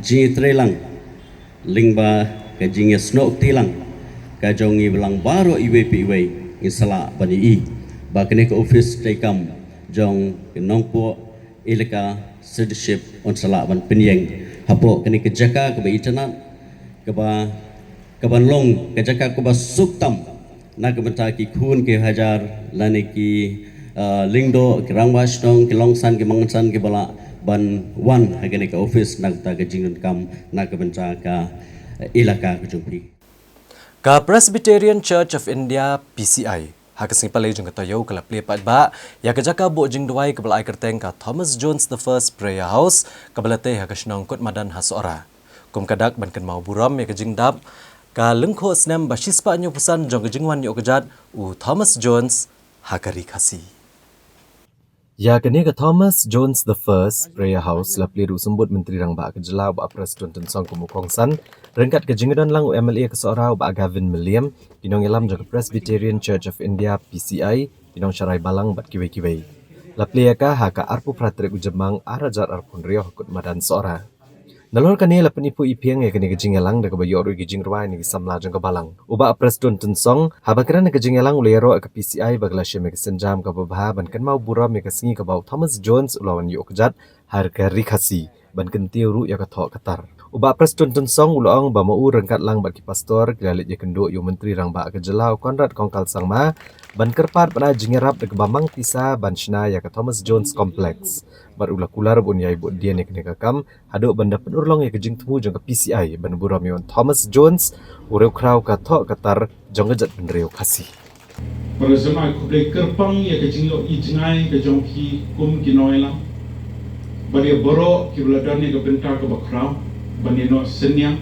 ji trelang ling ba ka jing snok tilang ka jong i belang baro iwe piwe insala bani i ba kene ke office tekam jong kenongpo ilaka leadership on sala ban penyeng hapo kene ke jaka ke ba internet ke ba kabanlong kejaka ko ba suktam na kebenta ki khun ke hajar lani ki lingdo ki rangwas dong ki longsan ki mangansan ki bala ban wan hagene ka office na ta ka jingun kam na kebenta ka ilaka ka jumpi ka Presbyterian Church of India PCI hakasing palay jung katayo kala plepat ba ya kejaka bo jing duai ke bala kerteng ka Thomas Jones the First Prayer House kabalate hakasnong kot madan hasora kum kadak ban kan mau buram ya kejing dap ka lengkho snam basispa nyo pesan jong kejingwan yo kejat u Thomas Jones hakari kasi ya kene ka Thomas Jones the First Prayer House lapli ru sembut menteri rang ba kejela ba Presiden Tensong kumukongsan rengkat kejingan lang u MLA ke seorang ba Gavin William dinong elam jong Presbyterian Church of India PCI dinong syarai balang bat kiwe-kiwe lapli ka haka arpu pratrik ujemang arajar arpun rio kut madan seorang nalor kani la penipu ipiang ya kani kejingelang da kabayo ru kijingruai ni samla jang kabalang uba Presiden Tensong habakran kejingelang ulero ke PCI bagla sheme kesenjam ka babha ban kan mau buram ya kesingi ka bau Thomas Jones ulawan yu kejat har ka rikasi ban kan tiu ya ka thok katar uba Presiden Tensong ulong ba mau rengkat lang bat ki pastor glalit ya kendo yu menteri rang ba kejelau Konrad Kongkal Sangma ban kerpat bana jingerap de bamang tisa ban shna ya ka Thomas Jones Complex barulah kular bun yai bud dia nek nekakam hado banda penurlong ya kejing temu jong ke PCI ban buram yon Thomas Jones ureu krau ka thok katar jong jat penreu kasih pada zaman aku beli kerpang ya kejing lo ijngai ke jong ki kum ki noela bani boro ki beladan ni ke bentar ke bakrau bani no senyang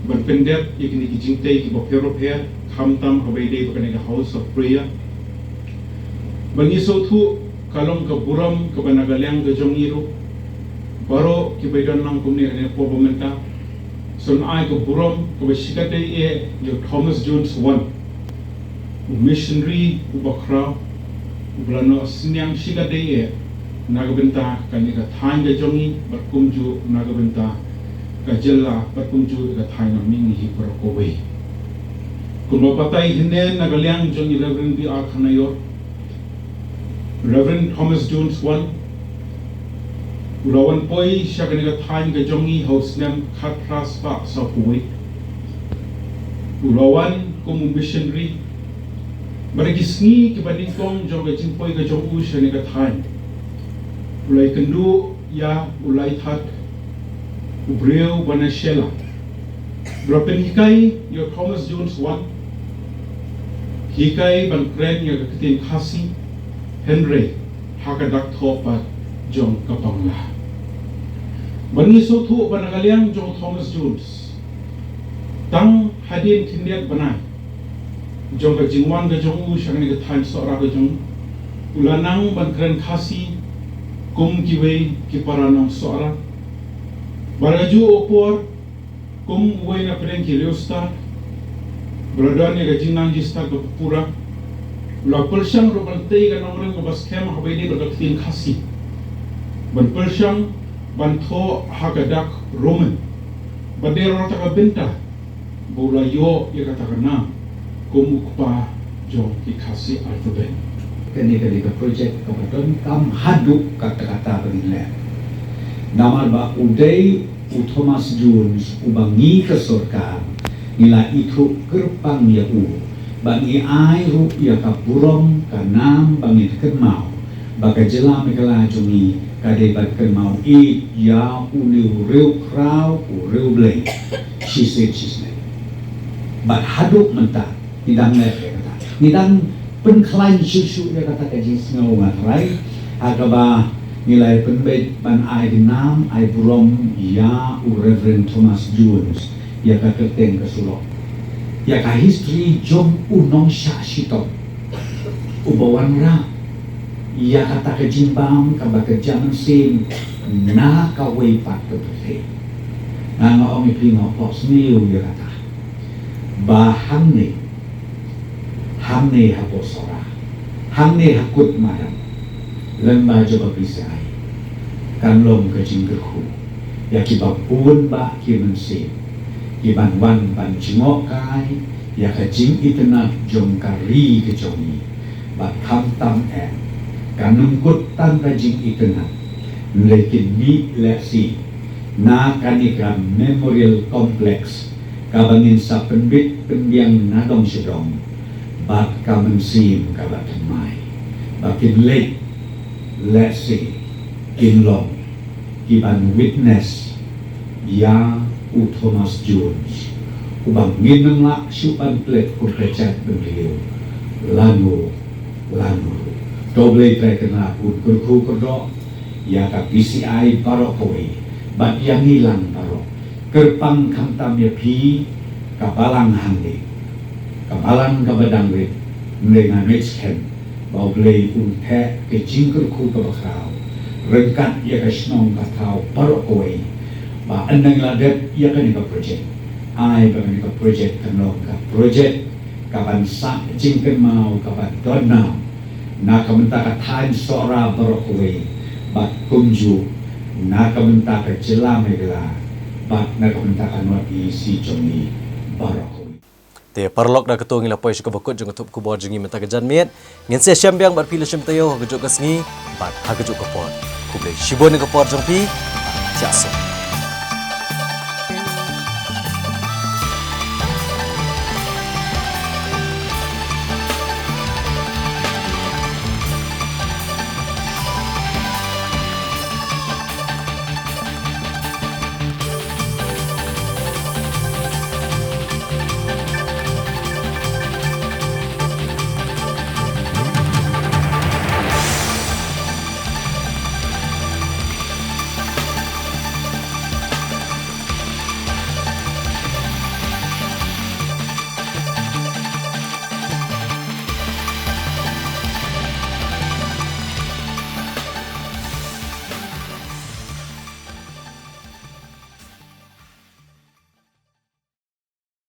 ban pendek ya kini kejing tei ki bopero per khamtam habaide bakane ke house of prayer bani sotu kalong ke buram ke banagaliang ke jongiru baro ki bedan nang kumni ne po bomenta son ai ke buram ke besikate e yo Thomas Jones 1 missionary ubakra ublano snyang sikate e nagabenta kani ka thain ke jongi barkumju nagabenta ka jella barkumju ka thain na mingi hi por ko we kuno patai hinde nagaliang jongi reverend bi akhanayo Reverend Thomas Jones 1 Urawan poi siya kanila time ka jongi house nem katras pa sa puwi Urawan kumu missionary Baragisni kibanding kong jong ka jingpoi ka jong u siya nika time Ulay kendu ya ulay that Ubreo banashela Brapen hikay yo Thomas Jones 1 Hikay ban kren ya kakitin kasi Henry hakadak thopa jong kapanglah. Bani sotu banagaliang jong Thomas Jones. Tang hadin tindiat banai. Jong ka jingwan ka jong u syang ni ka time sora ka jong ulanang ban kren khasi kum kiwei ki paranang sora. Baraju opor kum uwe na pren ki leosta. Beradan ni ka jingnang jista ka pura. La persyang ro ban tei ka nomreng ka bas kem ha baini ka tin khasi. Ban persyang ban tho hagadak Roman. Badero ta ka benta. Bola yo ya kata kana kumukpa jo dikasih alfabet. Ketika projek kebetulan kam haduk kata-kata begini. Nama ba Uday Thomas Jones ubangi ke surga nila itu kerpang ya bangi ai ru ya kapurom kanam bangi kenmau baga jelam kelajungi kade bat kenmau ya uliu reu krau ureu blei she said but haduk mentah nidang lek kata nidang penklain susu dia kata kaji snow matrai agaba nilai penbet ban ai dinam ai burom ya Reverend Thomas Jones ya kata ten kesulok ya ka history jom unong sya sitok ubawan ra ya kata kejimbang kabakajaman sim na kawai pat kebete na ngomong pingo pos niu ya kata bahamne hamne haposora hamne hakut madam lemba coba pisai kan lom ke jinggerku ya kibapun ba kimensi kiban wan ban jingok kai ya ke jing itenak jom kari ke jongi ba kam tam kan nungkut tan ka jing itenak lekin mi leksi na kanikram memorial complex kabangin sa penbit pendiang nadong sedong bat kamensim kabat mai bakin late lesi kinlong kiban witness ya Thomas Jones ubang ngineng lak supan plet kurpecat beliau lalu doble terkena kurku kodok ya ka PCI barokoi bat yang hilang barok kerpang kamtam ya pi kabalang hande kabalang kabadang wit dengan mechken bau blei unte ke jingker ku kabakau rengkat ya ka snong katau barokoi ba andang ladet ya kan ka project ai ba ka project kanong ka project kaban sa jingker mau kaban donna na kamenta ka time sora barokoi ba kunju na kamenta ka jelame gela ba na kamenta ka no si jongi barokoi te parlok da ketua ngila poi syuka bakut jung tup kubor jengi menta ke janmiet ngin se syambiang bar pila syam tayo ha gejuk kasngi bat ha gejuk kapor kuble shibon ke por jong pi tiasa